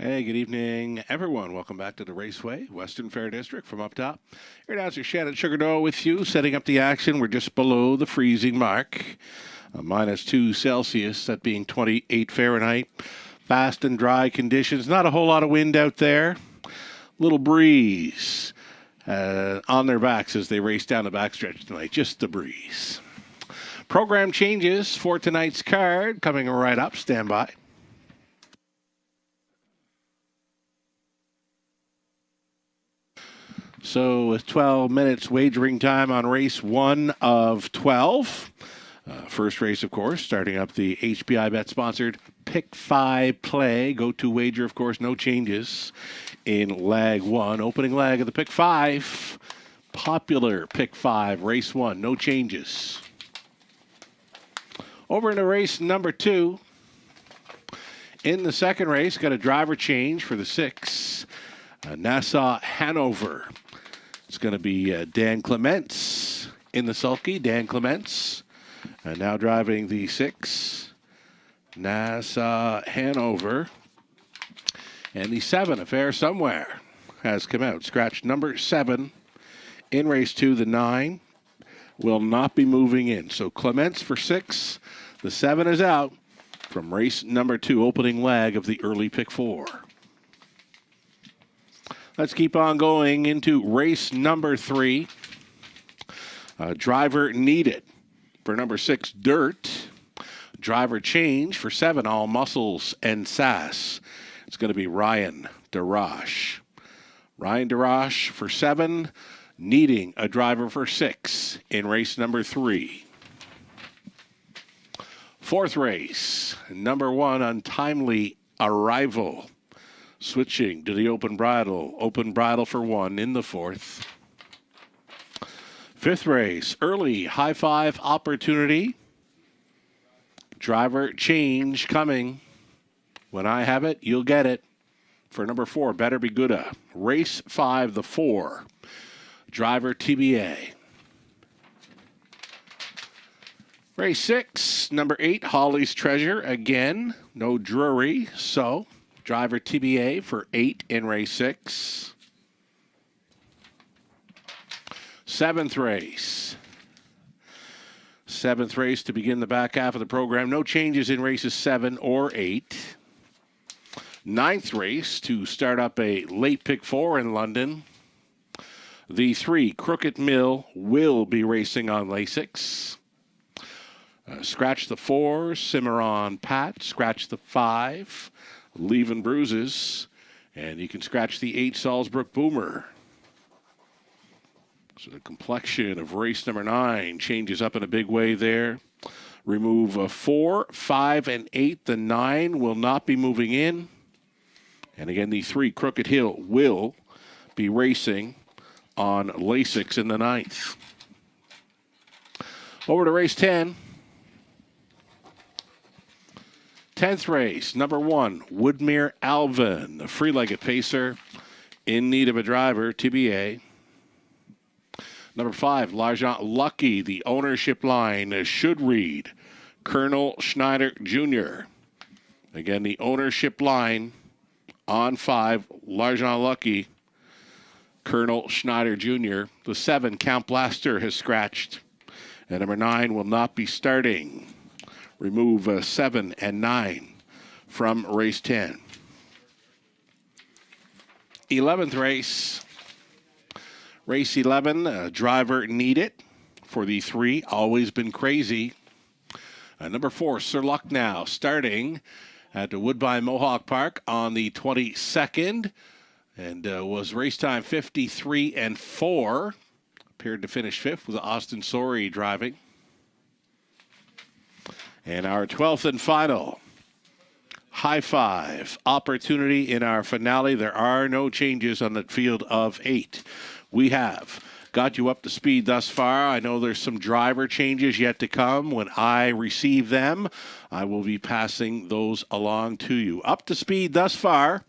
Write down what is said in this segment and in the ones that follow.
Hey, good evening, everyone. Welcome back to the Raceway, Western Fair District from up top. Your announcer Shannon Sugardough with you, setting up the action. We're just below the freezing mark, -2 Celsius, that being 28 Fahrenheit. Fast and dry conditions. Not a whole lot of wind out there. Little breeze on their backs as they race down the backstretch tonight. Just the breeze. Program changes for tonight's card coming right up. Stand by. So with 12 minutes wagering time on race 1 of 12. First race, of course, starting up the HPI Bet-sponsored Pick 5 play. Go-to wager, of course, no changes in leg 1. Opening leg of the Pick 5. Popular Pick 5, race 1, no changes. Over into race number 2. In the second race, got a driver change for the 6. Nassau Hanover. It's going to be Dan Clements in the sulky. Dan Clements now driving the 6. Nassau Hanover. And the 7, Affair Somewhere, has come out. Scratch number 7 in race 2. The 9 will not be moving in. So Clements for 6. The 7 is out from race number 2, opening leg of the early Pick 4. Let's keep on going into race number 3. Driver needed for number 6, Dirt. Driver change for 7, All Muscles and Sass. It's going to be Ryan DeRoche. Ryan DeRoche for 7, needing a driver for 6 in race number 3. Fourth race, number 1, Untimely Arrival. Switching to the open bridle. Open bridle for 1 in the 4th. Fifth race, early high 5 opportunity. Driver change coming. When I have it, you'll get it. For number 4, Better Be Gooda. Race 5, the 4. Driver TBA. Race 6, number 8, Holly's Treasure. Again, no Drury, so driver TBA for 8 in race 6. Seventh race. Seventh race to begin the back half of the program. No changes in races 7 or 8. Ninth race to start up a late Pick 4 in London. The 3, Crooked Mill, will be racing on Lasix. Scratch the 4, Cimarron Pat. Scratch the 5, Leaving Bruises. And you can scratch the 8, Salzbrook Boomer. So the complexion of race number 9 changes up in a big way there. Remove 4, 5, and 8. The 9 will not be moving in. And again, the 3, Crooked Hill, will be racing on Lasix in the 9th. Over to race 10. 10th race, number 1, Woodmere Alvin, the free-legged pacer, in need of a driver, TBA. Number 5, L'Argent Lucky, the ownership line, should read Colonel Schneider Jr. Again, the ownership line on 5, L'Argent Lucky, Colonel Schneider Jr. The 7, Count Blaster, has scratched. And number 9 will not be starting. Remove 7 and 9 from race 10. 11th race. Race 11, driver needed for the 3, Always Been Crazy. Number 4, Sir Lucknow, starting at the Woodbine Mohawk Park on the 22nd. And was race time 53 and 4. Appeared to finish 5th with Austin Sorey driving. And our 12th and final high 5 opportunity in our finale. There are no changes on the field of 8. We have got you up to speed thus far. I know there's some driver changes yet to come. When I receive them, I will be passing those along to you. Up to speed thus far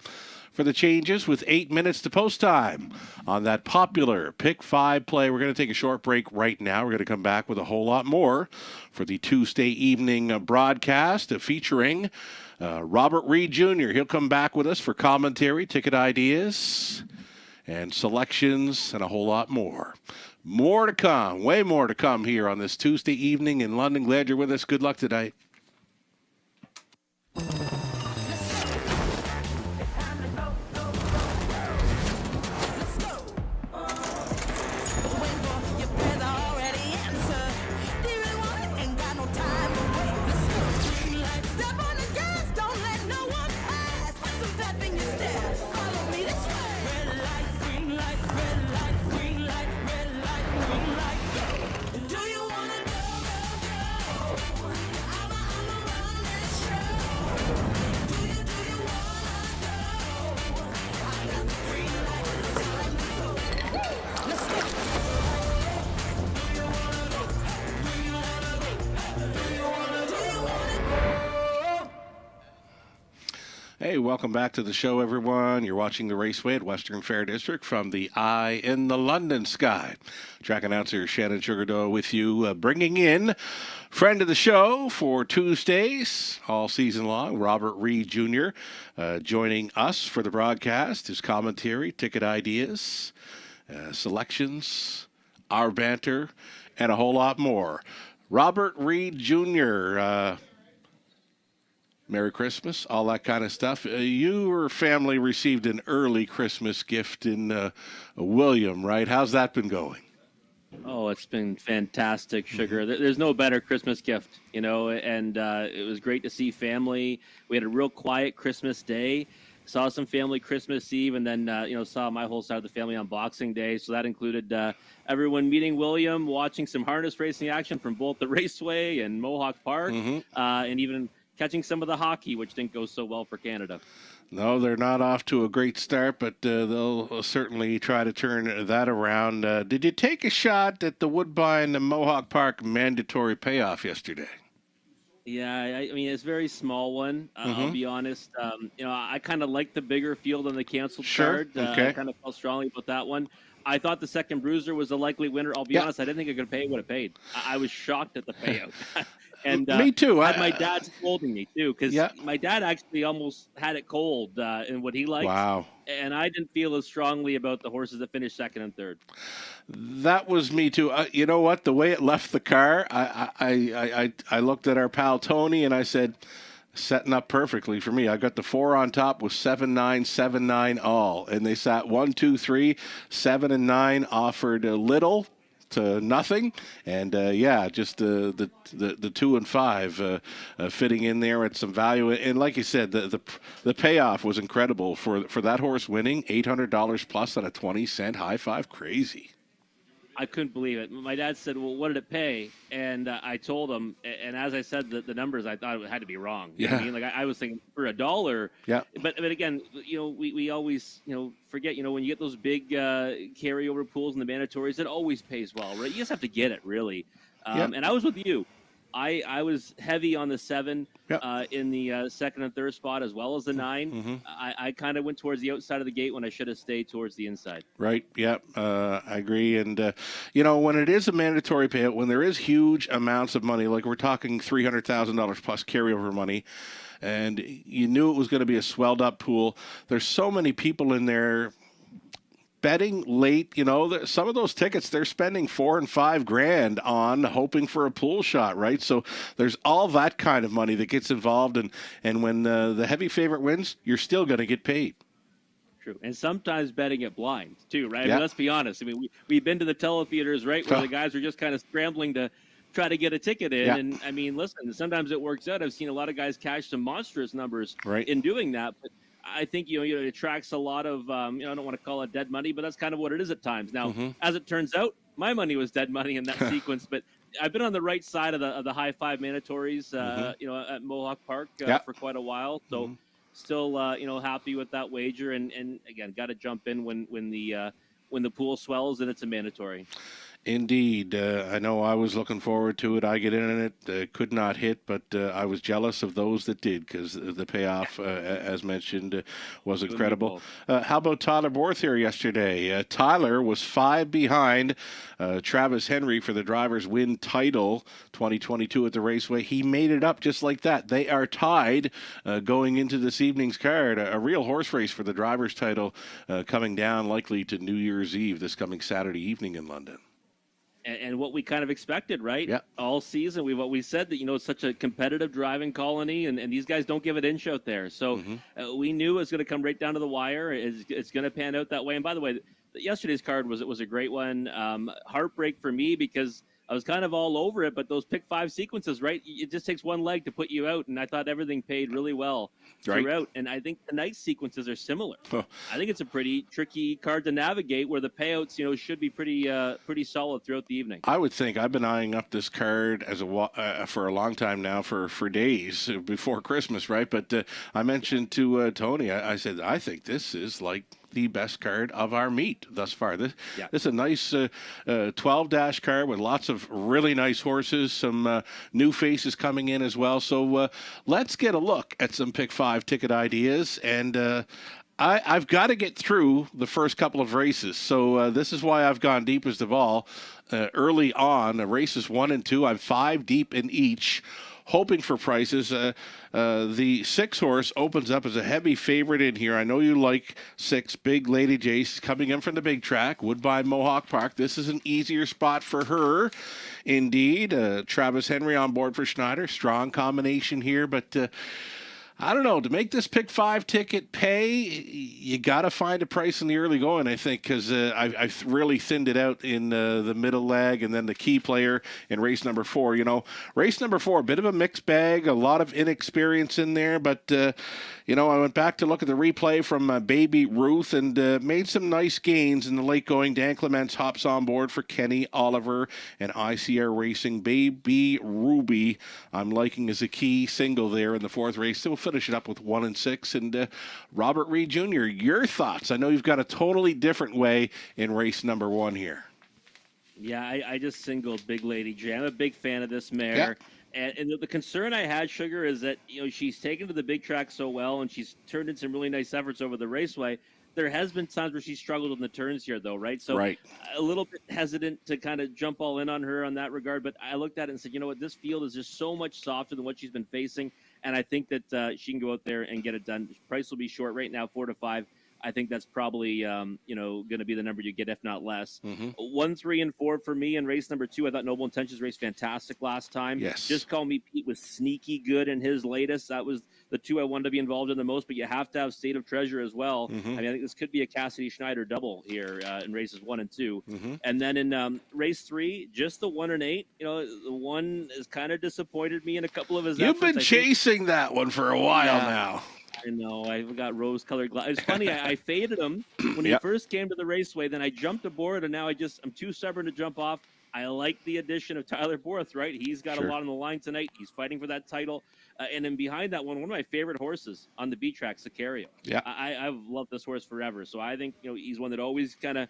for the changes with 8 minutes to post time on that popular Pick 5 play. We're going to take a short break right now. We're going to come back with a whole lot more for the Tuesday evening broadcast featuring Robert Reed Jr., he'll come back with us for commentary, ticket ideas, and selections, and a whole lot more. More to come, way more to come here on this Tuesday evening in London. Glad you're with us. Good luck tonight. Hey, welcome back to the show, everyone. You're watching the Raceway at Western Fair District from the Eye in the London Sky. Track announcer Shannon Sugardoe with you, bringing in friend of the show for Tuesdays all season long, Robert Reed Jr., joining us for the broadcast, his commentary, ticket ideas, selections, our banter, and a whole lot more. Robert Reed Jr., Merry Christmas, all that kind of stuff. Your family received an early Christmas gift in William, right? How's that been going? Oh, it's been fantastic, Sugar. There's no better Christmas gift, and it was great to see family. We had a real quiet Christmas Day. Saw some family Christmas Eve, and then, saw my whole side of the family on Boxing Day. So that included everyone meeting William, watching some harness racing action from both the Raceway and Mohawk Park, and even catching some of the hockey, which didn't go so well for Canada. No, they're not off to a great start, but they'll certainly try to turn that around. Did you take a shot at the Woodbine and Mohawk Park mandatory payoff yesterday? Yeah, I mean, it's a very small one. I'll be honest. I kind of like the bigger field on the canceled card. Okay. I kind of felt strongly about that one. I thought the second bruiser was a likely winner. I'll be honest, I didn't think I could pay what it paid. I was shocked at the payout. And me too. My dad's scolding me too, because my dad actually almost had it cold in what he liked. Wow. And I didn't feel as strongly about the horses that finished second and third. That was me too. You know what? The way it left the car, I looked at our pal Tony and I said, setting up perfectly for me. I got the 4 on top with 7-9, 7-9 all, and they sat 1, 2, 3, 7 and 9 offered a little to nothing, and just the 2 and 5 fitting in there at some value. And like you said, the payoff was incredible for that horse winning $800 plus on a 20-cent high five. Crazy. I couldn't believe it. My dad said, "Well, what did it pay?" And I told him, and as I said the numbers, I thought it had to be wrong. You know what I mean? Like I was thinking for $1. Yeah. But again, we always forget. When you get those big carryover pools and the mandatories, it always pays well, right? You just have to get it really. And I was with you. I was heavy on the 7 in the second and third spot, as well as the 9. I kind of went towards the outside of the gate when I should have stayed towards the inside. Right. Yeah. I agree. And, when it is a mandatory payout, when there is huge amounts of money, like we're talking $300,000 plus carryover money, and you knew it was going to be a swelled up pool, there's so many people in there betting late. Some of those tickets they're spending $4,000 and $5,000 on, hoping for a pool shot, right? So there's all that kind of money that gets involved, and when the heavy favorite wins, you're still going to get paid. True, and sometimes betting it blind too, right? I mean, let's be honest. I mean, we've been to the teletheaters, right, where the guys are just kind of scrambling to try to get a ticket in, and I mean, listen, sometimes it works out. I've seen a lot of guys cash some monstrous numbers in doing that, but I think it attracts a lot of I don't want to call it dead money, but that's kind of what it is at times. Now, as it turns out, my money was dead money in that sequence, but I've been on the right side of the high five mandatories, at Mohawk Park for quite a while. So still happy with that wager, and again, got to jump in when the pool swells and it's a mandatory. Indeed. I know I was looking forward to it. I get in it, could not hit, but I was jealous of those that did because the payoff, as mentioned, was incredible. How about Tyler Borthier yesterday? Tyler was 5 behind Travis Henry for the Drivers' Win title 2022 at the Raceway. He made it up just like that. They are tied going into this evening's card. A real horse race for the Drivers' title coming down likely to New Year's Eve this coming Saturday evening in London. And what we kind of expected, right? Yeah. All season, we said that it's such a competitive driving colony, and these guys don't give an inch out there. So we knew it was going to come right down to the wire. It's going to pan out that way. And by the way, yesterday's card was a great one. Heartbreak for me because I was kind of all over it, but those pick 5 sequences, right? It just takes one leg to put you out, and I thought everything paid really well throughout. And I think the night sequences are similar. I think it's a pretty tricky card to navigate, where the payouts, should be pretty solid throughout the evening. I would think. I've been eyeing up this card as for a long time now, for days before Christmas, right? But I mentioned to Tony, I said, I think this is like the best card of our meet thus far. This is a nice 12-dash card with lots of really nice horses, some new faces coming in as well. So let's get a look at some pick 5 ticket ideas. And I've got to get through the first couple of races. So this is why I've gone deepest of all. Early on, races 1 and 2, I'm 5 deep in each, hoping for prices. The 6 horse opens up as a heavy favorite in here. I know you like 6, Big Lady Jace, coming in from the big track, Woodbine Mohawk Park. This is an easier spot for her, indeed. Travis Henry on board for Schneider. Strong combination here, but I don't know. To make this pick 5 ticket pay, you got to find a price in the early going, I think, because I've really thinned it out in the middle leg and then the key player in race number 4. Race number 4, a bit of a mixed bag, a lot of inexperience in there, but I went back to look at the replay from Baby Ruth and made some nice gains in the late going. Dan Clements hops on board for Kenny Oliver and ICR Racing. Baby Ruby, I'm liking as a key single there in the 4th race. So we'll finish it up with 1 and 6. And Robert Reed Jr., your thoughts? I know you've got a totally different way in race number 1 here. Yeah, I just singled Big Lady J. I'm a big fan of this mare. Yeah. And the concern I had, Sugar, is that she's taken to the big track so well, and she's turned in some really nice efforts over the raceway. There has been times where she's struggled in the turns here, though, right? So a little bit hesitant to kind of jump all in on her on that regard. But I looked at it and said, this field is just so much softer than what she's been facing, and I think that she can go out there and get it done. Price will be short right now, 4 to 5. I think that's probably, going to be the number you get, if not less. 1, 3, and 4 for me in race number 2. I thought Noble Intentions raced fantastic last time. Yes. Just Call Me Pete was sneaky good in his latest. That was the 2 I wanted to be involved in the most, but you have to have State of Treasure as well. I think this could be a Cassidy Schneider double here in races 1 and 2. And then in race 3, just the 1 and 8. The 1 has kind of disappointed me in a couple of his efforts. You've been chasing that one for a while now. I know. I've got rose-colored glasses. It's funny. I faded him when he first came to the raceway. Then I jumped aboard, and now I'm too stubborn to jump off. I like the addition of Tyler Borth, right? He's got a lot on the line tonight. He's fighting for that title. And then behind that one of my favorite horses on the B track, Sicario. Yeah. I've loved this horse forever. So I think, he's one that always kind of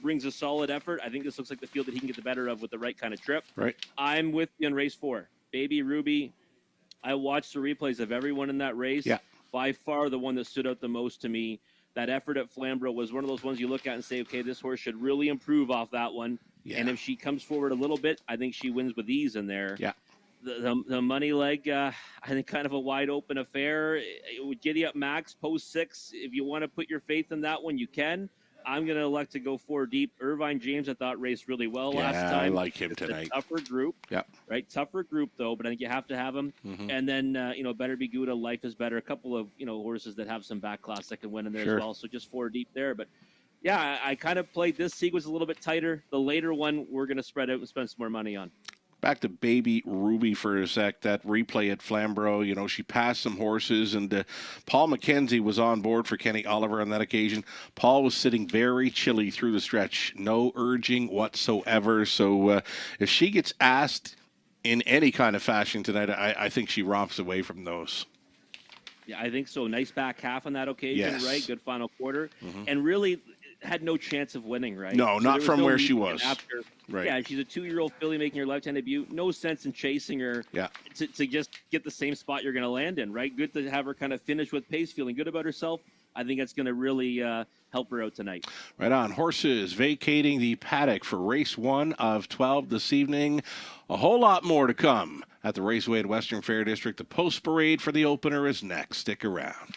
brings a solid effort. I think this looks like the field that he can get the better of with the right kind of trip. Right. I'm with you in race 4. Baby Ruby. I watched the replays of everyone in that race. Yeah. By far the one that stood out the most to me. That effort at Flamborough was one of those ones you look at and say, okay, this horse should really improve off that one. Yeah. And if she comes forward a little bit, I think she wins with ease in there. Yeah. The money leg, I think kind of a wide open affair. It would Giddy Up Max, post 6. If you want to put your faith in that one, you can. I'm going to elect to go 4 deep. Irvine James, I thought, raced really well last time. I like him tonight. Tougher group. Yeah. Right? Tougher group, though, but I think you have to have him. And then, Better Be Gouda, Life is Better. A couple of, horses that have some back class that can win in there as well. So just 4 deep there. But, yeah, I kind of played this sequence a little bit tighter. The later one, we're going to spread out and spend some more money on. Back to Baby Ruby for a sec. That replay at Flamborough, she passed some horses, and Paul McKenzie was on board for Kenny Oliver on that occasion. Paul was sitting very chilly through the stretch, no urging whatsoever. So if she gets asked in any kind of fashion tonight, I think she romps away from those. Yeah, I think so. Nice back half on that occasion, right? Good final quarter. And really, had no chance of winning, right? No, so not from where she was. After, right. Yeah, she's a 2-year-old filly making her lifetime debut. No sense in chasing her. Yeah. To just get the same spot you're going to land in, right? Good to have her kind of finish with pace, feeling good about herself. I think that's going to really help her out tonight. Right on. Horses vacating the paddock for race 1 of 12 this evening. A whole lot more to come at the Raceway at Western Fair District. The post parade for the opener is next. Stick around.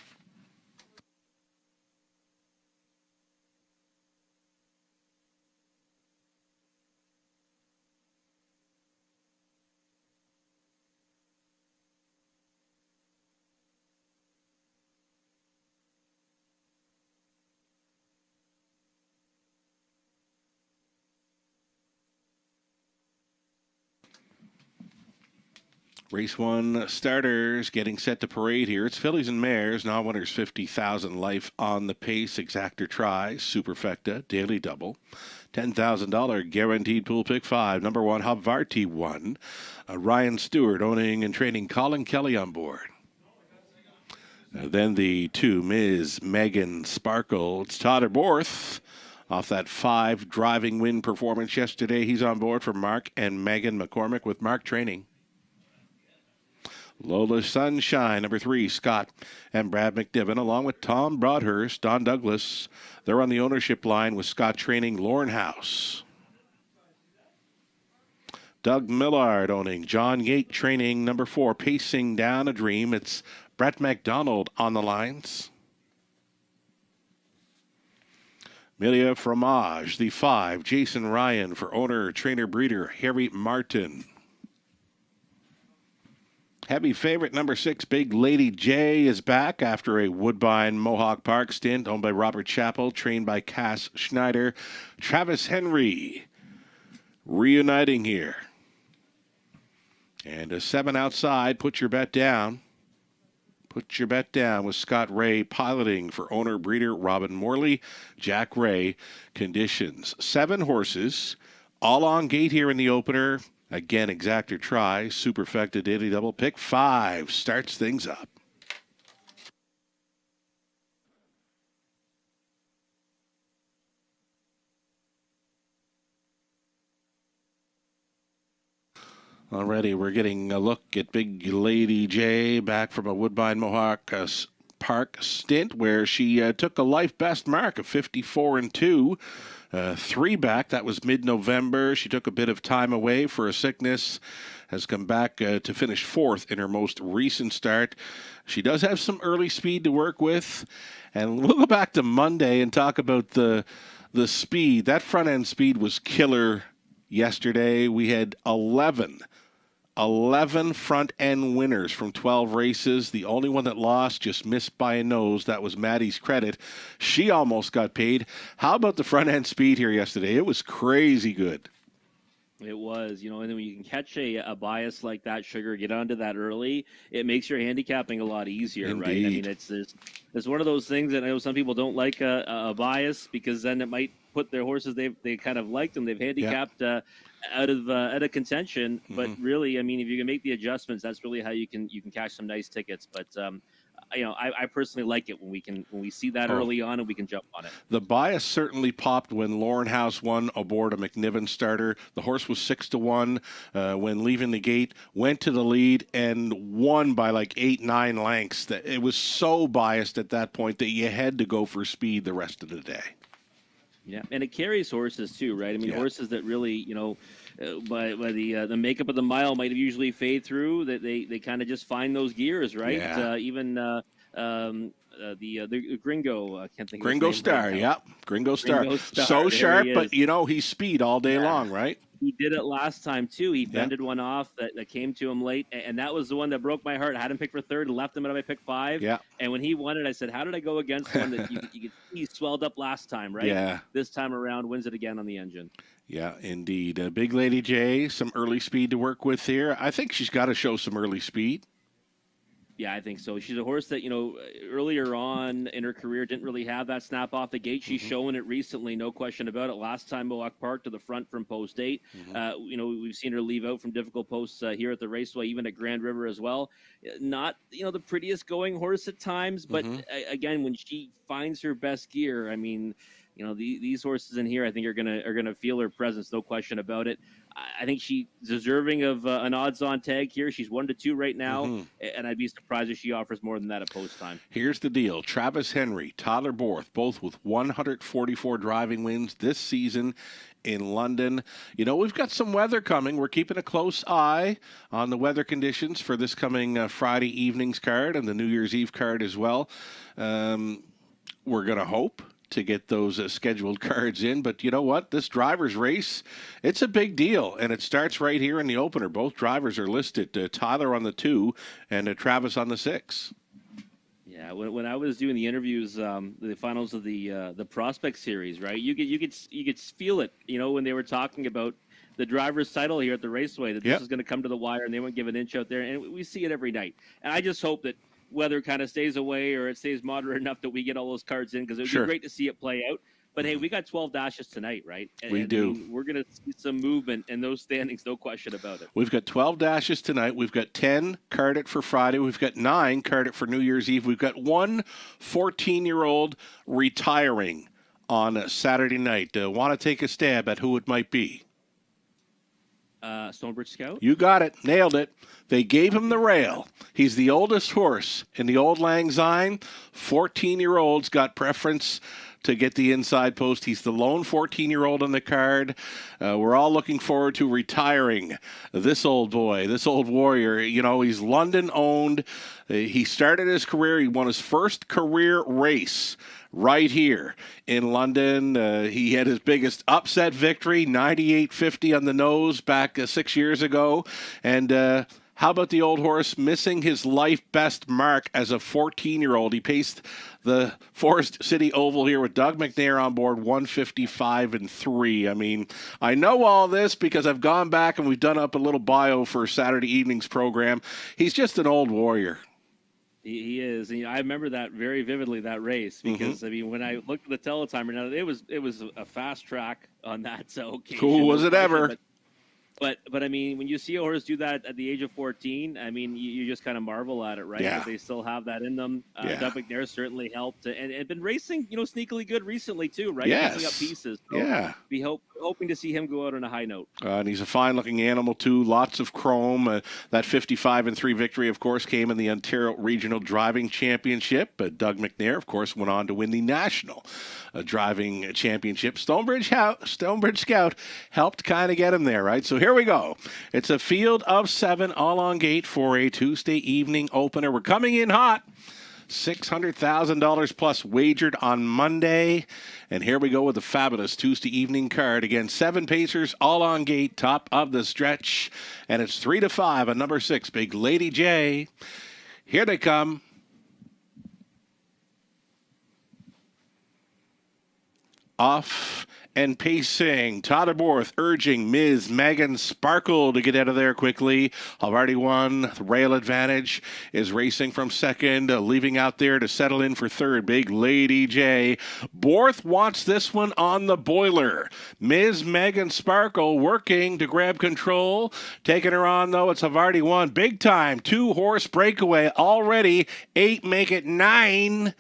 Race 1 starters getting set to parade here. It's fillies and mares. Non-winners 50,000 life on the pace. Exactor try. Superfecta. Daily double. $10,000 guaranteed pool pick 5. Number 1 Havarti 1. Ryan Stewart owning and training Colin Kelly on board. Then the 2 Ms. Megan Sparkle. It's Todd Borth. Off that 5 driving win performance yesterday. He's on board for Mark and Megan McCormick with Mark training. Lola Sunshine, number 3, Scott and Brad McNiven, along with Tom Broadhurst, Don Douglas. They're on the ownership line with Scott training Lauren House. Doug Millard owning John Yate training number 4, Pacing Down a Dream. It's Brett McDonald on the lines. Milia Fromage, the 5, Jason Ryan for owner, trainer, breeder, Harry Martin. Heavy favorite number 6, Big Lady J, is back after a Woodbine Mohawk Park stint owned by Robert Chappell, trained by Cass Schneider. Travis Henry reuniting here. And a 7 outside, Put Your Bet Down. Put Your Bet Down with Scott Ray piloting for owner breeder Robin Morley. Jack Ray conditions. 7 horses, all on gate here in the opener. Again, Exactor try, Superfecta daily double. Pick 5 starts things up. Already, we're getting a look at Big Lady J back from a Woodbine Mohawk Park stint where she took a life best mark of 54-2. 3 back, that was mid-November. She took a bit of time away for a sickness, has come back to finish 4th in her most recent start. She does have some early speed to work with, and we'll go back to Monday and talk about the speed. That front-end speed was killer yesterday. We had 11 front-end winners from 12 races. The only one that lost just missed by a nose. That was Maddie's Credit. She almost got paid. How about the front-end speed here yesterday? It was crazy good. It was, and then when you can catch a bias like that, Sugar, get onto that early, it makes your handicapping a lot easier, Indeed. right? I mean, it's one of those things that I know some people don't like a bias because then it might put their horses they kind of liked them, they've handicapped out of contention. But really, I mean, if you can make the adjustments, that's really how you can cash some nice tickets. But I personally like it when we see that early on and we can jump on it. The bias certainly popped when Lauren House won aboard a McNiven starter. The horse was 6-1 when leaving the gate, went to the lead and won by like 8-9 lengths. It was so biased at that point that you had to go for speed the rest of the day. Yeah, and it carries horses too, right? I mean, horses that really, by the makeup of the mile might have usually fade through. That they kind of just find those gears, right? Yeah. Even the Gringo, I can't think. Gringo of his name Star, right yeah, Gringo Star. Star. So There sharp, he but is. he's speed all day long, right? He did it last time too. He fended one off that came to him late, and that was the one that broke my heart. I had him pick for 3rd and left him at my pick 5. Yeah. And when he won it, I said, "How did I go against one that you could see he swelled up last time, right? Yeah. This time around, wins it again on the engine." Yeah, indeed. Big Lady J, some early speed to work with here. I think she's got to show some early speed. Yeah, I think so. She's a horse that, earlier on in her career didn't really have that snap off the gate. She's showing it recently, no question about it. Last time, Mohawk Park to the front from post 8. We've seen her leave out from difficult posts here at the Raceway, even at Grand River as well. Not, the prettiest going horse at times, but again, when she finds her best gear, I mean, these horses in here, I think are gonna feel her presence, no question about it. I think she's deserving of an odds-on tag here. She's 1-2 right now, and I'd be surprised if she offers more than that at post time. Here's the deal: Travis Henry, Tyler Borth, both with 144 driving wins this season in London. We've got some weather coming. We're keeping a close eye on the weather conditions for this coming Friday evening's card and the New Year's Eve card as well. We're going to hope to get those scheduled cards in. But you know what? This driver's race, it's a big deal, and it starts right here in the opener. Both drivers are listed, Tyler on the 2 and Travis on the 6. Yeah, when I was doing the interviews, the finals of the Prospect Series, right? You could feel it, when they were talking about the driver's title here at the Raceway, that this is going to come to the wire, and they won't give an inch out there. And we see it every night. And I just hope that weather kind of stays away or it stays moderate enough that we get all those cards in, because it would be great to see it play out. But hey, we got 12 dashes tonight, right? We do. I mean, we're going to see some movement in those standings, no question about it. We've got 12 dashes tonight. We've got 10 carded for Friday. We've got 9 carded for New Year's Eve. We've got one 14-year-old retiring on Saturday night. Want to take a stab at who it might be? Stonebridge Scout? You got it. Nailed it. They gave him the rail. He's the oldest horse in the Old Lang Syne. 14-year-olds got preference to get the inside post. He's the lone 14-year-old on the card. We're all looking forward to retiring this old boy, this old warrior. He's London-owned. He started his career. He won his first career race right here in London. He had his biggest upset victory, 98.50 on the nose back 6 years ago. And how about the old horse missing his life best mark as a 14-year-old? He paced the Forest City Oval here with Doug McNair on board, 155-3. I mean, I know all this because I've gone back and we've done up a little bio for Saturday evening's program. He's just an old warrior. He is. I remember that very vividly, that race, because I mean, when I looked at the teletimer, now it was a fast track on that occasion. Cool was it ever? But I mean, when you see a horse do that at the age of 14, I mean, you just kind of marvel at it, right? Yeah. But they still have that in them. Doug McNair certainly helped, and been racing, sneakily good recently too, right? Yes. Picking up pieces. So yeah. Be hoping to see him go out on a high note. And he's a fine-looking animal too. Lots of chrome. That 55-3 victory, of course, came in the Ontario Regional Driving Championship. Doug McNair, of course, went on to win the National Driving Championship. Stonebridge Scout helped kind of get him there, right? So here we go. It's a field of 7 all on gate for a Tuesday evening opener. We're coming in hot. $600,000 plus wagered on Monday. And here we go with the fabulous Tuesday evening card. Again, 7 pacers all on gate, top of the stretch. And it's 3-5 on number 6, Big Lady J. Here they come. Off and pacing. Tyler Borth urging Ms. Megan Sparkle to get out of there quickly. I've already won. The rail advantage is racing from second, leaving out there to settle in for third. Big Lady J. Borth wants this one on the boiler. Ms. Megan Sparkle working to grab control. Taking her on, though, it's Havarti won. Big time. 2-horse breakaway already. 8 make it 9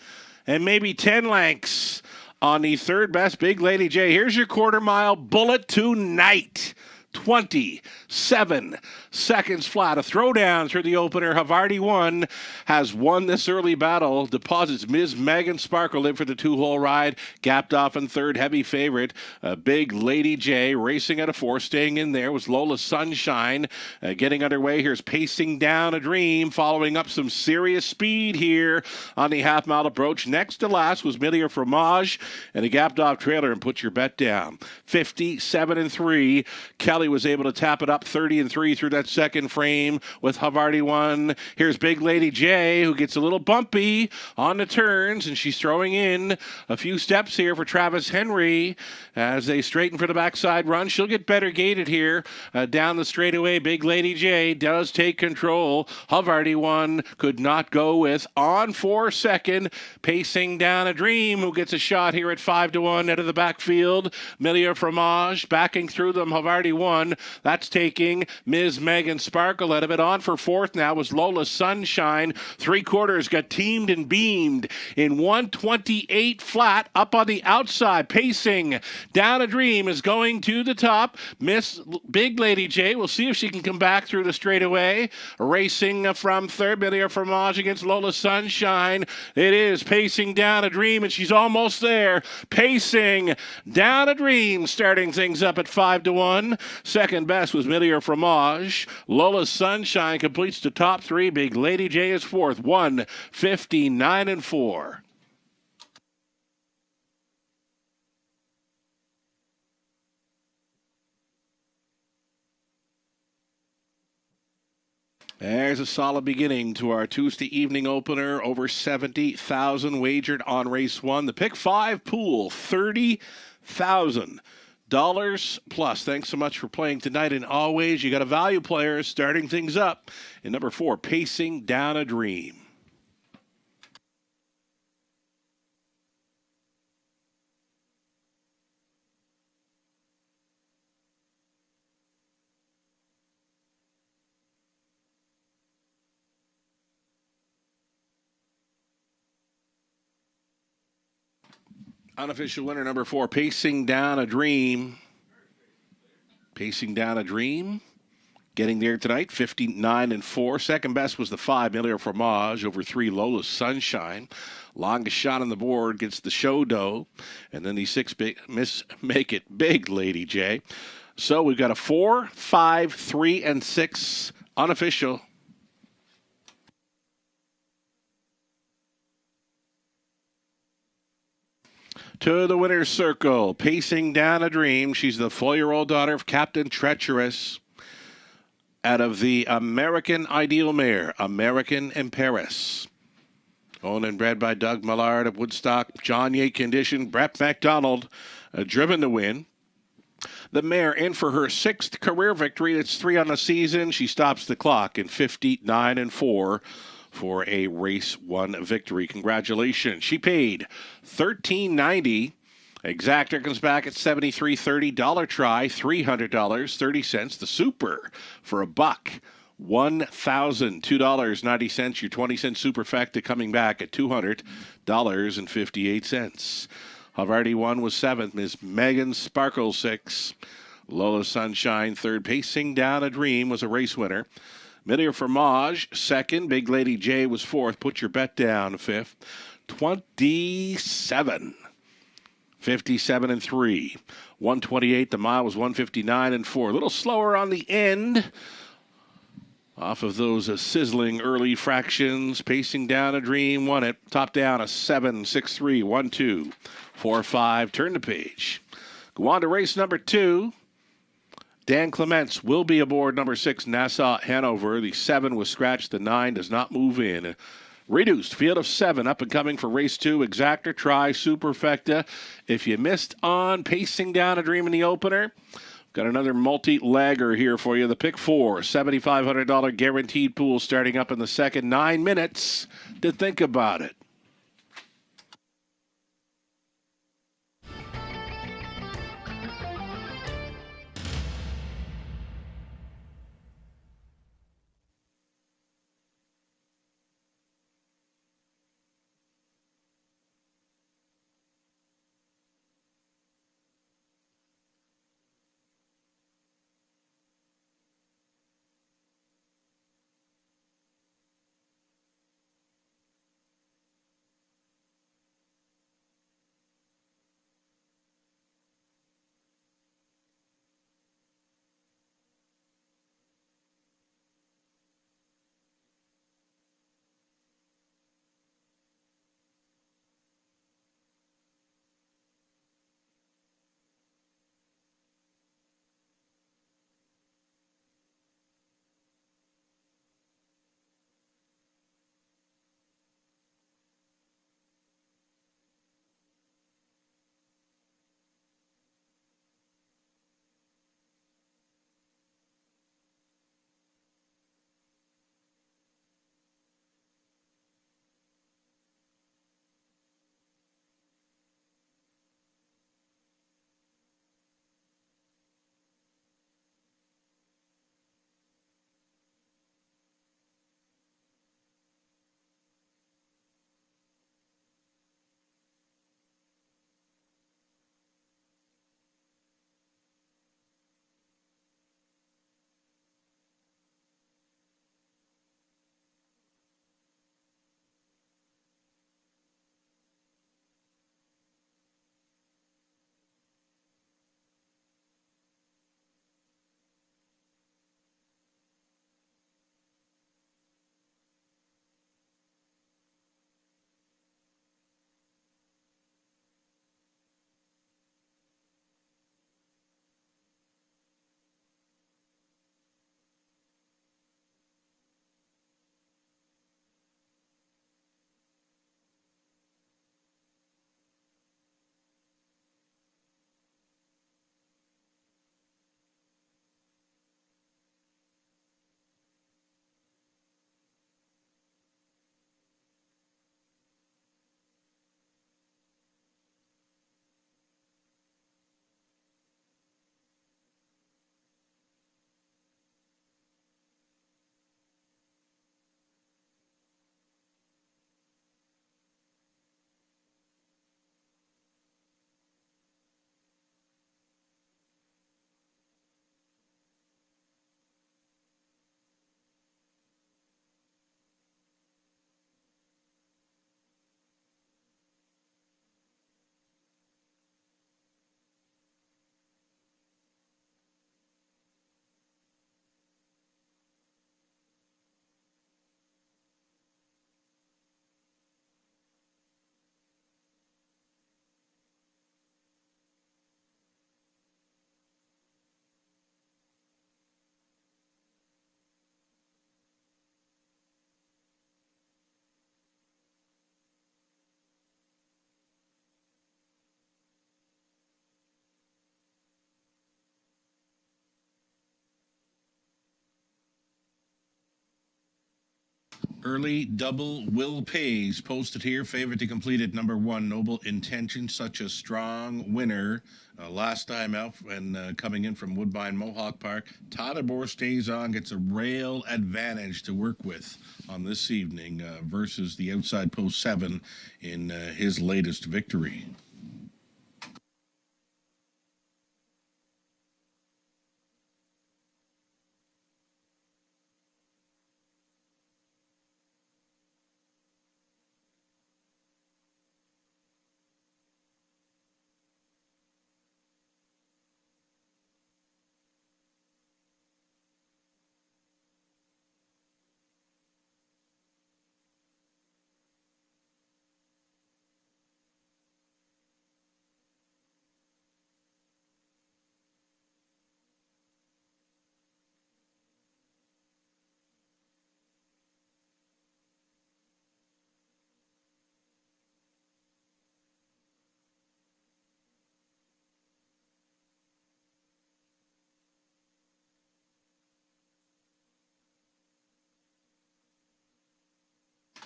and maybe 10 lengths on the third best Big Lady J. Here's your quarter mile bullet tonight. 27 seconds flat. A throwdown through the opener. Havarti won, has won this early battle. Deposits Ms. Megan Sparkle in for the 2-hole ride. Gapped off in third, heavy favorite. Big Lady J racing at a 4. Staying in there was Lola Sunshine. Getting underway. Here's Pacing Down a Dream. Following up some serious speed here on the half-mile approach. Next to last was Millier Fromage. And a gapped off trailer and put your bet down. 57-3. Kelly was able to tap it up 30-3 through that second frame with Havarti won. Here's Big Lady J, who gets a little bumpy on the turns, and she's throwing in a few steps here for Travis Henry as they straighten for the backside run. She'll get better gated here down the straightaway. Big Lady J does take control. Havarti won, could not go with on for second. Pacing Down a Dream, who gets a shot here at 5-1 out of the backfield. Millier Fromage backing through them. Havarti won. 1. That's taking Ms. Megan Sparkle out of it. On for fourth now was Lola Sunshine. 3/4 got teamed and beamed in 128 flat up on the outside. Pacing Down a Dream is going to the top. Miss Big Lady J, we'll see if she can come back through the straightaway. Racing from third, Millier Fromage against Lola Sunshine. It is pacing Down a Dream, and she's almost there. Pacing Down a Dream, starting things up at 5-1. Second best was Millier Fromage. Lola Sunshine completes the top three. Big Lady J is fourth, 1:59.4. There's a solid beginning to our Tuesday evening opener. Over 70,000 wagered on race one. The pick five pool, $30,000 plus. Thanks so much for playing tonight. And always, you got a value player starting things up in number 4, Pacing Down a Dream. Unofficial winner number 4, Pacing Down a Dream. Pacing Down a Dream. Getting there tonight, 59.4. Second best was the 5, Millier Fromage, over 3, Lola Sunshine. Longest shot on the board gets the Show Dough. And then the 6, Miss Make It Big Lady J. So we've got a 4, 5, 3, and 6 unofficial. To the winner's circle, Pacing Down a Dream. She's the 4-year-old daughter of Captain Treacherous out of the American Ideal Mare, American in Paris. Owned and bred by Doug Millard of Woodstock, John Yates Condition, Brett McDonald, driven to win. The mare in for her 6th career victory. It's 3 on the season. She stops the clock in 59.4. for a race 1 victory. Congratulations. She paid $13.90. Exactor comes back at $73.30. Dollar try, $300, 30 cents. The super for $1. $1,002.90. Your 20-cent superfecta coming back at $200.58. Havarti 1 was 7th. Ms. Megan Sparkle 6. Lola Sunshine 3rd. Pacing Down a Dream was a race winner. Millier Fromage 2nd. Big Lady J was 4th. Put your bet down 5th. 27. 57-3. 128. The mile was 159.4. A little slower on the end. Off of those sizzling early fractions. Pacing Down a Dream won it. Top down a 7, 6, 3, 1, 2, 4, 5. Turn the page. Go on to race number 2. Dan Clements will be aboard number 6, Nassau Hanover. The 7 was scratched. The 9 does not move in. Reduced field of 7 up and coming for race 2. Exactor, try, superfecta. If you missed on Pacing Down a Dream in the opener, got another multi-lagger here for you. The pick 4, $7,500 guaranteed pool starting up in the second. 9 minutes to think about it. Early double Will Pays posted here. Favorite to complete at number 1, Noble Intention. Such a strong winner. Last time out and coming in from Woodbine Mohawk Park. Tyler Bohr stays on, gets a rail advantage to work with on this evening versus the outside post 7 in his latest victory.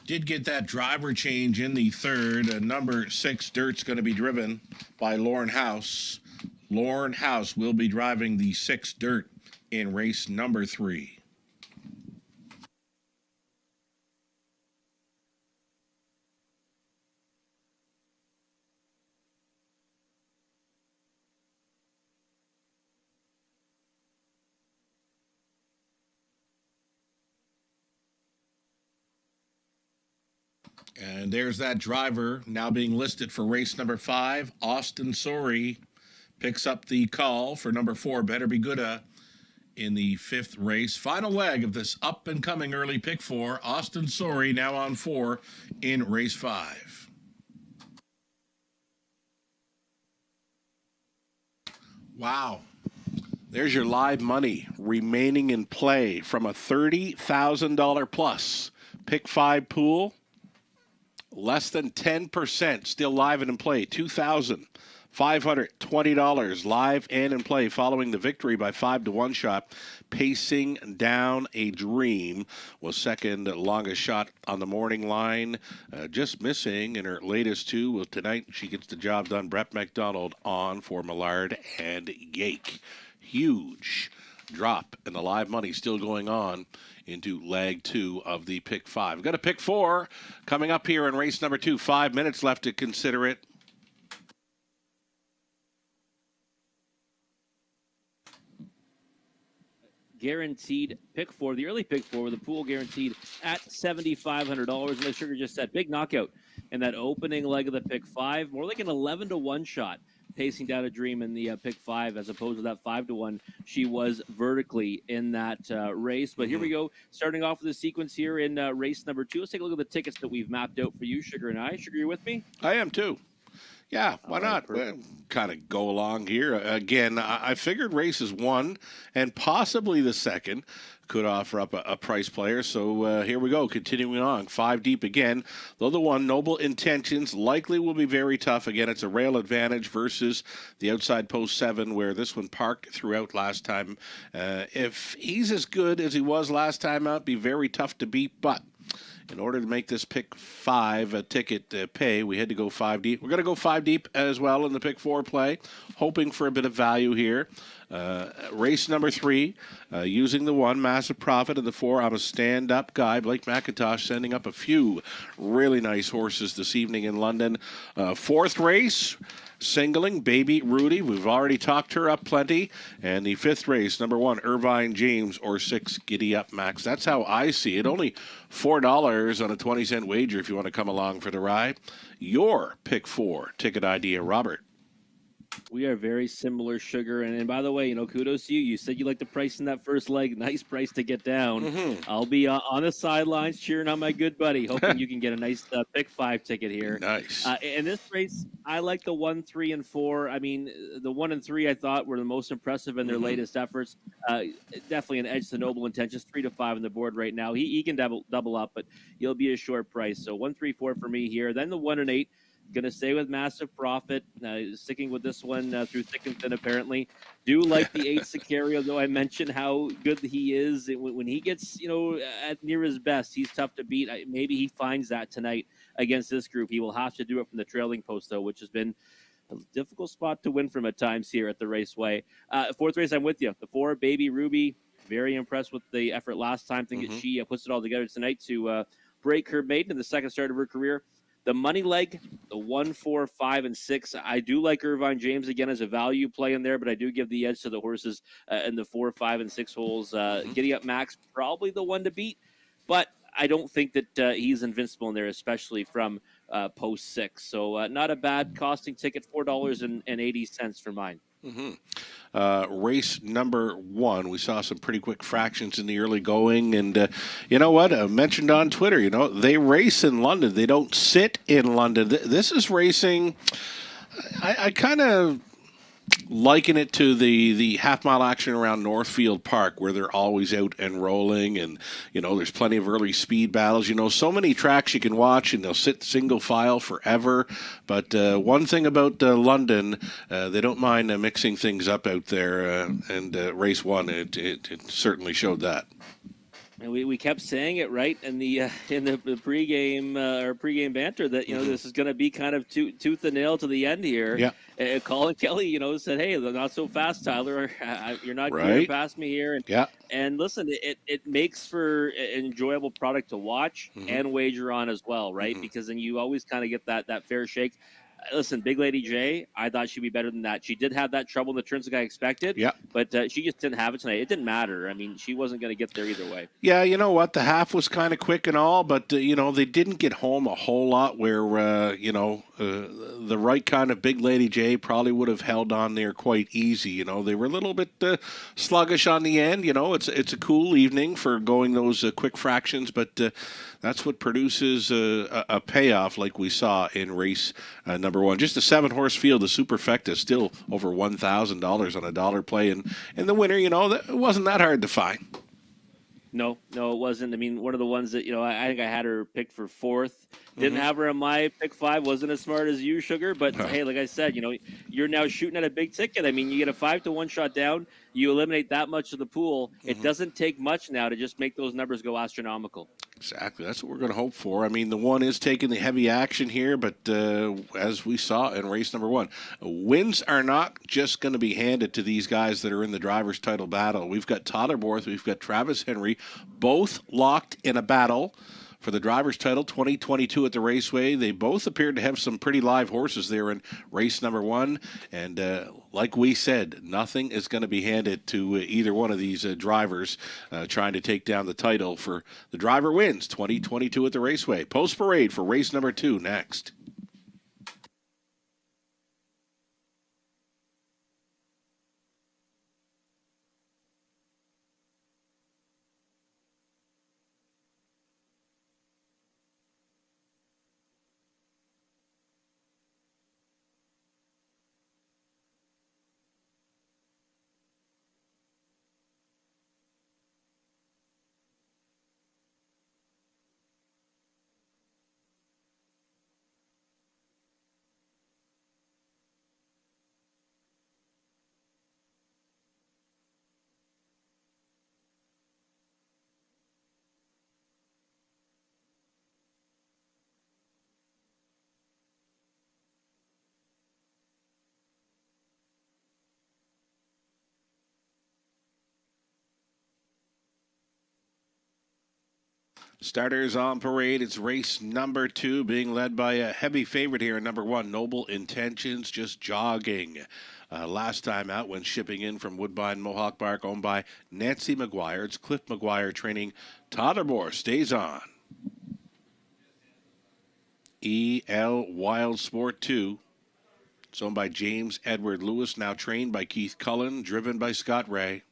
Did get that driver change in the third. Number 6 Dirt's going to be driven by Lauren House. Lauren House will be driving the 6 Dirt in race number 3. And there's that driver now being listed for race number 5. Austin Sori picks up the call for number 4, Better Be Gooda, in the 5th race. Final leg of this up-and-coming early pick 4. Austin Sori now on 4 in race 5. Wow. There's your live money remaining in play from a $30,000 plus pick 5 pool. Less than 10% still live and in play. $2,520 live and in play following the victory by 5-1 shot. Pacing Down a Dream was second longest shot on the morning line. Just missing in her latest 2. Well, tonight she gets the job done. Brett McDonald on for Millard and Yake. Huge drop in the live money still going on into leg 2 of the pick 5. We've got a pick 4 coming up here in race number 2. 5 minutes left to consider it. Guaranteed pick 4, the early pick 4 with the pool guaranteed at $7,500. And as Sugar just said, big knockout in that opening leg of the pick 5, more like an 11-1 shot. Pacing Down a Dream in the pick 5 as opposed to that 5-1 she was vertically in that race. But here we go, starting off with the sequence here in race number 2. Let's take a look at the tickets that we've mapped out for you, Sugar and I. Sugar, you with me? I am too. Yeah, why not? Kind of go along here. Again, I figured races 1 and possibly the 2nd could offer up a price player. So here we go, continuing on. 5 deep again. Though the 1, Noble Intentions, likely will be very tough. Again, it's a rail advantage versus the outside post 7, where this one parked throughout last time. If he's as good as he was last time out, be very tough to beat. But in order to make this pick 5 ticket pay, we had to go 5 deep. We're going to go 5 deep as well in the pick 4 play, hoping for a bit of value here. Race number 3, using the 1, Massive Profit, and the 4, I'm a stand-up guy. Blake McIntosh sending up a few really nice horses this evening in London. 4th race, singling, Baby Rudy. We've already talked her up plenty. And the 5th race, number 1, Irvine James, or 6, Giddy Up Max. That's how I see it. Only $4 on a 20-cent wager if you want to come along for the ride. Your pick 4 ticket idea, Robert. We are very similar, Sugar. And by the way, kudos to you. You said you like the price in that first leg. Nice price to get down. Mm-hmm. I'll be on the sidelines cheering on my good buddy, hoping you can get a nice pick 5 ticket here. Nice. In this race, I like the 1, 3, and 4. I mean, the 1 and 3 I thought were the most impressive in their latest efforts. Definitely an edge to Noble Intentions. 3 to 5 on the board right now. He can double up, but he'll be a short price. So 1, 3, 4 for me here. Then the 1 and 8. Going to stay with Massive Profit, sticking with this one through thick and thin, apparently. Do like the 8 Sicario, though I mentioned how good he is. When he gets, at near his best, he's tough to beat. Maybe he finds that tonight against this group. He will have to do it from the trailing post, though, which has been a difficult spot to win from at times here at the Raceway. Fourth race, I'm with you. The 4, Baby Ruby. Very impressed with the effort last time. Think that she puts it all together tonight to break her maiden in the second start of her career. The money leg, the 1, 4, 5, and 6. I do like Irvine James again as a value play in there, but I do give the edge to the horses in the 4, 5, and 6 holes. Giddy Up Max, probably the one to beat, but I don't think that he's invincible in there, especially from post 6. So not a bad costing ticket, $4.80 for mine. Race number 1, we saw some pretty quick fractions in the early going, and you know what? I mentioned on Twitter, they race in London. They don't sit in London. This is racing. I kind of liken it to the half-mile action around Northfield Park, where they're always out and rolling, and there's plenty of early speed battles. So many tracks you can watch, and they'll sit single file forever. But one thing about London, they don't mind mixing things up out there, and race 1, it certainly showed that. And we kept saying it, right, in the pregame or pregame banter that this is going to be kind of tooth and nail to the end here. Yeah. And Colin Kelly, said, "Hey, they're not so fast, Tyler. You're not right. getting past me here." And, yeah. And listen, it makes for an enjoyable product to watch and wager on as well, right? Because then you always kind of get that fair shake. Listen, Big Lady J, I thought she'd be better than that. She did have that trouble in the turns like I expected, but she just didn't have it tonight. It didn't matter. I mean, she wasn't going to get there either way. Yeah, you know what? The half was kind of quick and all, but, they didn't get home a whole lot where, the right kind of Big Lady J probably would have held on there quite easy. They were a little bit sluggish on the end. It's a cool evening for going those quick fractions, but that's what produces a payoff like we saw in race number 1. Just a 7-horse field, the Superfecta, still over $1,000 on a dollar play. And the winner, it wasn't that hard to find. No, it wasn't. I mean, one of the ones that, I think I had her picked for 4th. Didn't have her on my pick 5. Wasn't as smart as you, Sugar. But, hey, like I said, you're now shooting at a big ticket. I mean, you get a 5-to-1 shot down. You eliminate that much of the pool. It doesn't take much now to just make those numbers go astronomical. Exactly. That's what we're going to hope for. I mean, the 1 is taking the heavy action here, but as we saw in race number 1, wins are not just going to be handed to these guys that are in the driver's title battle. We've got Todderborth, we've got Travis Henry, both locked in a battle for the driver's title 2022 at the Raceway. They both appeared to have some pretty live horses there in race number 1. And like we said, nothing is going to be handed to either one of these drivers trying to take down the title for the driver wins 2022 at the Raceway. Post parade for race number 2 next. Starters on parade. It's race number 2, being led by a heavy favorite here in number 1, Noble Intentions, just jogging. Last time out when shipping in from Woodbine Mohawk Park, owned by Nancy McGuire. It's Cliff McGuire training. Todderborth stays on. EL Wild Sport 2. It's owned by James Edward Lewis, now trained by Keith Cullen, driven by Scott Ray.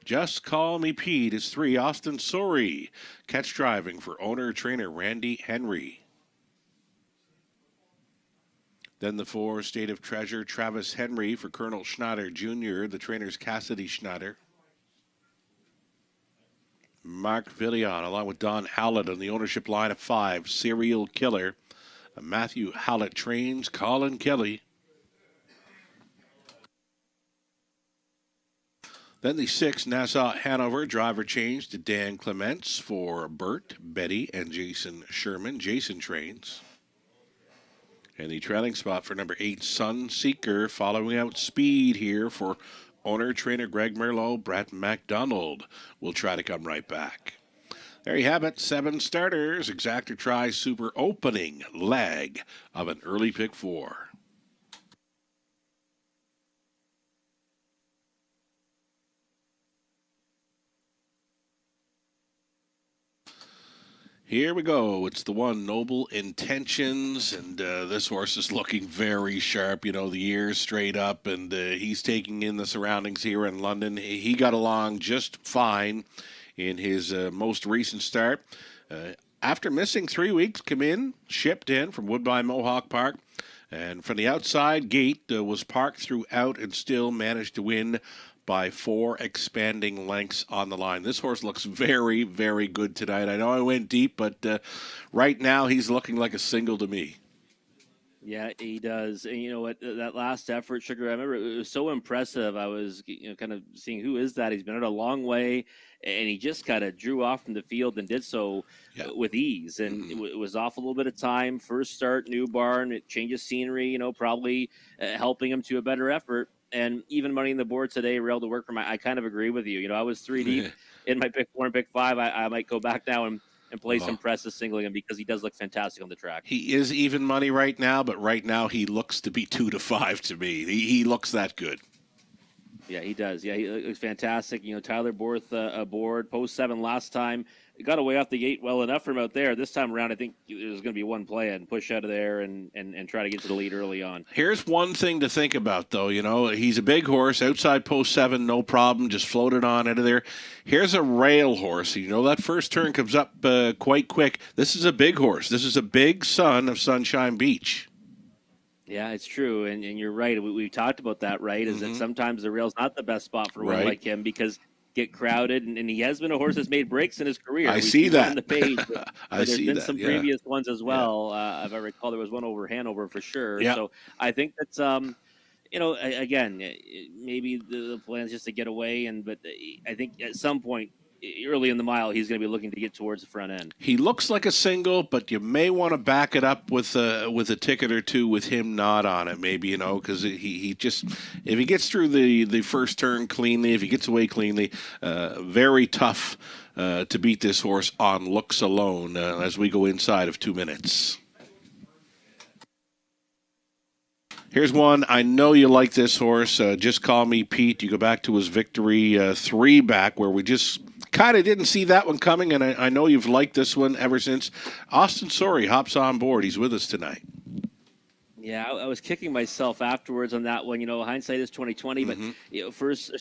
Just Call Me Pete is 3, Austin Sori. Catch driving for owner-trainer Randy Henry. Then the 4, State of Treasure, Travis Henry for Colonel Schneider Jr., the trainer's Cassidy Schneider. Mark Villion, along with Don Howlett on the ownership line of 5. Serial Killer. Matthew Howlett trains Colin Kelly. Then the 6, Nassau Hanover, driver change to Dan Clements for Bert, Betty, and Jason Sherman. Jason trains. And the trailing spot for number 8, Sunseeker, following out speed here for owner-trainer Greg Merlot. Brett MacDonald will try to come right back. There you have it, 7 starters. Exacta Tri Super opening leg of an early pick 4. Here we go. It's the one, Noble Intentions, and this horse is looking very sharp. You know, the ears straight up, and he's taking in the surroundings here in London. He got along just fine in his most recent start. After missing 3 weeks, come in, shipped in from Woodbine Mohawk Park, and from the outside gate was parked throughout and still managed to win by 4 expanding lengths on the line. This horse looks very, very good tonight. I know I went deep, but right now he's looking like a single to me. Yeah, he does. And you know what? That last effort, Sugar, I remember it was so impressive. I was kind of seeing who is that? He's been out a long way, and he just kind of drew off from the field and did so with ease. And it was off a little bit of time. First start, new barn, it changes scenery, probably helping him to a better effort. And even money in the board today, rail to work for I kind of agree with you. I was 3 deep in my pick 4 and pick 5. I might go back now and play some presses singling him because he does look fantastic on the track. He is even money right now, but right now he looks to be 2 to 5 to me. He looks that good. Yeah, he does. Yeah, he looks fantastic. Tyler Borth aboard, post 7 last time. It got away off the gate well enough from out there. This time around, I think there's going to be one play and push out of there and try to get to the lead early on. Here's one thing to think about, though. He's a big horse, outside post 7, no problem, just floated on out of there. Here's a rail horse. That first turn comes up quite quick. This is a big horse. This is a big son of Sunshine Beach. Yeah, it's true, and you're right. We talked about that, right? Is that sometimes the rail's not the best spot for one like him because get crowded, and he has been a horse that's made breaks in his career. I see that on the page. There's been some yeah. previous ones as well. If I recall, there was one over Hanover for sure. Yeah. So I think that's again, maybe the plan is just to get away, but I think at some point early in the mile, he's going to be looking to get towards the front end. He looks like a single, but you may want to back it up with a ticket or two with him not on it, maybe, because he just, if he gets through the first turn cleanly, if he gets away cleanly, very tough to beat this horse on looks alone as we go inside of 2 minutes. Here's one. I know you like this horse. Just Call Me Pete. You go back to his victory 3 back where we just kind of didn't see that one coming, and I know you've liked this one ever since. Austin Sorey hops on board. He's with us tonight. Yeah, I was kicking myself afterwards on that one. Hindsight is 2020, but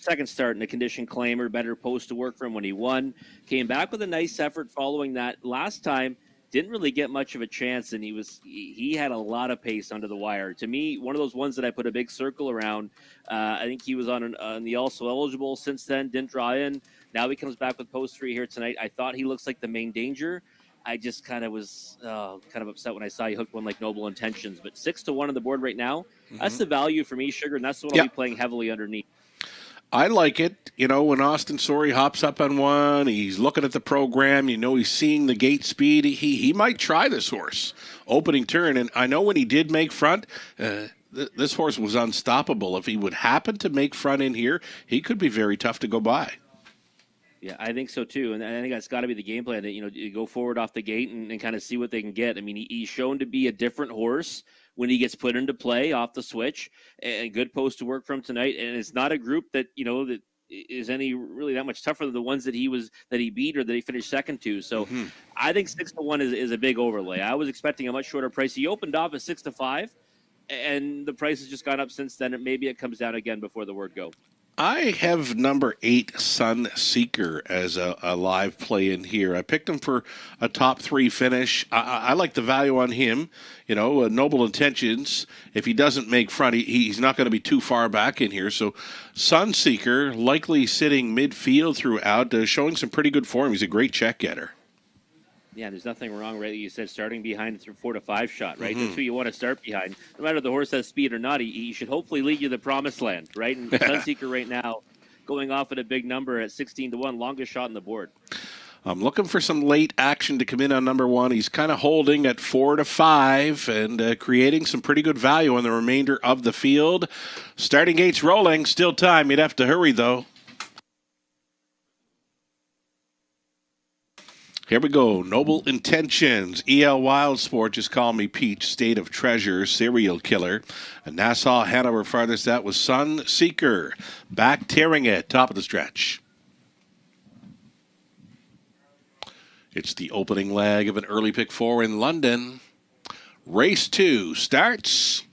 second start in a condition claimer, better post to work for him when he won. Came back with a nice effort following that. Last time, didn't really get much of a chance, and he had a lot of pace under the wire. To me, one of those ones that I put a big circle around. I think he was on the also eligible since then, didn't draw in. Now he comes back with post 3 here tonight. I thought he looks like the main danger. I just kind of was kind of upset when I saw he hooked one like Noble Intentions. But 6 to 1 on the board right now. That's the value for me, Sugar, and that's the one I'll be playing heavily underneath. I like it. When Austin Sorey hops up on one, he's looking at the program. He's seeing the gate speed. He might try this horse opening turn. And I know when he did make front, this horse was unstoppable. If he would happen to make front in here, he could be very tough to go by. Yeah, I think so too, and I think that's got to be the game plan. That you go forward off the gate and kind of see what they can get. I mean, he's shown to be a different horse when he gets put into play off the switch, and good post to work from tonight. And it's not a group that that is any really that much tougher than the ones that he beat or that he finished second to. So I think 6 to 1 is a big overlay. I was expecting a much shorter price. He opened off at 6 to 5, and the price has just gone up since then. And maybe it comes down again before the word go. I have number 8, Sunseeker, as a live play in here. I picked him for a top 3 finish. I like the value on him. You know, Noble Intentions. If he doesn't make front, he's not going to be too far back in here. So Sunseeker likely sitting midfield throughout, showing some pretty good form. He's a great check getter. Yeah, there's nothing wrong, right? You said starting behind through 4 to 5 shot, right? That's who you want to start behind. No matter the horse has speed or not, he should hopefully lead you to the promised land, right? And Sunseeker right now going off at a big number at 16-1, longest shot on the board. I'm looking for some late action to come in on number 1. He's kind of holding at 4 to 5 and creating some pretty good value on the remainder of the field. Starting gates rolling. Still time. You'd have to hurry, though. Here we go. Noble Intentions. EL Wild Sport, Just Call Me Peach. State of Treasure, Serial Killer. And Nassau Hanover farthest out was Sunseeker. Back tearing it. Top of the stretch. It's the opening leg of an early pick 4 in London. Race 2 starts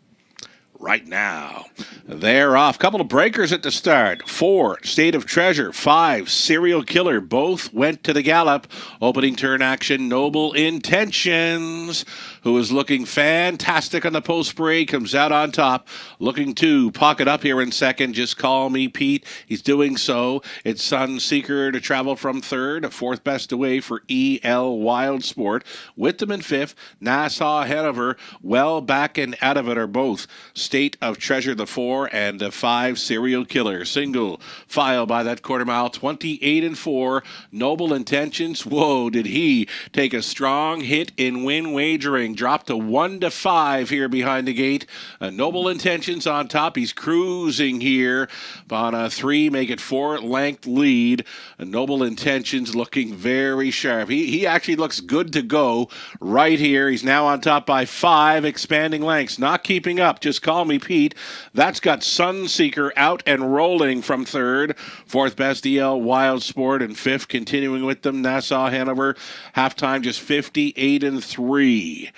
right now. They're off. Couple of breakers at the start. 4, State of Treasure. 5, Serial Killer. Both went to the gallop. Opening turn action, Noble Intentions, who is looking fantastic on the post break, comes out on top. Looking to pocket up here in second. Just Call Me Pete. He's doing so. It's Sunseeker to travel from third. Fourth best away for EL Wild Sport. With them in fifth, Nassau Hanover. Well back and out of it are both State of Treasure, the 4, and the 5, Serial Killer. Single file by that quarter mile, 28-4. Noble Intentions. Whoa, did he take a strong hit in win wagering? Dropped to 1 to 5 here behind the gate. Noble Intentions on top. He's cruising here on a 3, make it 4-length lead. Noble Intentions looking very sharp. He actually looks good to go right here. He's now on top by 5, expanding lengths. Not keeping up. Just Call Me Pete. That's got Sunseeker out and rolling from third. Fourth best EL Wild Sport, and fifth continuing with them Nassau Hanover. Halftime just 58-3.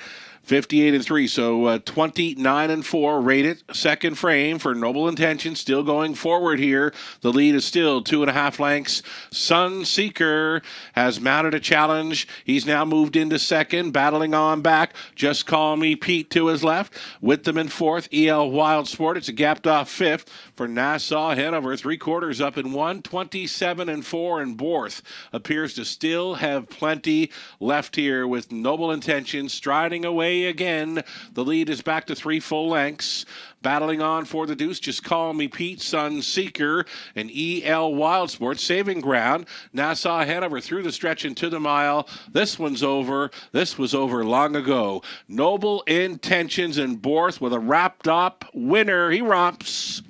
58-3, so 29-4 rated. Second frame for Noble Intentions, still going forward here. The lead is still 2.5 lengths. Sunseeker has mounted a challenge. He's now moved into second, battling on back. Just Call Me Pete to his left. With them in fourth, EL Wild Sport. It's a gapped off fifth for Nassau Hanover. 3/4 up in 1, 27-4, and Borth appears to still have plenty left here with Noble Intentions striding away again. The lead is back to 3 full lengths. Battling on for the deuce, Just Call Me Pete, Sunseeker, and EL Wild Sport saving ground. Nassau Hanover through the stretch into the mile. This one's over. This was over long ago. Noble Intentions and Borth with a wrapped up winner. He romps.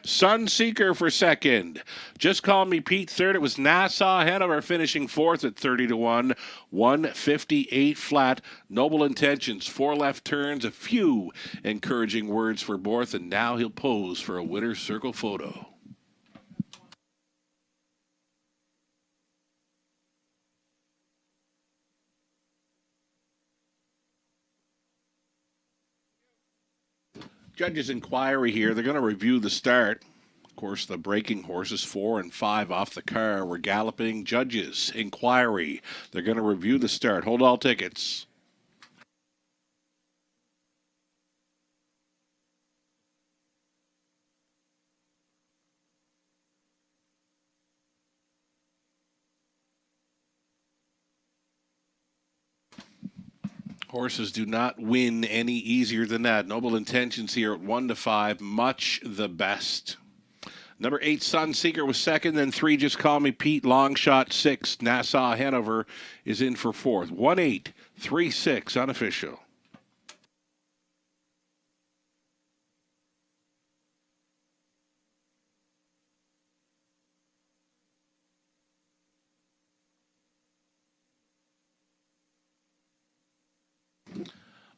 Sunseeker for second. Just Call Me Pete third. It was Nassau Hanover finishing fourth at 30-1. 158 flat. Noble Intentions. 4 left turns. A few encouraging words for Borth, and now he'll pose for a winner's circle photo. Judges' inquiry here. They're going to review the start. Of course, the breaking horses 4 and 5 off the car were galloping. Judges' inquiry. They're going to review the start. Hold all tickets. Horses do not win any easier than that. Noble Intentions here at 1 to 5, much the best. Number 8, Sunseeker was second, then 3, Just Call Me Pete, long shot 6. Nassau Hanover is in for fourth. 1-8, 3-6, unofficial.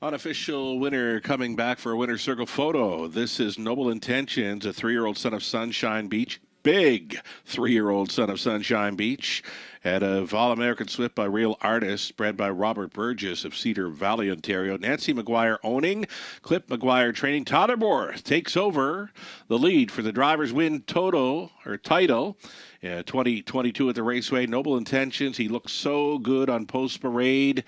Unofficial winner coming back for a winner's circle photo. This is Noble Intentions, a 3-year-old son of Sunshine Beach. big 3-year-old son of Sunshine Beach. Head of All-American Swift by Real Artists, bred by Robert Burgess of Cedar Valley, Ontario. Nancy McGuire owning, Clip McGuire training. Toddermore takes over the lead for the driver's win title. 2022 at the Raceway. Noble Intentions. He looked so good on post parade,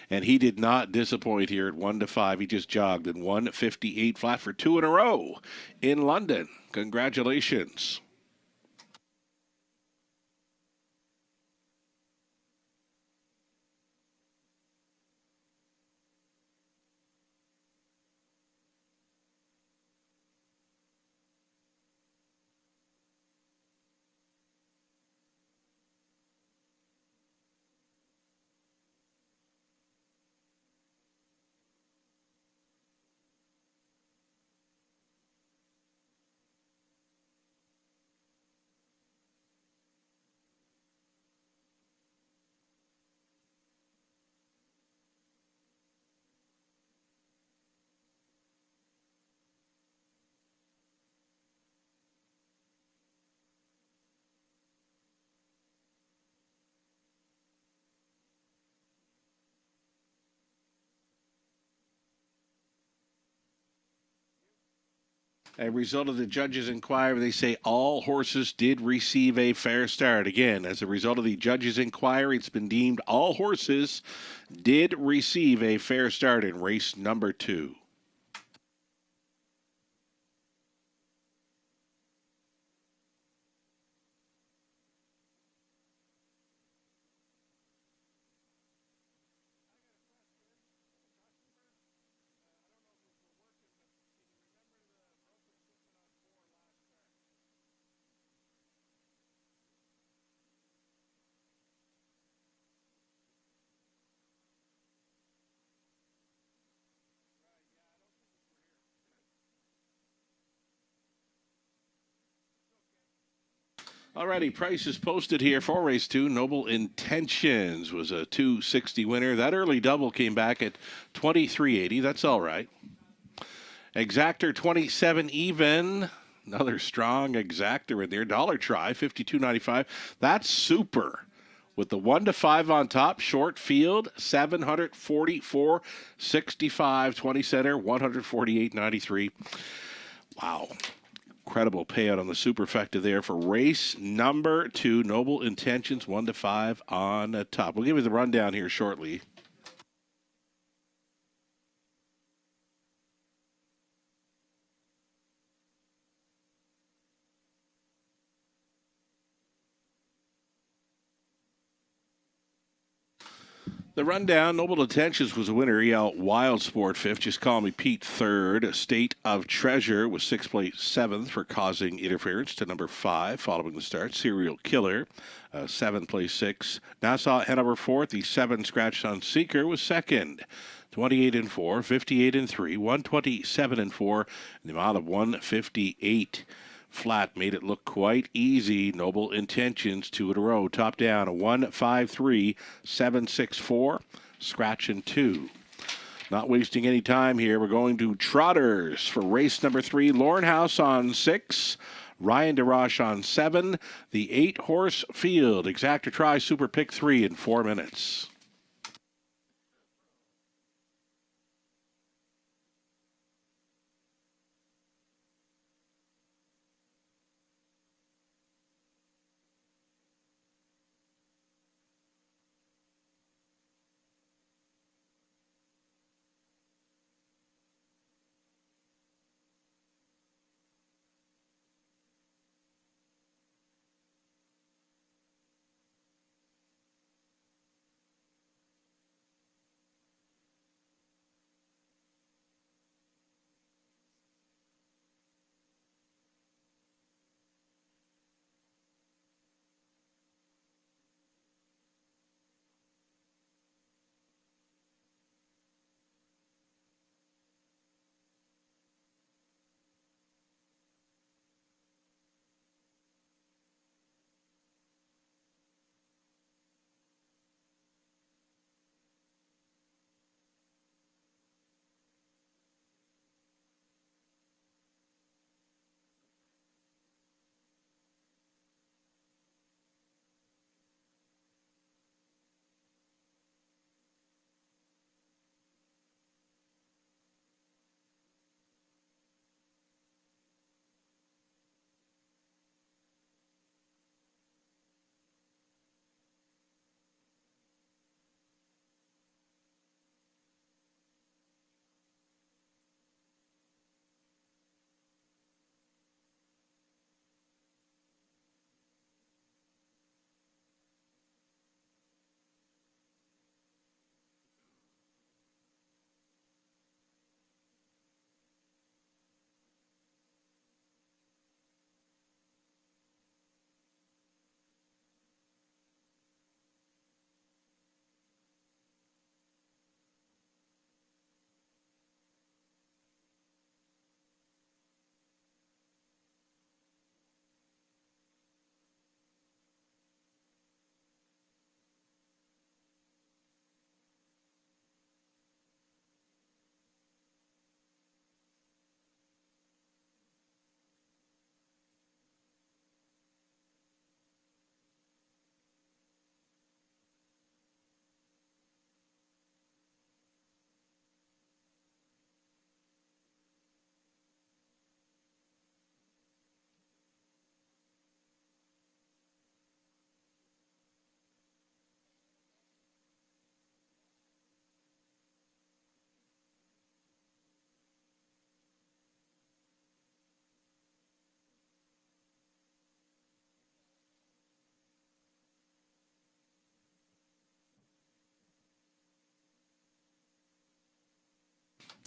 and he did not disappoint here at 1-5. He just jogged in 1:58 flat for 2 in a row in London. Congratulations. A result of the judges' inquiry, they say all horses did receive a fair start. Again, as a result of the judges' inquiry, it's been deemed all horses did receive a fair start in race number 2. Alrighty, price is posted here for race 2. Noble Intentions was a 260 winner. That early double came back at 23.80. That's all right. Exactor 27 even. Another strong exactor in there. Dollar Try 52.95. That's super. With the 1-5 on top, short field 744.65. 20 center 148.93. Wow. Incredible payout on the superfecta there for race number 2. Noble Intentions 1-5 on the top. We'll give you the rundown here shortly. The rundown, Noble Intentions was a winner. Wild Sport 5th. Just call me Pete 3rd. State of Treasure was 6th place 7th for causing interference to number 5 following the start. Serial Killer, 7th place 6th. Nassau Hanover 4th. The 7 scratched on Seeker was 2nd. 28-4, 58-3, 127-4, and the amount of 158. Flat made it look quite easy. Noble Intentions 2 in a row. Top down a 1-5-3, 7-6-4. Scratch and 2. Not wasting any time here. We're going to Trotters for race number 3. Lorne House on 6. Ryan DeRoche on 7. The 8-horse field. Exactor Try Super Pick 3 in 4 minutes.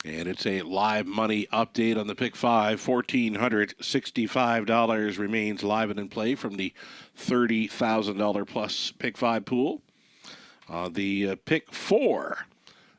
And it's a live money update on the pick five. $1,465 remains live and in play from the $30,000 plus pick five pool. The pick four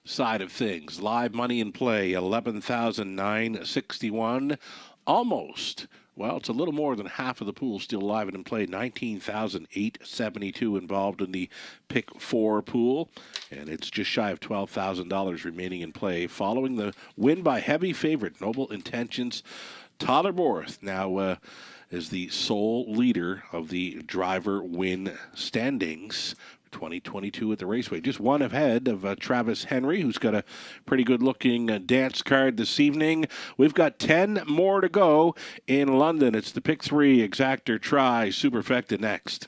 side of things, live money in play, $11,961. Almost. Well, it's a little more than half of the pool still live and in play. $19,872 involved in the pick four pool, and it's just shy of $12,000 remaining in play. Following the win by heavy favorite Noble Intentions, Tyler Borth now is the sole leader of the driver win standings. 2022 at the Raceway. Just one ahead of Travis Henry, who's got a pretty good-looking dance card this evening. We've got 10 more to go in London. It's the Pick 3 Exactor Tri Superfecta next.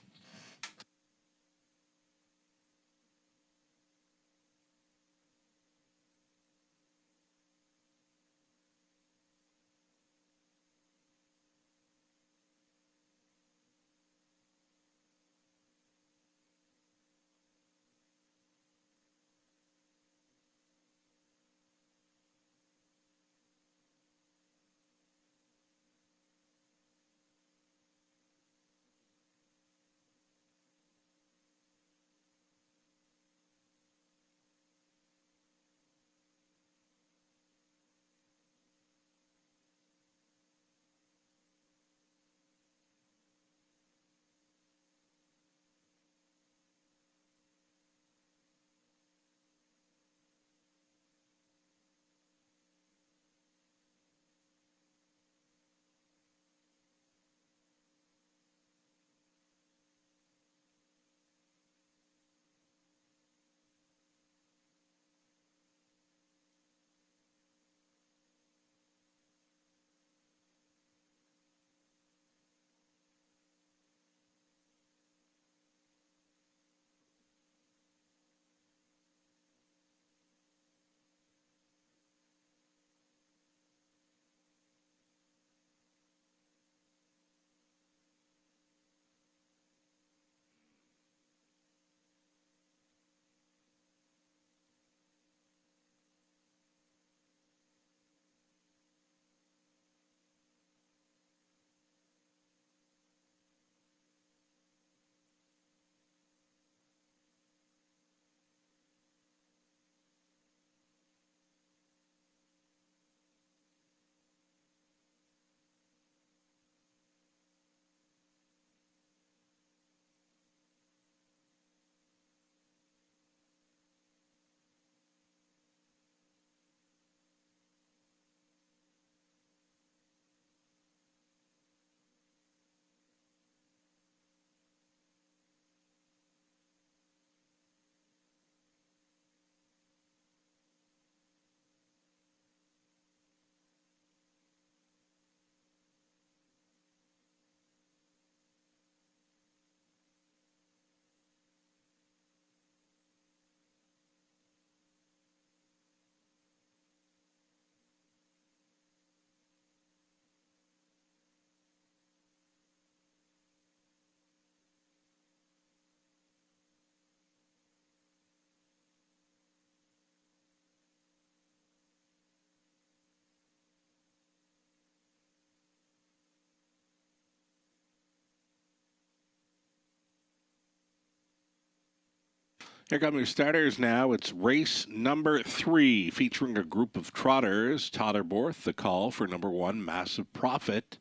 Here come your starters now. It's race number 3, featuring a group of trotters. Tyler Borth, the call for number 1, Massive Profit.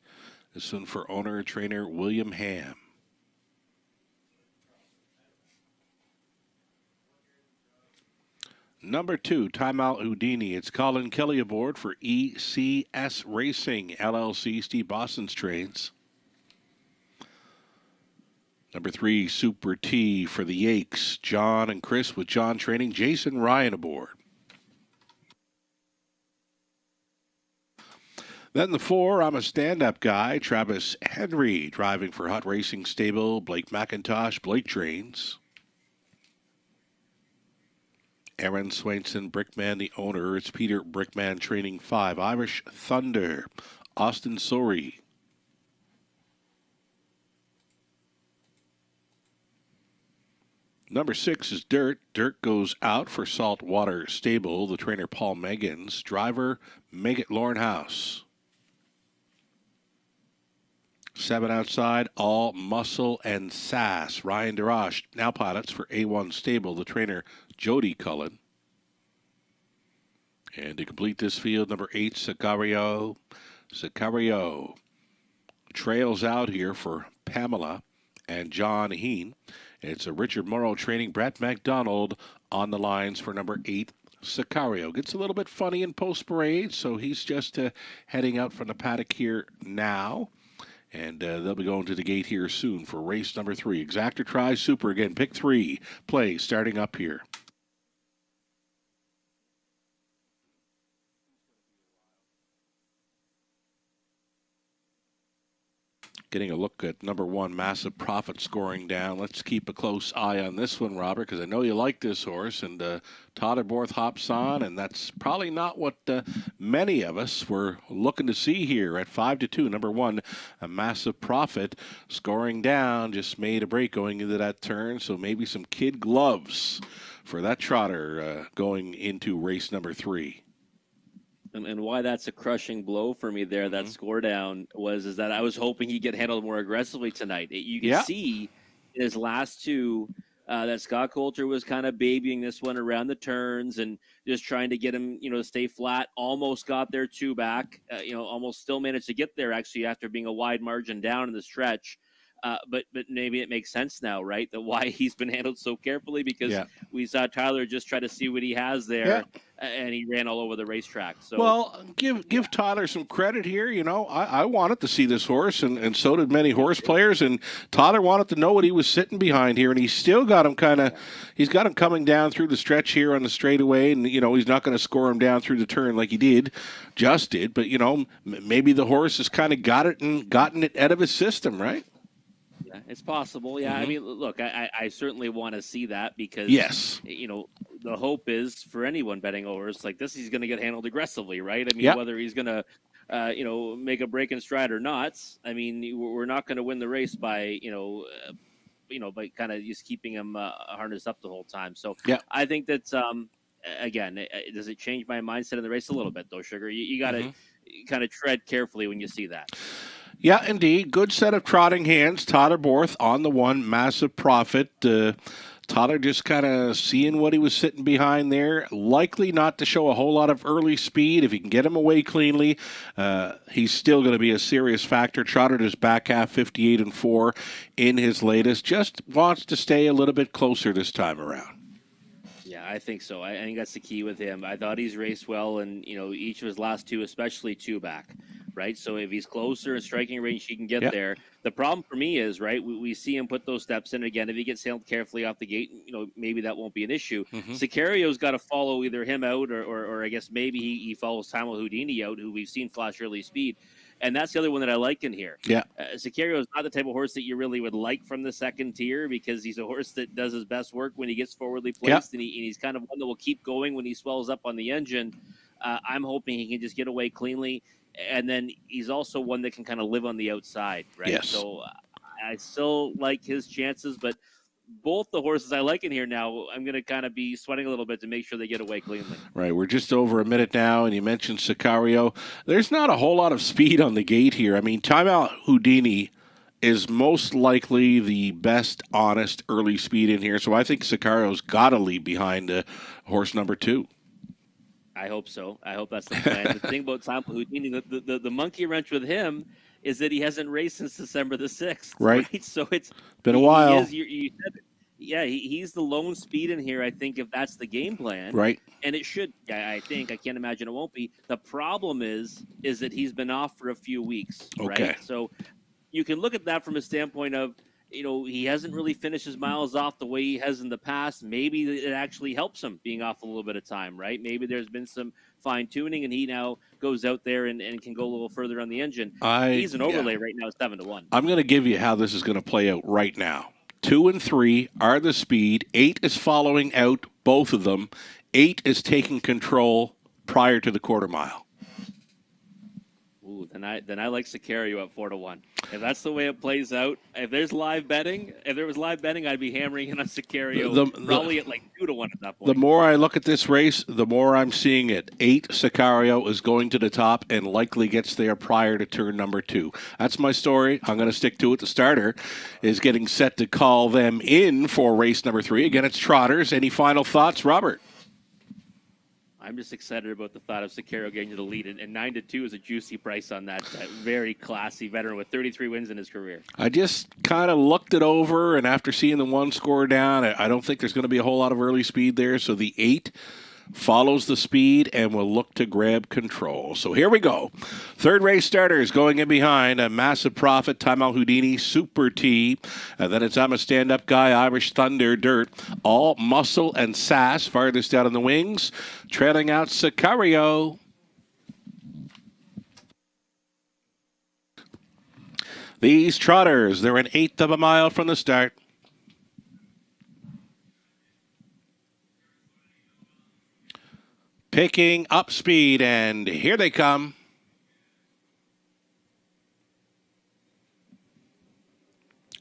This one for owner-trainer William Ham. Number 2, Timeout Houdini. It's Colin Kelly aboard for ECS Racing, LLC, Steve Boston's trains. Number 3, Super T for the Yakes. John and Chris with John training. Jason Ryan aboard. Then the 4, I'm a stand-up guy. Travis Henry driving for Hut Racing Stable. Blake McIntosh, Blake trains. Aaron Swainson, Brickman, the owner. It's Peter Brickman training 5. Irish Thunder, Austin Sori. Number 6 is Dirt. Dirt goes out for Saltwater Stable. The trainer, Paul Meggins. Driver, Megget Lornhouse. 7 outside, All Muscle and Sass. Ryan Darash, now pilots for A1 Stable. The trainer, Jody Cullen. And to complete this field, number 8, Sicario. Sicario trails out here for Pamela and John Heen. It's a Richard Morrow training. Brett McDonald on the lines for number 8, Sicario. Gets a little bit funny in post-parade, so he's just heading out from the paddock here now. And they'll be going to the gate here soon for race number 3. Exactor tries Super again. Pick 3 play starting up here. Getting a look at number 1, Massive Profit scoring down. Let's keep a close eye on this one, Robert, because I know you like this horse. And Todderborth hops on, and that's probably not what many of us were looking to see here at 5-2. Number 1, a Massive Profit scoring down, just made a break going into that turn. So maybe some kid gloves for that trotter going into race number 3. And why that's a crushing blow for me there, that score down, is that I was hoping he'd get handled more aggressively tonight. You can see in his last 2 that Scott Coulter was kind of babying this one around the turns and just trying to get him, to stay flat. Almost got there 2 back, almost still managed to get there actually after being a wide margin down in the stretch. But maybe it makes sense now, right? That why he's been handled so carefully, because we saw Tyler just try to see what he has there, and he ran all over the racetrack. So, well, give Tyler some credit here. I wanted to see this horse, and so did many horse players. And Tyler wanted to know what he was sitting behind here, and he's still got him he's got him coming down through the stretch here on the straightaway, and he's not going to score him down through the turn like he just did. But maybe the horse has kind of gotten it out of his system, right? Yeah, it's possible. Yeah, I mean, look, I certainly want to see that, because the hope is for anyone betting a horse like this, he's going to get handled aggressively, right? I mean, whether he's going to make a break in stride or not. I mean, we're not going to win the race by by kind of just keeping him harnessed up the whole time. So I think that's again, does it change my mindset in the race a little bit though, Sugar? You got to kind of tread carefully when you see that. Yeah, indeed. Good set of trotting hands. Todderborth on the 1, Massive Profit. Totter just kind of seeing what he was sitting behind there. Likely not to show a whole lot of early speed. If you can get him away cleanly, he's still going to be a serious factor. Trotted his back half 58-4 in his latest. Just wants to stay a little bit closer this time around. Yeah, I think so. I think that's the key with him. I thought he's raced well, and each of his last 2, especially 2 back, right? So if he's closer in striking range, he can get there. The problem for me is, right, we see him put those steps in again. If he gets handled carefully off the gate, maybe that won't be an issue. Sicario's got to follow either him out, or I guess maybe he follows Tamil Houdini out, who we've seen flash early speed. And that's the other one that I like in here. Yeah. Sicario is not the type of horse that you really would like from the second tier, because he's a horse that does his best work when he gets forwardly placed, and he's kind of one that will keep going when he swells up on the engine. I'm hoping he can just get away cleanly. And then he's also one that can kind of live on the outside, right? Yes. So I still like his chances, but both the horses I like in here now, I'm going to kind of be sweating a little bit to make sure they get away cleanly. Right. We're just over a minute now, and you mentioned Sicario. There's not a whole lot of speed on the gate here. I mean, Timeout Houdini is most likely the best honest early speed in here, so I think Sicario's got to leave behind horse number 2. I hope so. I hope that's the plan. The thing about Tamil Houdini, the monkey wrench with him is that he hasn't raced since December the 6th. Right? So it's been a while. You said it. Yeah, he's the lone speed in here, I think, if that's the game plan. Right. And it should, I think. I can't imagine it won't be. The problem is that he's been off for a few weeks. Okay. Right? So you can look at that from a standpoint of, he hasn't really finished his miles off the way he has in the past. Maybe it actually helps him being off a little bit of time, right? Maybe there's been some fine-tuning, and he now goes out there and can go a little further on the engine. He's an overlay right now, 7-1. I'm going to give you how this is going to play out right now. 2 and 3 are the speed. 8 is following out both of them. 8 is taking control prior to the quarter mile. Ooh, Ooh, then I like Sicario at 4-1. If that's the way it plays out, if there was live betting, I'd be hammering in on Sicario probably at like 2-1 at that point. The more I look at this race, the more I'm seeing it. 8, Sicario is going to the top and likely gets there prior to turn number 2. That's my story. I'm going to stick to it. The starter is getting set to call them in for race number 3. Again, it's Trotters. Any final thoughts, Robert? I'm just excited about the thought of Sicario getting to the lead, and 9-2 is a juicy price on that very classy veteran with 33 wins in his career. I just kind of looked it over, and after seeing the 1 score down, I don't think there's going to be a whole lot of early speed there, so the 8 follows the speed and will look to grab control. So here we go. Third race starters going in behind a Massive Profit, Time Out Houdini, Super T. And then it's I'm a Stand-Up Guy, Irish Thunder, Dirt, All Muscle and Sass farthest out on the wings. Trailing out Sicario. These trotters, they're an 1/8 of a mile from the start. Picking up speed, and here they come.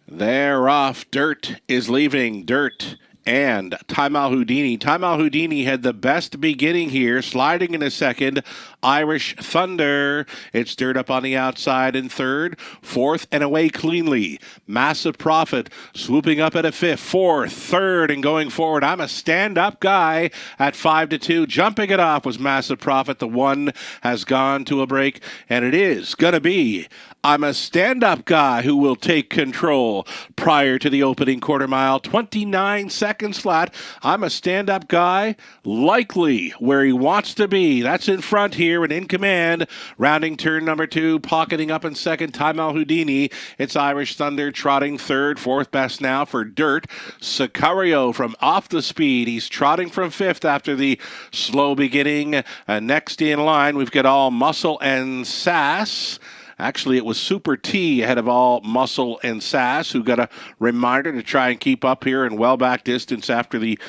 They're off. Dirt is leaving. Dirt and Time Out Houdini. Time Out Houdini had the best beginning here, sliding in a second. Irish Thunder. It's Dirt up on the outside in third. Fourth and away cleanly. Massive Profit swooping up at a fifth. Fourth, third, and going forward. I'm a Stand-Up Guy at 5-2. Jumping it off was Massive Profit. The 1 has gone to a break, and it is going to be I'm a Stand-Up Guy who will take control prior to the opening quarter mile. 29 seconds flat. I'm a Stand-Up Guy, likely where he wants to be. That's in front here and in command. Rounding turn number 2, pocketing up in second. Time Out Houdini. It's Irish Thunder trotting third. Fourth best now for Dirt. Sicario from off the speed. He's trotting from fifth after the slow beginning. Next in line, we've got All Muscle and Sass. Actually, it was Super T ahead of All Muscle and Sass, who got a reminder to try and keep up here in well back distance after the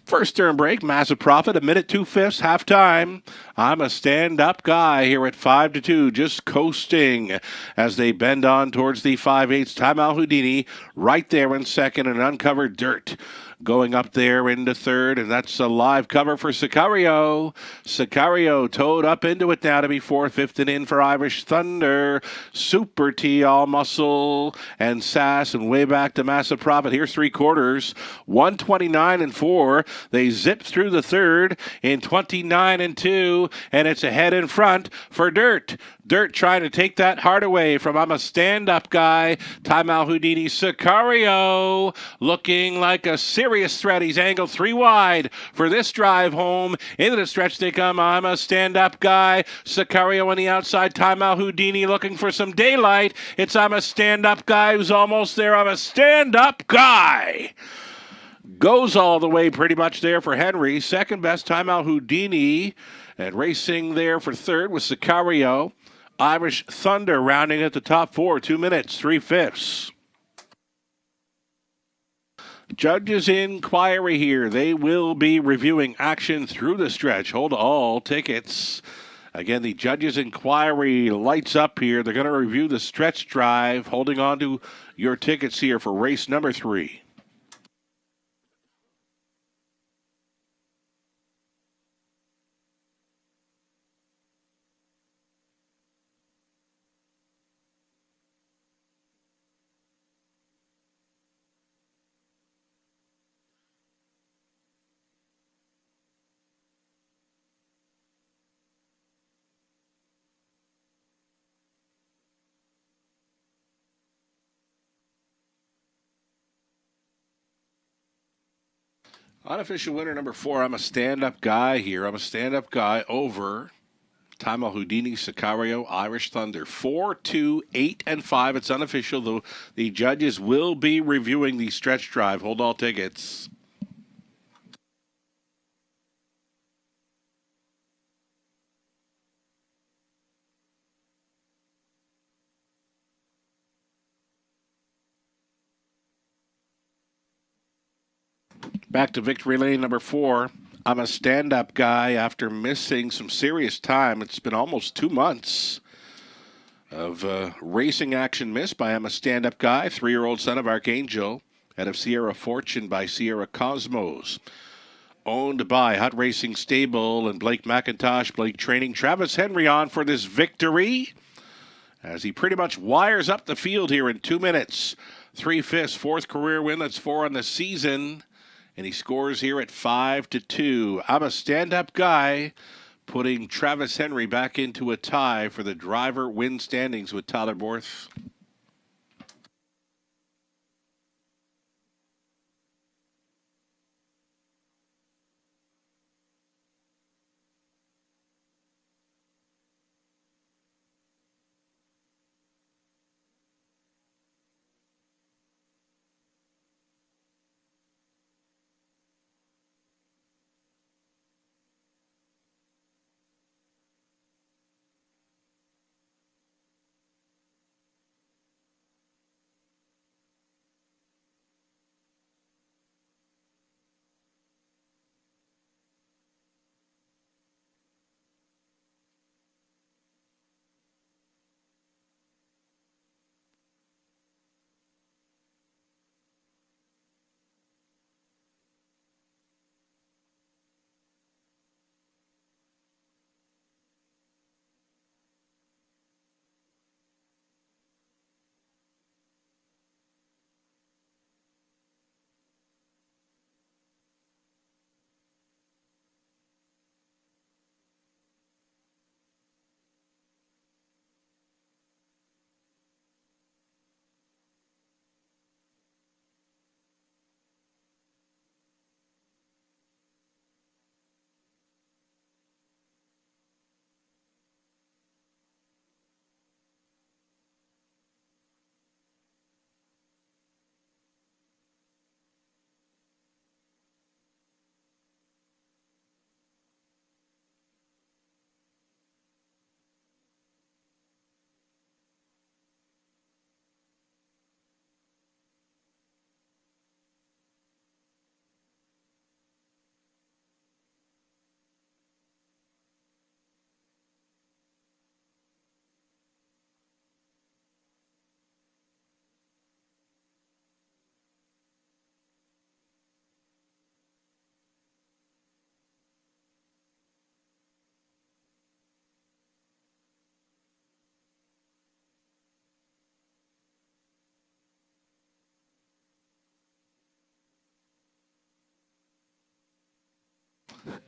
first turn break. Massive Profit, 1 minute 2/5, halftime. I'm a Stand-Up Guy here at 5-2, just coasting as they bend on towards the 5/8. Time Out Houdini right there in second, and Uncovered Dirt going up there into third, and that's a live cover for Sicario. Sicario towed up into it now to be fourth, fifth, and in for Irish Thunder. Super T, All Muscle and Sass, and way back to Massive Profit. Here's 3/4, 1:29.4. They zip through the third in 29.2, and it's ahead in front for Dirt. Dirt trying to take that heart away from I'm a Stand-Up Guy. Time Out Houdini. Sicario looking like a serious threat. He's angled 3 wide for this drive home. Into the stretch they come. I'm a Stand-Up Guy. Sicario on the outside. Time Out Houdini looking for some daylight. It's I'm a Stand-Up Guy who's almost there. I'm a Stand-Up Guy. Goes all the way pretty much there for Henry. Second best, Time Out Houdini. And racing there for third was Sicario. Irish Thunder rounding at the top 4, 2 minutes, 3/5. Judges' inquiry here. They will be reviewing action through the stretch. Hold all tickets. Again, the judges' inquiry lights up here. They're going to review the stretch drive. Holding on to your tickets here for race number 3. Unofficial winner number 4. I'm a Stand-Up Guy here. I'm a Stand-Up Guy over Time Out Houdini, Sicario, Irish Thunder. 4, 2, 8, and 5. It's unofficial, though the judges will be reviewing the stretch drive. Hold all tickets. Back to victory lane number 4. I'm a Stand-Up Guy after missing some serious time. It's been almost 2 months of racing action missed by I'm a Stand-Up Guy, 3-year-old son of Archangel, out of Sierra Fortune by Sierra Cosmos. Owned by Hut Racing Stable and Blake McIntosh, Blake Training. Travis Henry on for this victory as he pretty much wires up the field here in 2 minutes. 3/5, fourth career win. That's 4 on the season. And he scores here at 5-2. I'm a Stand-Up Guy, putting Travis Henry back into a tie for the driver win standings with Tyler Borth.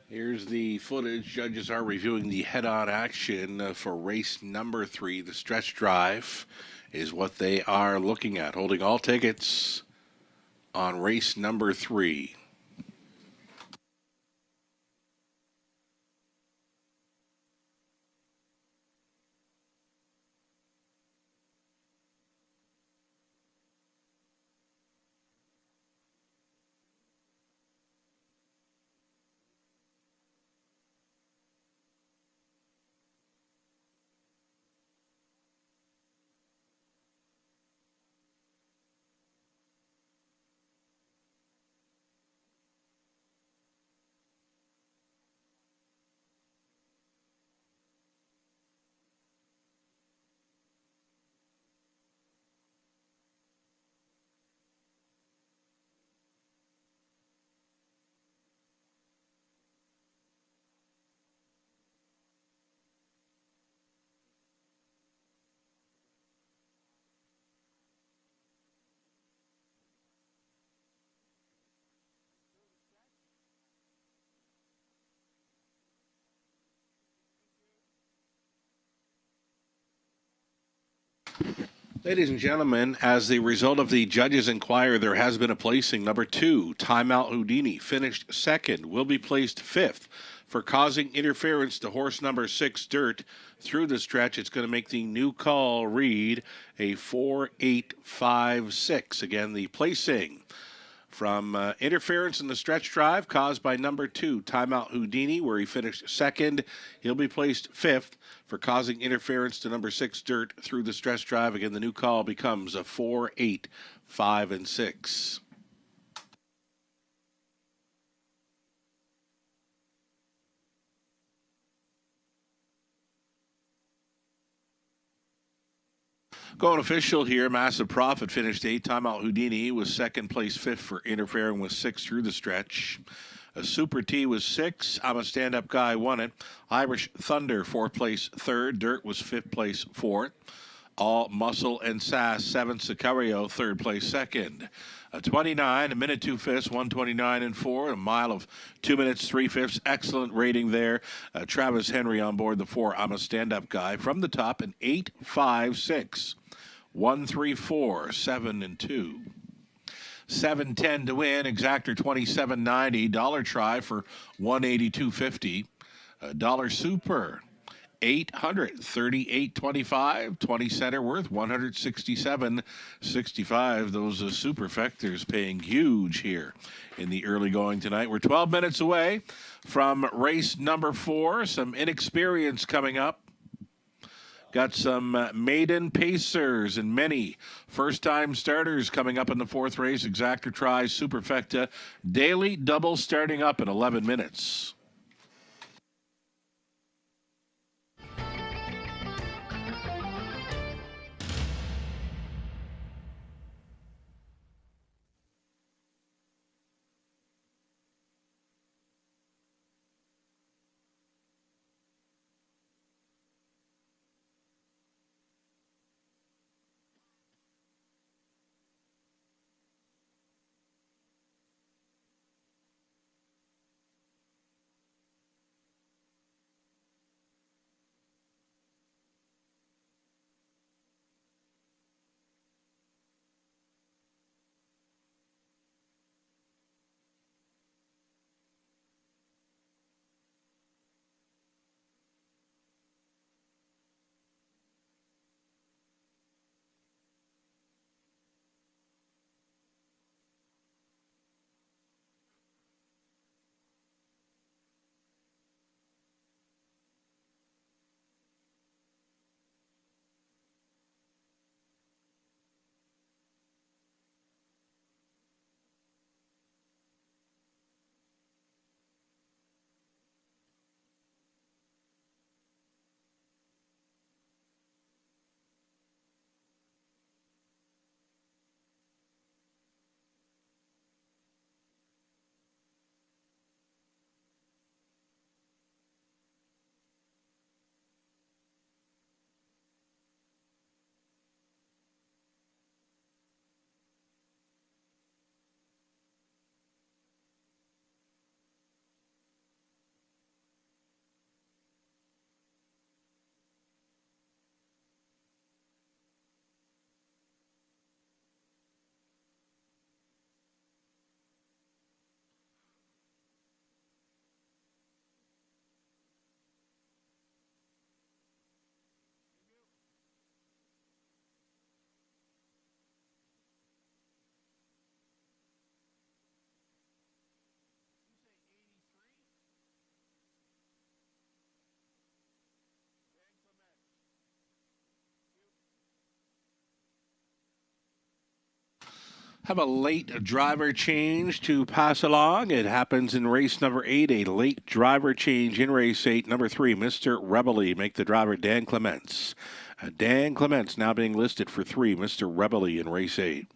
Here's the footage. Judges are reviewing the head-on action for race number 3. The stretch drive is what they are looking at. Holding all tickets on race number 3. Ladies and gentlemen, as the result of the judges' inquiry, there has been a placing. Number 2, Timeout Houdini, finished second, will be placed 5th for causing interference to horse number 6, Dirt, through the stretch. It's going to make the new call read a 4-8-5-6. Again, the placing from interference in the stretch drive caused by number 2, Timeout Houdini, where he finished second. He'll be placed 5th for causing interference to number 6, Dirt, through the stretch drive. Again, the new call becomes a 4-8-5-6. Going official here, Massive Profit finished 8. Timeout Houdini was second place, 5th for interfering with 6 through the stretch. A Super T was 6. I'm a Stand-Up Guy won it. Irish Thunder, 4th place, 3rd. Dirt was 5th place, 4th. All Muscle and Sass, 7th. Sicario, 3rd place, 2nd. 29, a minute 2 fifths, 129 and 4, a mile of 2 minutes 3 fifths. Excellent rating there. Travis Henry on board the 4. I'm a Stand-Up Guy from the top, an 8.56, 134, 7 and 2. 710 to win. Exactor 27.90. Dollar Try for 182.50. Dollar Super 838.25. 20 center worth 167.65. Those superfectors paying huge here in the early going tonight. We're 12 minutes away from race number 4. Some inexperience coming up. Got some maiden pacers and many first-time starters coming up in the 4th race. Exactor Try, Superfecta, daily double starting up in 11 minutes. Have a late driver change to pass along. It happens in race number 8. A late driver change in race 8. Number 3, Mr. Rebelly. Make the driver Dan Clements. Dan Clements now being listed for 3, Mr. Rebelly in race 8.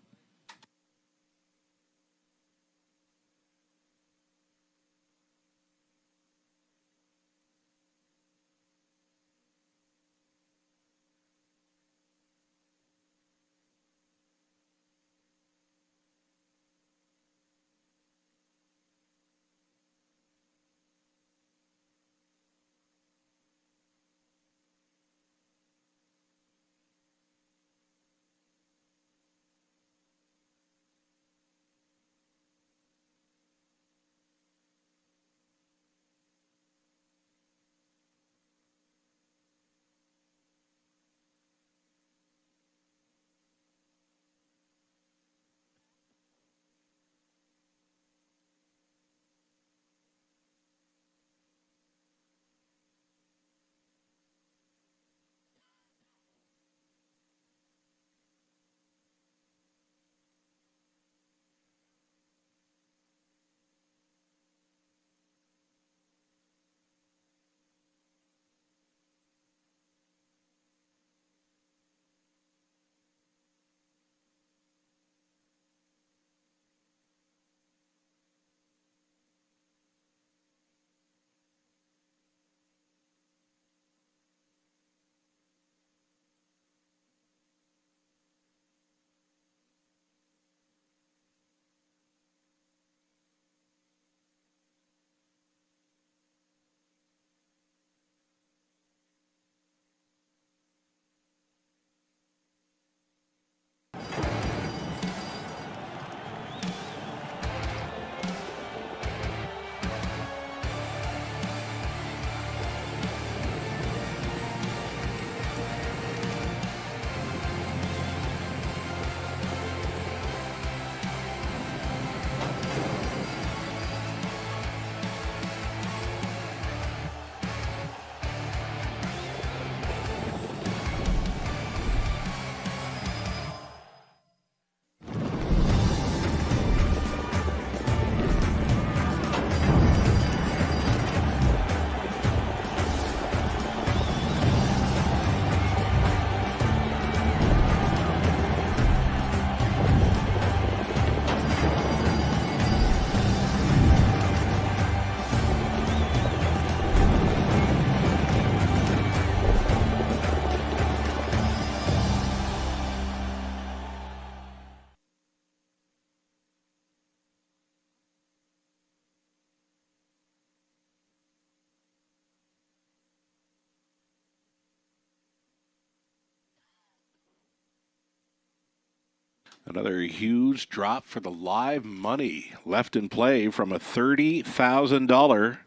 Another huge drop for the live money left in play from a $30,000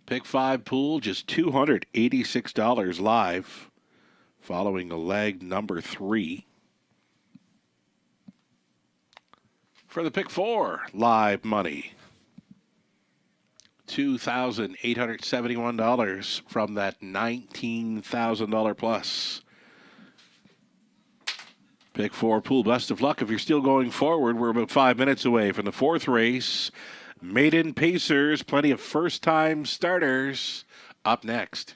pick 5 pool, just $286 live following a leg number 3. For the pick 4 live money, $2,871 from that $19,000 plus. Pick 4 pool, best of luck. If you're still going forward, we're about 5 minutes away from the 4th race. Maiden Pacers, plenty of first-time starters up next.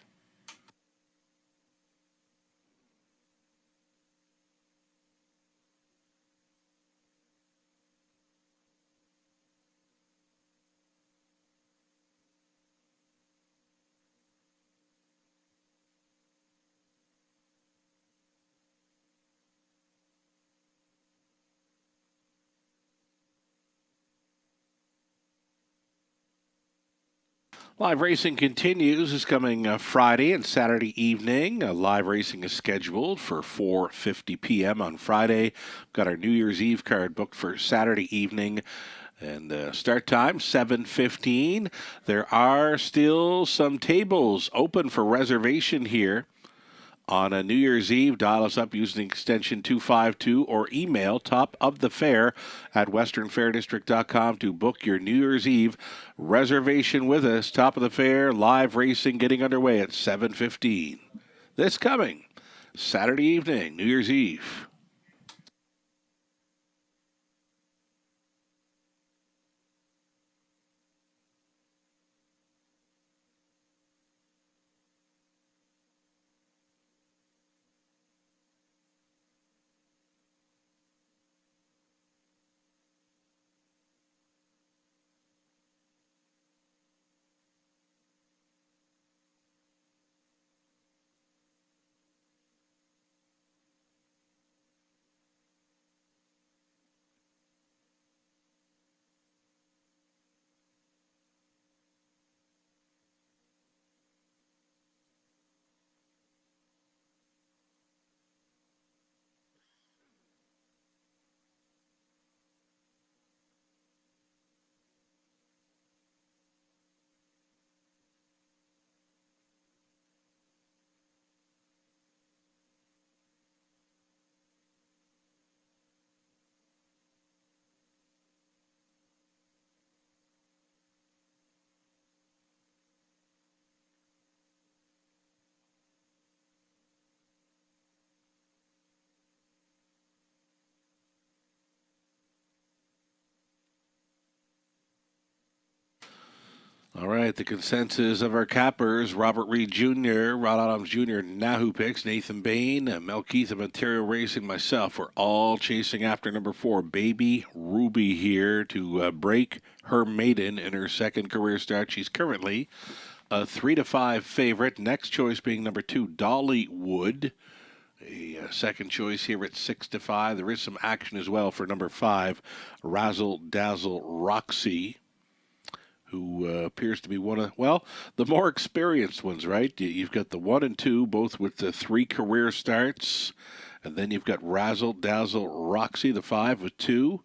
Live racing continues this coming Friday and Saturday evening. Live racing is scheduled for 4:50 p.m. on Friday. Got our New Year's Eve card booked for Saturday evening. And start time, 7:15. There are still some tables open for reservation here. On a New Year's Eve, dial us up using extension 252 or email topofthefair@westernfairdistrict.com to book your New Year's Eve reservation with us. Top of the Fair, live racing getting underway at 7:15. This coming Saturday evening, New Year's Eve. All right, the consensus of our cappers: Robert Reed Jr., Rod Adams Jr., Nahu picks, Nathan Bain, Mel Keith of Ontario Racing, myself. We're all chasing after number 4, Baby Ruby, here to break her maiden in her second career start. She's currently a 3-5 favorite. Next choice being number 2, Dollywood. A second choice here at 6-5. There is some action as well for number 5, Razzle Dazzle Roxy, who appears to be one of, well, the more experienced ones, right? You've got the 1 and 2, both with the 3 career starts. And then you've got Razzle Dazzle Roxy, the 5 with 2.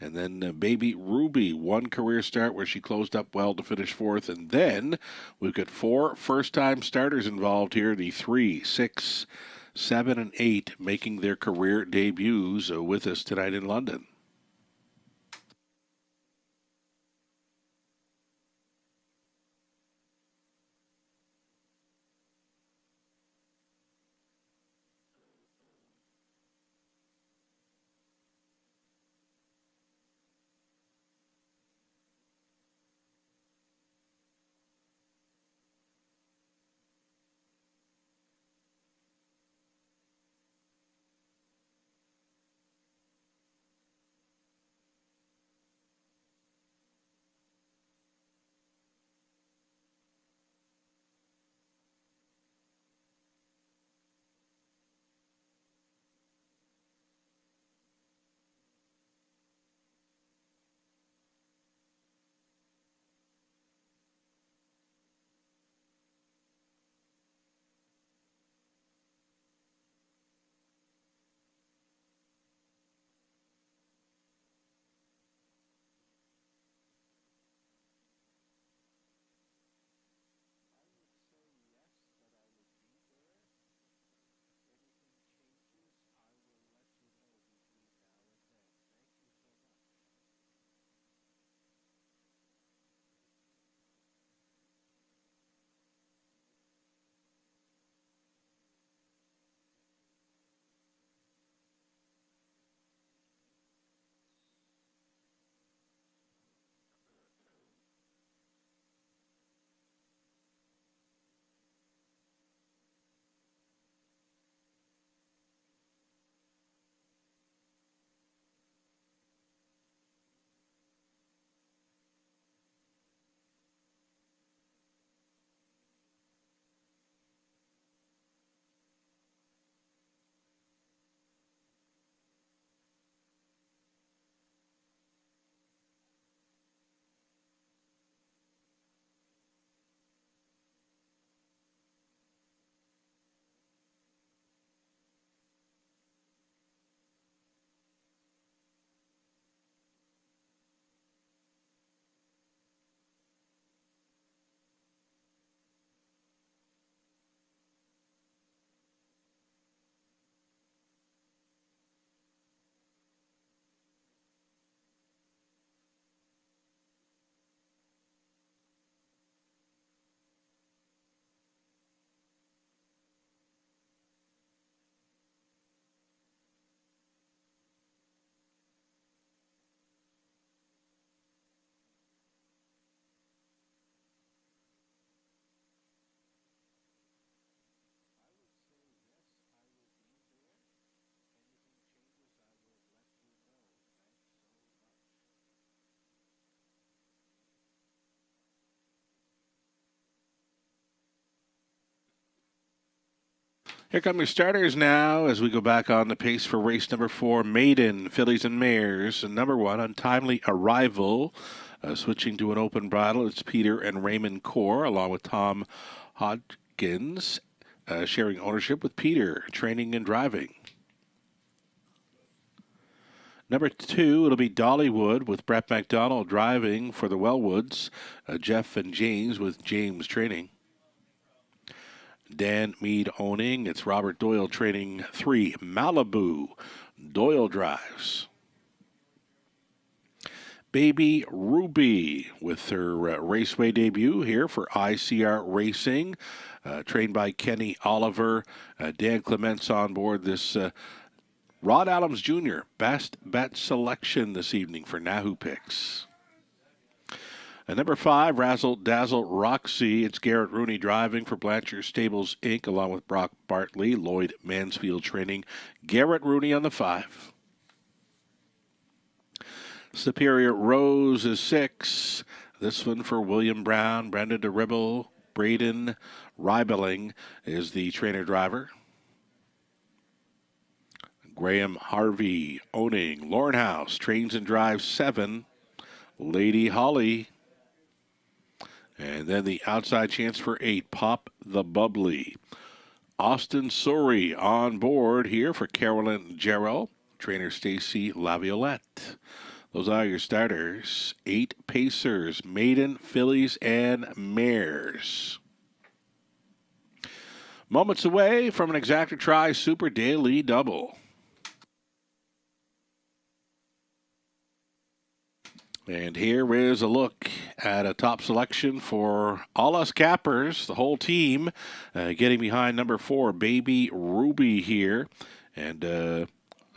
And then Baby Ruby, 1 career start where she closed up well to finish 4th. And then we've got 4 first-time starters involved here, the 3, 6, 7, and 8 making their career debuts with us tonight in London. Here come your starters now as we go back on the pace for race number 4, Maiden, Fillies and Mares. And number 1, Untimely Arrival. Switching to an open bridle, it's Peter and Raymond Core, along with Tom Hodgkins, sharing ownership with Peter, training and driving. Number 2, it'll be Dollywood with Brett McDonald driving for the Wellwoods. Jeff and James with James training. Dan Mead owning. It's Robert Doyle training 3, Malibu. Doyle drives. Baby Ruby with her Raceway debut here for ICR Racing. Trained by Kenny Oliver. Dan Clements on board this Rod Adams Jr. Best Bet selection this evening for Nahoo Picks. Number 5, Razzle Dazzle Roxy. It's Garrett Rooney driving for Blanchard Stables, Inc., along with Brock Bartley, Lloyd Mansfield training. Garrett Rooney on the 5. Superior Rose is 6. This one for William Brown, Brenda DeRibble, Braden Rybeling is the trainer-driver. Graham Harvey owning. Lauren House trains and drives 7. Lady Holly. And then the outside chance for 8, Pop the Bubbly. Austin Sori on board here for Carolyn Jarrell. Trainer Stacy Laviolette. Those are your starters. 8 Pacers, Maiden, Fillies, and Mares. Moments away from an Exacta Tri Super Daily Double. And here is a look at a top selection for all us cappers, the whole team, getting behind number 4, Baby Ruby here. And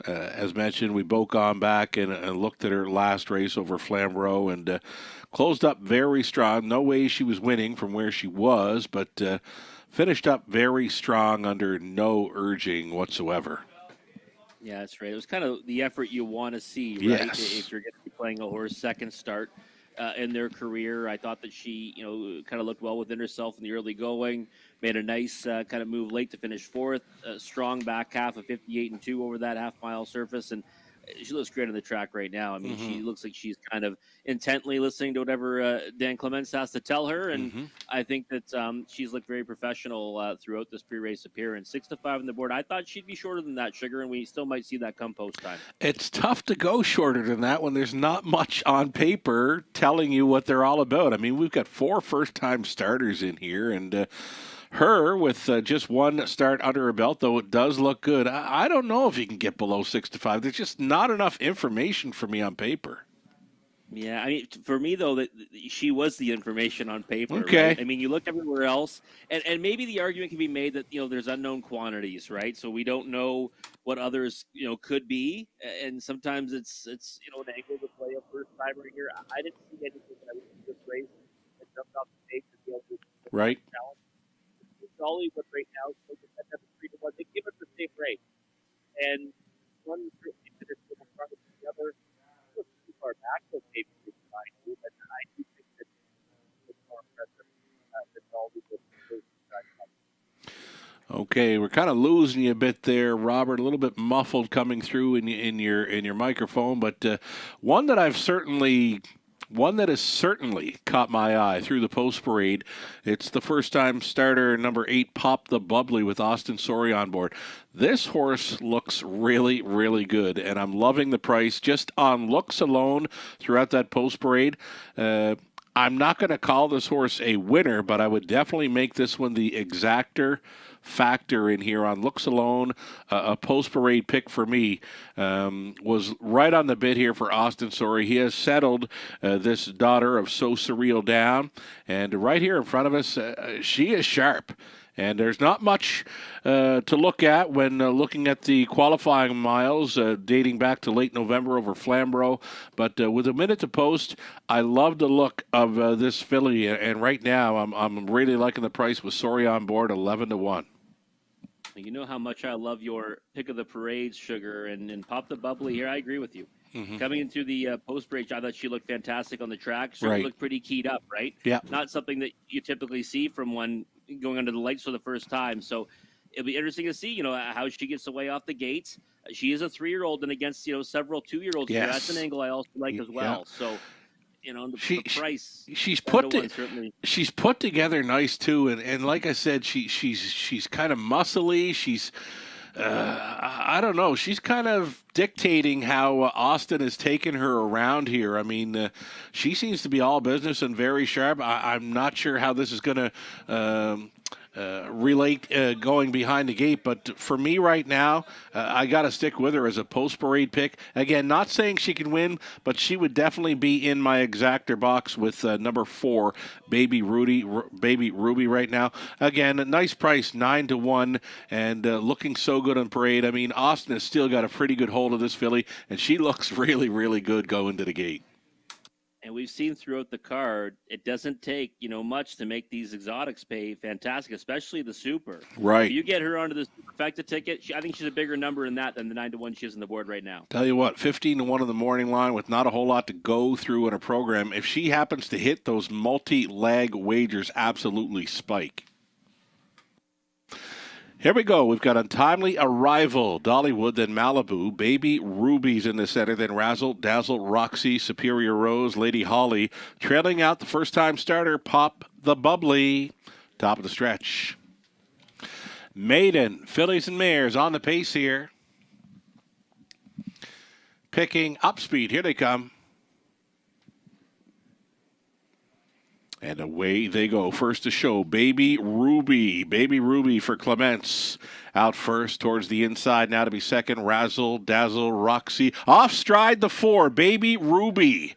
as mentioned, we both gone back and looked at her last race over Flamborough and closed up very strong. No way she was winning from where she was, but finished up very strong under no urging whatsoever. Yeah, that's right. It was kind of the effort you want to see, right? Yes. If you're going to be playing a horse second start in their career. I thought that she, kind of looked well within herself in the early going, made a nice kind of move late to finish 4th, strong back half of 58-2 over that half-mile surface, and she looks great on the track right now. I mean, she looks like she's kind of intently listening to whatever Dan Clements has to tell her, and I think that she's looked very professional throughout this pre-race appearance. 6-5 on the board. I thought she'd be shorter than that, Sugar, and we still might see that come post time. It's tough to go shorter than that when there's not much on paper telling you what they're all about. I mean, we've got 4 first-time starters in here, and her with just 1 start under her belt, though it does look good. I don't know if you can get below 6-5. There's just not enough information for me on paper. Yeah, I mean, for me, though, that she was the information on paper. Okay. Right? I mean, you look everywhere else, and maybe the argument can be made that, there's unknown quantities, right? So we don't know what others, could be, and sometimes it's an angle to play a first timer here. I didn't see anything that I was in this race that jumped off the page to be able to right. challenge. Dollywood right now, so they have a 3-1. They give us the same race, and one certainly finished in front of the other. It was too far back, so maybe they tried to, but I do think that it's more impressive than Dollywood. Okay, we're kind of losing you a bit there, Robert. A little bit muffled coming through in your microphone, but one that has certainly caught my eye through the post parade. It's the first-time starter, number 8, Pop the Bubbly, with Austin Sori on board. This horse looks really, really good, and I'm loving the price just on looks alone throughout that post parade. I'm not going to call this horse a winner, but I would definitely make this one the exactor factor in here on looks alone. A post-parade pick for me was right on the bit here for Austin Sori. He has settled this daughter of So Surreal down, and right here in front of us, she is sharp. And there's not much to look at when looking at the qualifying miles dating back to late November over Flamborough. But with a minute to post, I love the look of this filly. And right now, I'm really liking the price with Sori on board, 11-1. You know how much I love your pick of the parade, Sugar, and Pop the Bubbly here. I agree with you. Coming into the post parade, I thought she looked fantastic on the track. She looked pretty keyed up, right? Yeah. Not something that you typically see from one going under the lights for the first time. So it'll be interesting to see, how she gets away off the gates. She is a 3-year-old and against, several 2-year-olds. Yes. Here. That's an angle I also like as well. Yeah. So, the price. She's 10-1 certainly. She's put together nice too, and like I said, she's kind of muscly. She's I don't know. She's kind of dictating how Austin has taken her around here. I mean, she seems to be all business and very sharp. I'm not sure how this is going to relate going behind the gate, but for me right now, I got to stick with her as a post-parade pick. Again, not saying she can win, but she would definitely be in my exactor box with number 4, Baby Ruby right now. Again, a nice price, 9-1, and looking so good on parade. I mean, Austin has still got a pretty good hold of this filly, and she looks really, really good going to the gate. And we've seen throughout the card, it doesn't take, much to make these exotics pay fantastic, especially the super. Right. If you get her onto the perfecta ticket, I think she's a bigger number in that than the 9-1 she is on the board right now. Tell you what, 15-1 in the morning line with not a whole lot to go through in a program. If she happens to hit those multi-leg wagers, absolutely spike. Here we go. We've got Untimely Arrival, Dollywood, then Malibu, Baby Ruby's in the center, then Razzle, Dazzle, Roxy, Superior Rose, Lady Holly. Trailing out the first-time starter, Pop the Bubbly. Top of the stretch. Maiden, Fillies and Mares on the pace here. Picking up speed. Here they come. And away they go. First to show, Baby Ruby. Baby Ruby for Clements. Out first towards the inside. Now to be second, Razzle, Dazzle, Roxy. Off stride the 4, Baby Ruby.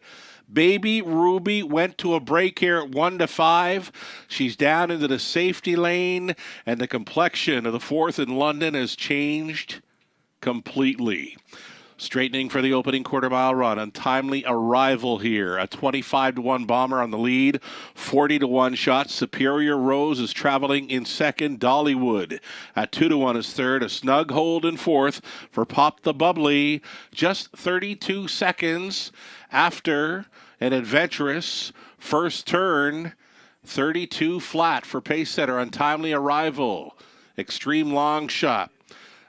Baby Ruby went to a break here at 1-5. She's down into the safety lane, and the complexion of the 4th in London has changed completely. Straightening for the opening quarter-mile run. Untimely Arrival here. A 25-1 bomber on the lead. 40-1 shot. Superior Rose is traveling in second. Dollywood at 2-1 is third. A snug hold in fourth for Pop the Bubbly. Just 32 seconds after an adventurous first turn. 32 flat for pace setter. Untimely Arrival. Extreme long shot.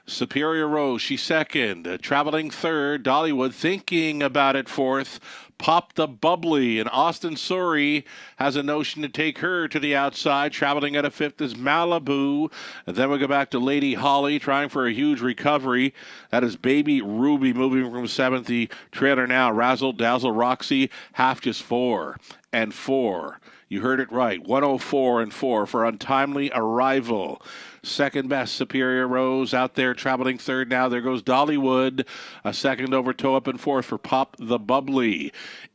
Superior Rose, she's second. Traveling third, Dollywood thinking about it fourth. Pop the Bubbly, and Austin Surrey has a notion to take her to the outside. Traveling at a fifth is Malibu. And then we go back to Lady Holly, trying for a huge recovery. That is Baby Ruby moving from seventh. The trailer now, Razzle, Dazzle, Roxy, half just 4 and 4. You heard it right, 104 and 4 for Untimely Arrival. Second best, Superior Rose out there traveling third now. There goes Dollywood. A second over toe up and fourth for Pop the Bubbly.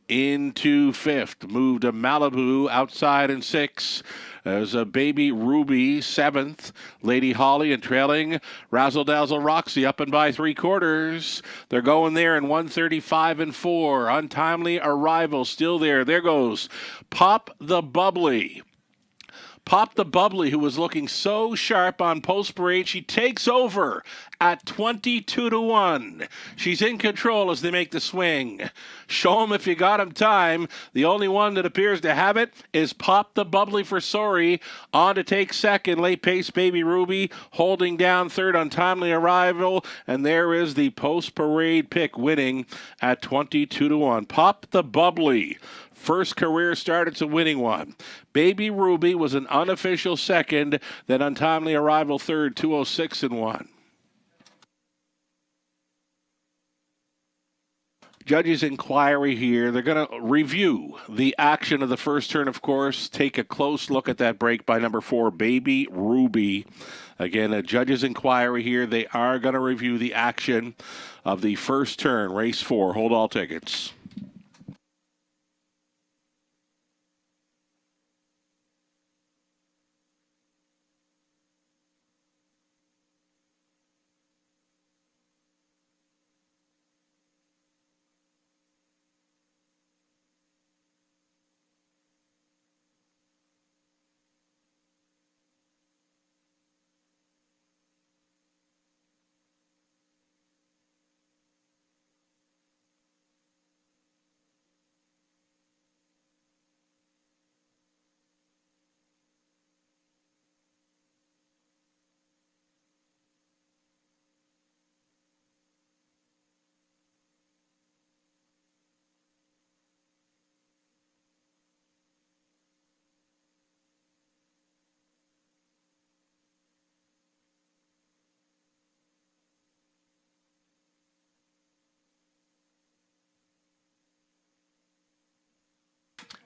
Into fifth. Move to Malibu outside in sixth. There's a Baby Ruby, seventh. Lady Holly and trailing Razzle Dazzle Roxy up and by 3/4. They're going there in 135 and 4. Untimely Arrival still there. There goes Pop the Bubbly. Pop the Bubbly, who was looking so sharp on post parade, she takes over at 22-1. She's in control as they make the swing. Show 'em if you got 'em time. The only one that appears to have it is Pop the Bubbly for Sorry. On to take second, late pace Baby Ruby, holding down third, Untimely Arrival. And there is the post parade pick winning at 22-1. Pop the Bubbly. First career start, it's a winning one. Baby Ruby was an unofficial second, then Untimely Arrival third, 206 and 1. Judges' inquiry here. They're going to review the action of the first turn, of course. Take a close look at that break by number 4, Baby Ruby. Again, a judge's inquiry here. They are going to review the action of the first turn, race 4. Hold all tickets.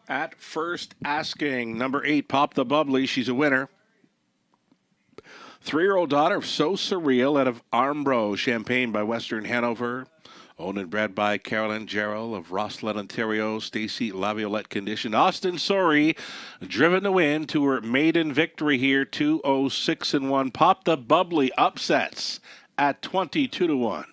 At first asking, number 8, Pop the Bubbly. She's a winner. 3-year-old daughter of So Surreal out of Armbro, Champagne by Western Hanover. Owned and bred by Carolyn Gerald of Rossland, Ontario. Stacy Laviolette conditioned. Austin Sorry, driven to win to her maiden victory here, 206-1. Pop the Bubbly upsets at 22-1.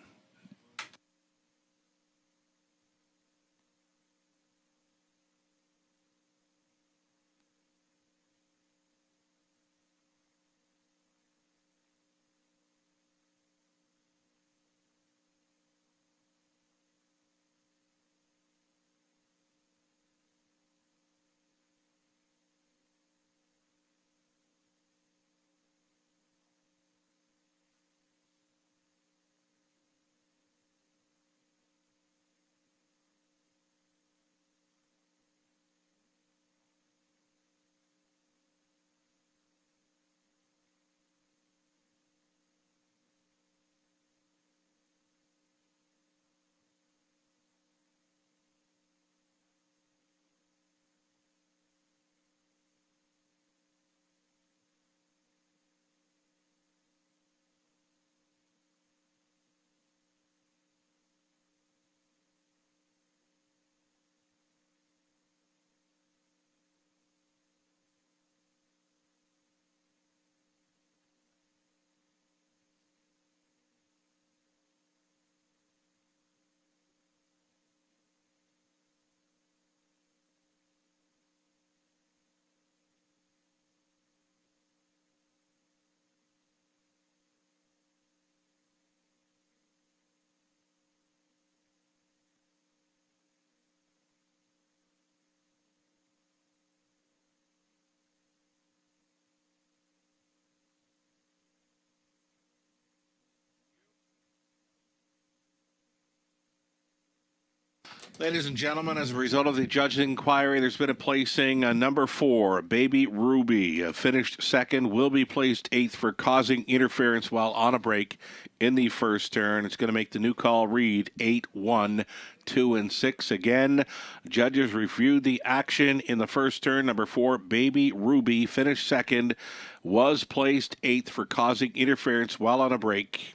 Ladies and gentlemen, as a result of the judging inquiry, there's been a placing. Number 4, Baby Ruby, finished second, will be placed 8th for causing interference while on a break in the first turn. It's going to make the new call read 8, 1, 2, and 6. Again, judges reviewed the action in the first turn. Number 4, Baby Ruby, finished second, was placed 8th for causing interference while on a break.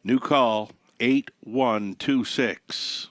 New call 8, 1, 2, 6.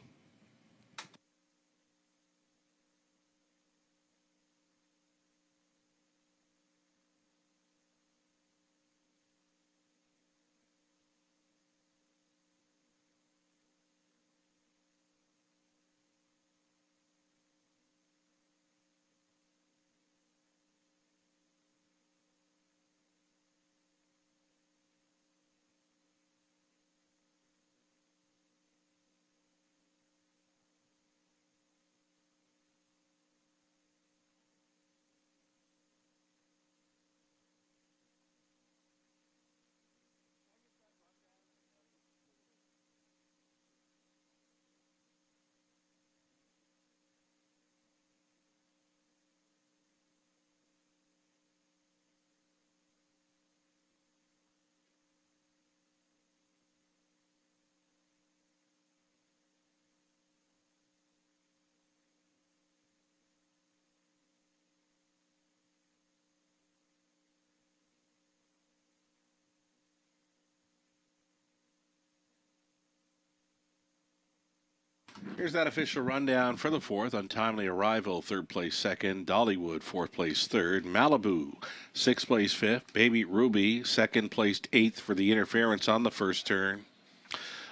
Here's that official rundown for the 4th. Untimely Arrival, 3rd place 2nd. Dollywood, 4th place 3rd. Malibu, 6th place 5th. Baby Ruby, 2nd placed 8th for the interference on the first turn.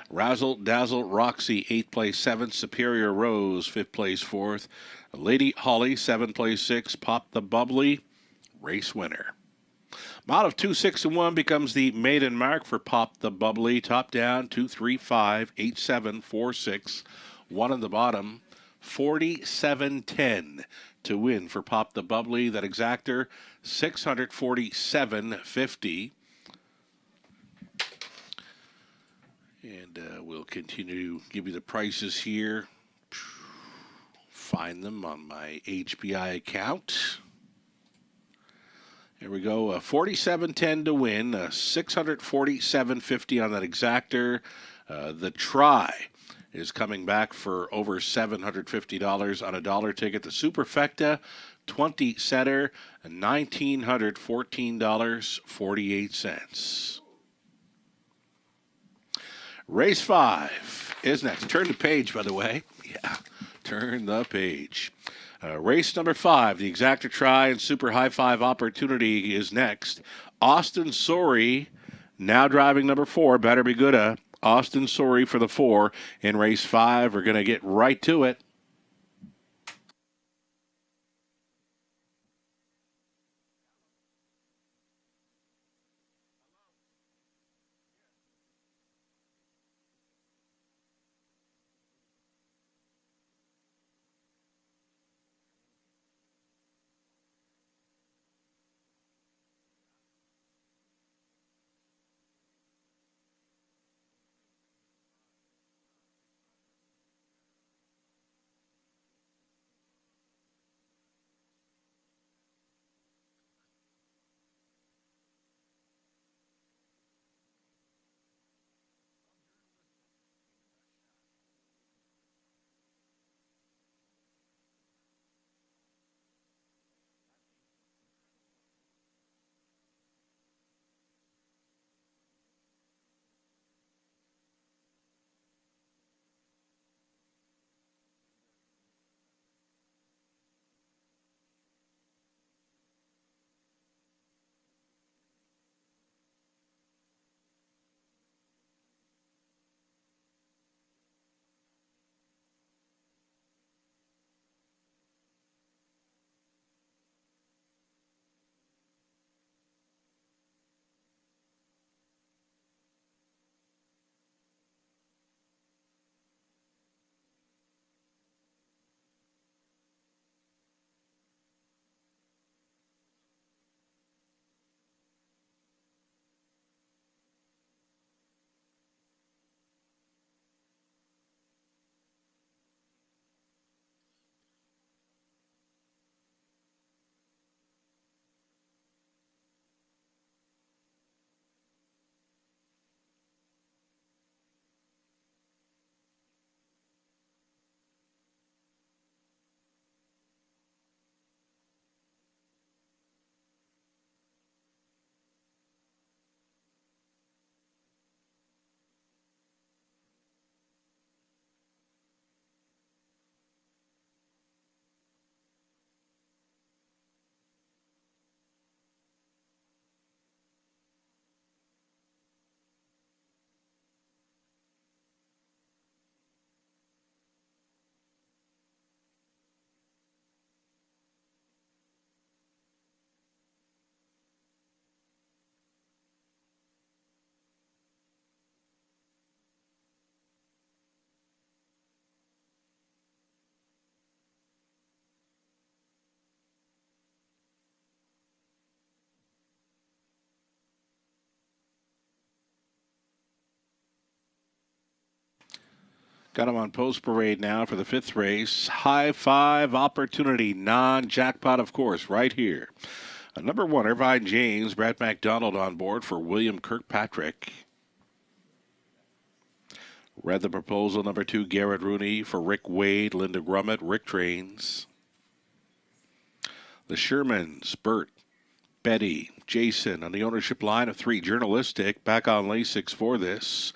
Razzle Dazzle Roxy, 8th place 7th. Superior Rose, 5th place 4th. Lady Holly, 7th place 6th. Pop the Bubbly, race winner. Amount of 2, 6, and 1 becomes the maiden mark for Pop the Bubbly. Top down, 2, 3, 5, 8, 7, 4, 6. 1 on the bottom, 47.10 to win for Pop the Bubbly. That exactor, 647.50. And we'll continue to give you the prices here. Find them on my HBI account. Here we go, 47.10 to win, 647.50 on that exactor. The try is coming back for over $750 on a dollar ticket. The Superfecta 20 setter, $1,914.48. Race 5 is next. Turn the page, by the way. Yeah, turn the page. Race number 5, the Exacta Try and Super High Five Opportunity is next. Austin Sorey, now driving number 4, Better Be Gooda. Austin Sorey for the 4 in race 5. We're going to get right to it. Got him on post parade now for the 5th race. High Five Opportunity, non-jackpot, of course, right here. Number 1, Irvine James, Brad McDonald on board for William Kirkpatrick. Read the proposal. Number 2, Garrett Rooney for Rick Wade, Linda Grummett, Rick Trains. The Shermans, Bert, Betty, Jason on the ownership line of 3, Journalistic, back on Lasix for this.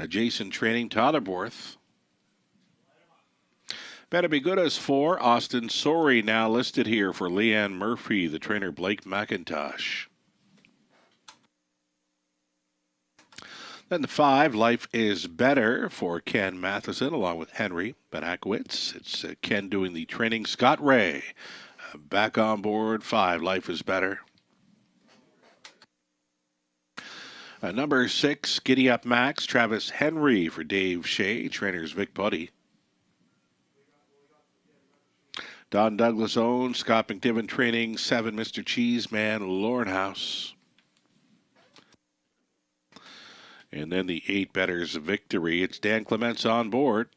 Jason Training, Totherborth. Better Be Good as 4. Austin Sorey now listed here for Leanne Murphy, the trainer Blake McIntosh. Then the 5, Life is Better for Ken Matheson along with Henry Benakowitz. It's Ken doing the training. Scott Ray back on board. 5, Life is Better. Number 6, Giddy Up Max, Travis Henry for Dave Shea, trainers Vic Buddy. Don Douglas owns, Scott McDivitt training, 7, Mr. Cheeseman, Lorenhouse. And then the 8 Betters Victory. It's Dan Clements on board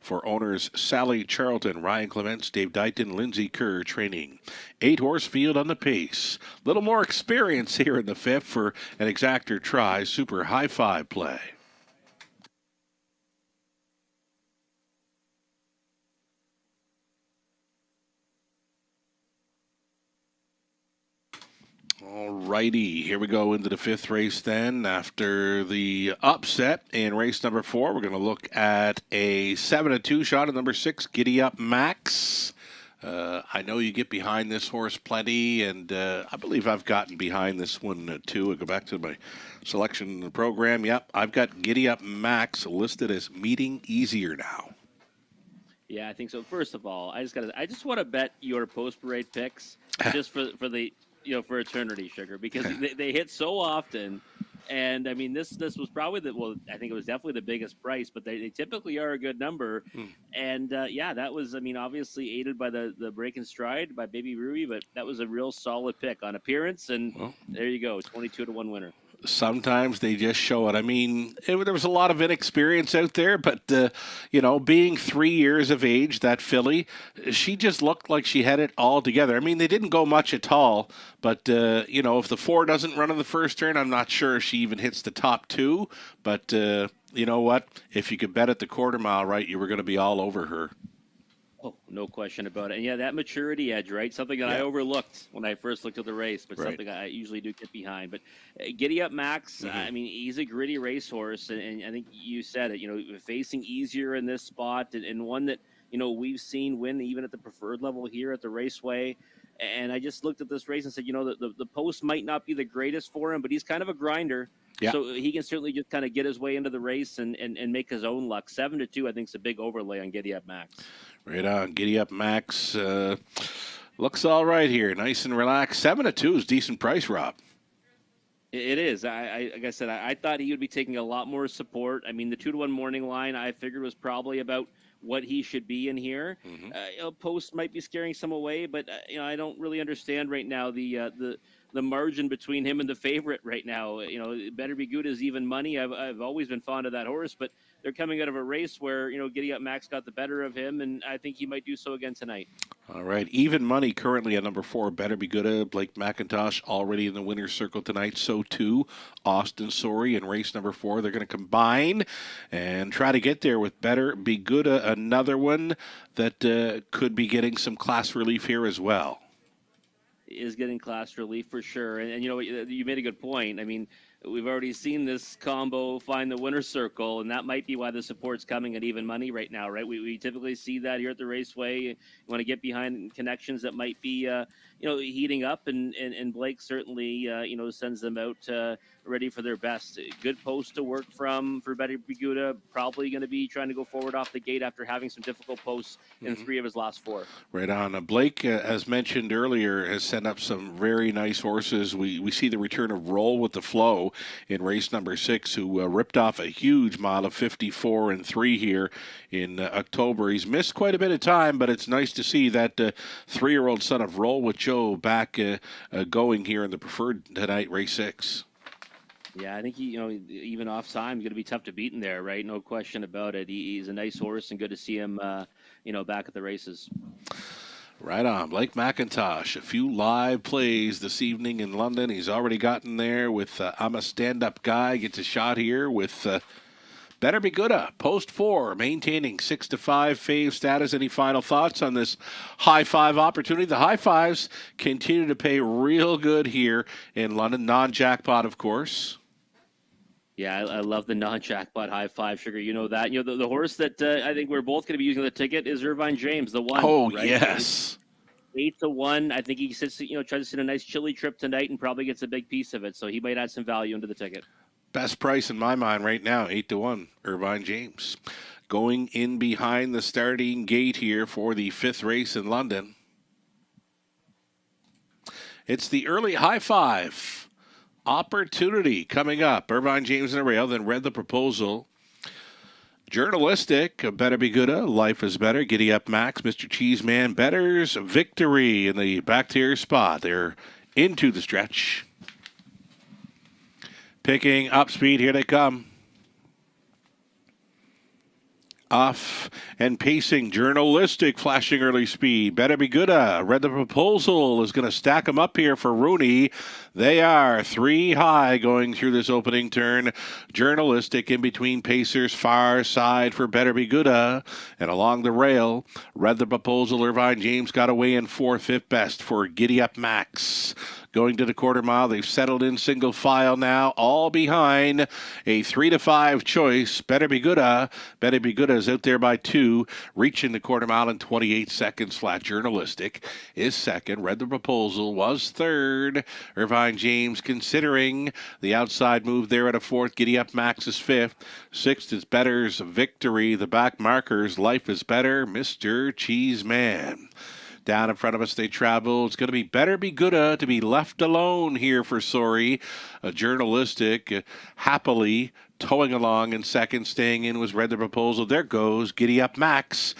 for owners Sally Charlton, Ryan Clements, Dave Dighton, Lindsay Kerr training. 8-horse field on the pace. Little more experience here in the 5th for an Exacta Try Super High Five play. All righty, here we go into the fifth race then. After the upset in race number 4, we're going to look at a 7-2 shot at number 6, Giddy Up Max. I know you get behind this horse plenty, and I believe I've gotten behind this one too. I go back to my selection in the program. Yep, I've got Giddy Up Max listed as meeting easier now. Yeah, I think so. First of all, I just want to bet your post parade picks just for the for eternity, Sugar, because they hit so often. And I mean, this was probably I think it was definitely the biggest price, but they typically are a good number. And that was, I mean, obviously aided by the break and stride by Baby Ruby, but that was a real solid pick on appearance. And there you go, 22-1 winner. Sometimes they just show it. I mean, there was a lot of inexperience out there, but, being 3 years of age, that filly, she just looked like she had it all together. I mean, they didn't go much at all, but, if the 4 doesn't run in the first turn, I'm not sure if she even hits the top 2. But you know what? If you could bet at the quarter mile, right, you were going to be all over her. Oh, no question about it. And yeah, that maturity edge, right? Something that I overlooked when I first looked at the race, but something I usually do get behind. But Giddy Up Max, I mean, he's a gritty racehorse, and I think you said it, facing easier in this spot, and one that, we've seen win even at the preferred level here at the Raceway. And I just looked at this race and said, the post might not be the greatest for him, but he's kind of a grinder. Yeah. So he can certainly just kind of get his way into the race and make his own luck. 7-2, I think, is a big overlay on Giddy Up Max. Right on. Giddy Up Max looks all right here. Nice and relaxed. 7-2 is decent price, Rob. It is. Like I said, I thought he would be taking a lot more support. I mean, the 2-1 morning line I figured was probably about what he should be in here. Post might be scaring some away, but I don't really understand right now the margin between him and the favorite right now. Better Be Good is even money. I've always been fond of that horse, but they're coming out of a race where Giddy Up Max got the better of him, and I think he might do so again tonight. All right, even money currently at number 4. Better Be Good. Blake McIntosh already in the winner's circle tonight. So too Austin Sorey in race number 4. They're going to combine and try to get there with Better Be Good. Another one that could be getting some class relief here as well. Is getting class relief for sure, and you made a good point. I mean, we've already seen this combo find the winner's circle, and that might be why the support's coming at even money right now, right? We typically see that here at the Raceway. You want to get behind connections that might be, heating up, and Blake certainly, sends them out ready for their best. Good post to work from for Better Be Good. Probably going to be trying to go forward off the gate after having some difficult posts in 3 of his last 4. Right on. Blake, as mentioned earlier, has sent up some very nice horses. We see the return of Roll with the Flow in race number 6, who ripped off a huge mile of 54 and 3 here in October. He's missed quite a bit of time, but it's nice to see that 3-year-old son of Roll with Joe back going here in the preferred tonight, race 6. Yeah, I think he, even off time, going to be tough to beat in there, right? No question about it. He's a nice horse, and good to see him, back at the races. Right on. Blake McIntosh, a few live plays this evening in London. He's already gotten there with I'm a Stand-Up Guy. Gets a shot here with Better Be Good. Post 4, maintaining 6-5 fave status. Any final thoughts on this high 5 opportunity? The high 5s continue to pay real good here in London. Non-jackpot, of course. Yeah, I love the non-jackpot high 5, Sugar. You know that. The horse that I think we're both going to be using the ticket is Irvine James, the one. Oh, right? yes. 8-1. I think he sits, tries to sit a nice chilly trip tonight and probably gets a big piece of it. So he might add some value into the ticket. Best price in my mind right now, 8-1, Irvine James. Going in behind the starting gate here for the 5th race in London. It's the early high 5 opportunity coming up. Irvine James in a rail, then Read the Proposal. Journalistic, Better Be Good, Life is Better, Giddy Up Max, Mr. Cheeseman, Better's Victory in the back tier spot. They're into the stretch. Picking up speed, here they come. Off and pacing, Journalistic, flashing early speed. Better Be Good. Read the Proposal is going to stack them up here for Rooney. They are 3 high going through this opening turn. Journalistic in between pacers, far side for Better Be Good. And along the rail, Read the Proposal. Irvine James got away in 4th, 5th best for Giddy Up Max. going to the quarter mile. They've settled in single file now, all behind a 3-5 choice. Better Be Gooda. Better Be Gooda is out there by 2, reaching the quarter mile in 28 seconds flat. Journalistic is second. Read the Proposal was third. Irvine James considering the outside move there at a fourth. Giddy Up Max is fifth. Sixth is Better's Victory. The back markers, Life is Better, Mr. Cheeseman. Down in front of us, they travel. It's going to be Better Be Gooda to be left alone here for Sorry. Journalistic, happily towing along in second. Staying in was Read the Proposal. There goes Giddy Up Max.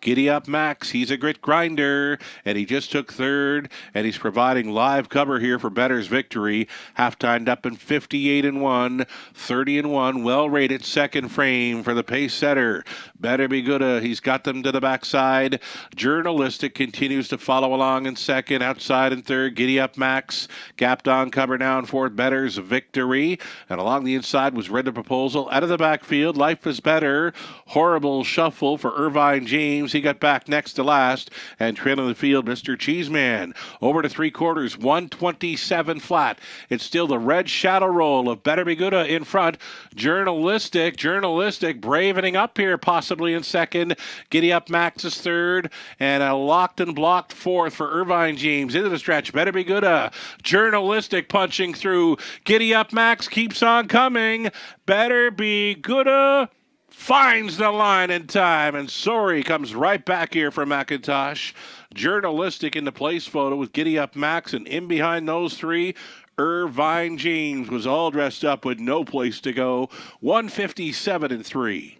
Giddy Up Max, he's a grit grinder, and he just took third, and he's providing live cover here for Better's Victory. Half-timed up in 58-1, 30-1, well-rated second frame for the pace setter. Better Be Gooda, he's got them to the backside. Journalistic continues to follow along in second, outside in third. Giddy Up Max, gapped on cover now in fourth. Better's Victory, and along the inside was Read the Proposal. Out of the backfield, Life is Better. Horrible shuffle for Irvine James. He got back next to last, and trailing the field, Mr. Cheeseman. Over to three quarters, 127 flat. It's still the red shadow roll of Better Be Gooda in front. Journalistic bravening up here, possibly in second. Giddy Up Max is third, and a locked and blocked fourth for Irvine James. Into the stretch, Better Be Gooda. Journalistic punching through. Giddy Up Max keeps on coming. Better Be Gooda finds the line in time, and Sorry comes right back here from McIntosh. Journalistic in the place photo with Giddy Up Max, and in behind those three, Irvine James was all dressed up with no place to go. 157-3.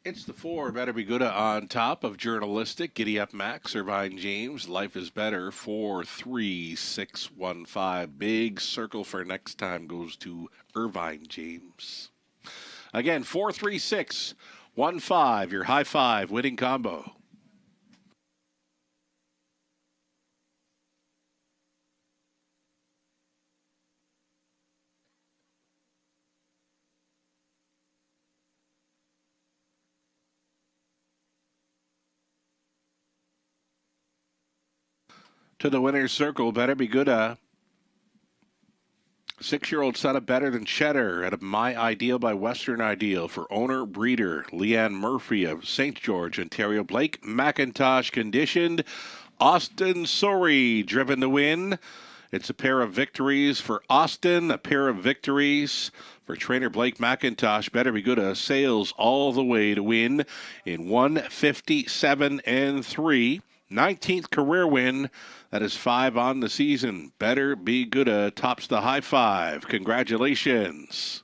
It's the four, Better Be Gooda on top of Journalistic. Giddy Up Max, Irvine James, Life is Better, 4-3-6-1-5. Big circle for next time goes to Irvine James. Again, 4-3-6-1-5, your high five winning combo. To the winner's circle, Better Be Gooda. 6-year-old son of Better Than Cheddar at a My Ideal by Western Ideal for owner breeder Leanne Murphy of St. George, Ontario. Blake McIntosh conditioned. Austin Sorry driven to win. It's a pair of victories for Austin, a pair of victories for trainer Blake McIntosh. Better Be Gooda sails all the way to win in 157-3. 19th career win. That is 5 on the season. Better Be Gooda tops the high five. Congratulations.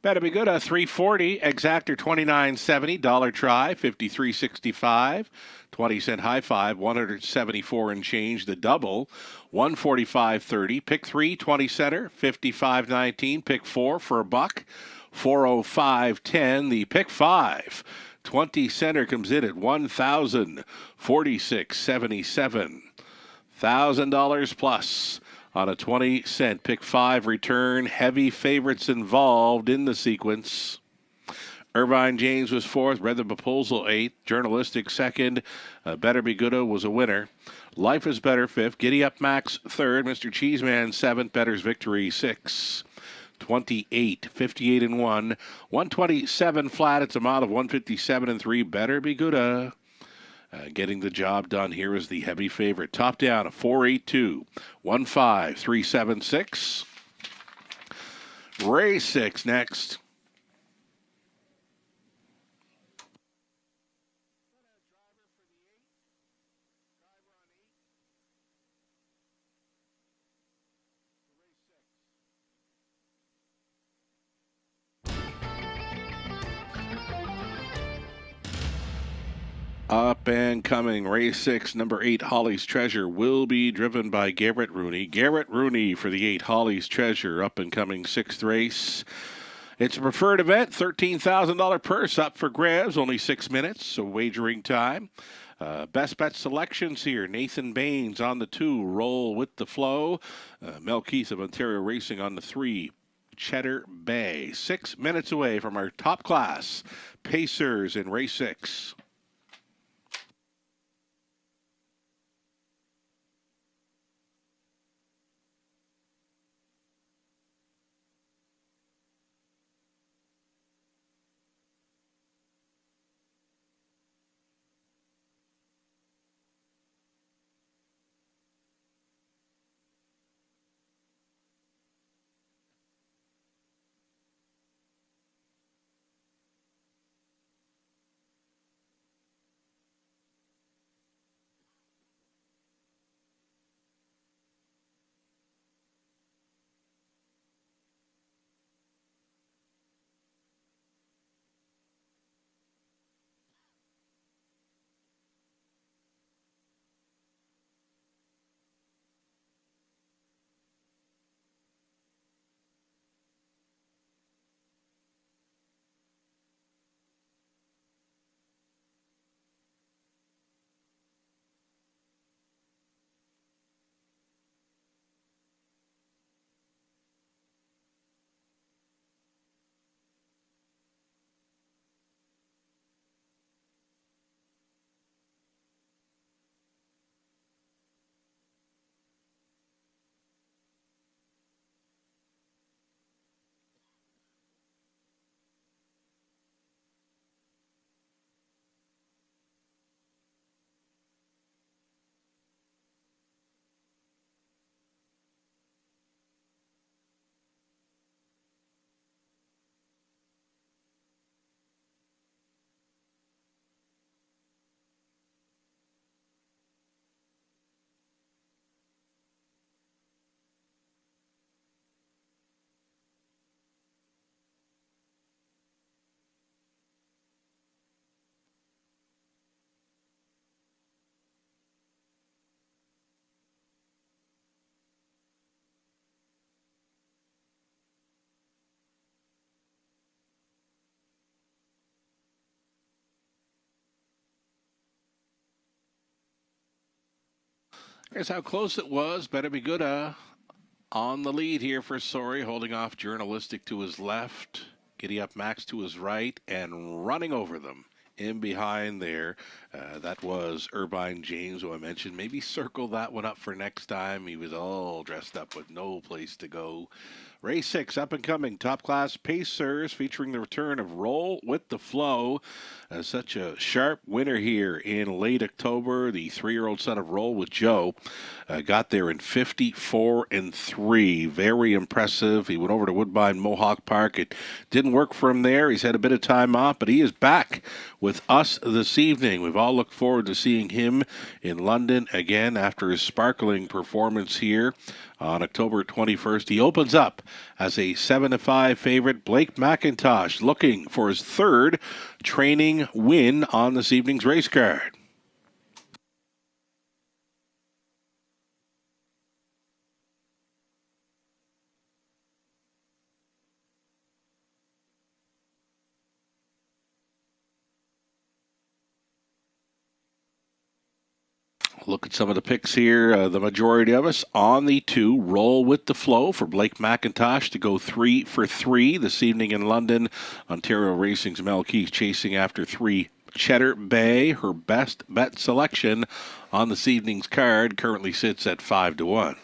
Better Be Gooda, $3.40. Exactor, $29.70. Dollar try, $53.65. 20-cent high five, $174 and change. The double, $145.30. Pick 3, 20 center, $55.19. Pick 4 for a buck, $405.10. The pick 5. 20 center comes in at $1,046.77. $1,000 plus on a 20-cent pick 5 return. Heavy favorites involved in the sequence. Irvine James was fourth. Read the Proposal 8th. Journalistic second. Better Be Gooda was a winner. Life is Better 5th. Giddy Up Max 3rd. Mr. Cheeseman 7th. Better's Victory 6th. 28, 58-1, 127 flat. It's a mile of 157-3. Better Be Gooda. Getting the job done here is the heavy favorite. Top down, a 4-8-2, 1-5-3-7-6. Race 6 next. Up and coming, race 6, number 8, Holly's Treasure, will be driven by Garrett Rooney. Garrett Rooney for the 8, Holly's Treasure, up and coming 6th race. It's a preferred event, $13,000 purse up for grabs, only 6 minutes, so wagering time. Best bet selections here. Nathan Baines on the 2, Roll with the Flow. Mel Keith of Ontario Racing on the 3, Cheddar Bay. 6 minutes away from our top class Pacers in race 6. Here's how close it was. Better be good. On the lead here for Sori, holding off Journalistic to his left, Giddy Up Max to his right, and running over them. In behind there, that was Irvine James, who I mentioned. Maybe circle that one up for next time. He was all dressed up with no place to go. Race 6, up and coming, top class Pacers, featuring the return of Roll with the Flow. Such a sharp winner here in late October. The 3-year-old son of Roll with Joe got there in 54-3. Very impressive. He went over to Woodbine Mohawk Park. It didn't work for him there. He's had a bit of time off, but he is back with us this evening. We've all looked forward to seeing him in London again after his sparkling performance here on October 21st. He opens up as a 7-5 favorite. Blake McIntosh looking for his 3rd training win on this evening's race card. Look at some of the picks here. The majority of us on the 2, Roll with the Flow for Blake McIntosh to go 3 for 3 this evening in London. Ontario Racing's Mel Keith chasing after 3, Cheddar Bay. Her best bet selection on this evening's card currently sits at 5-1.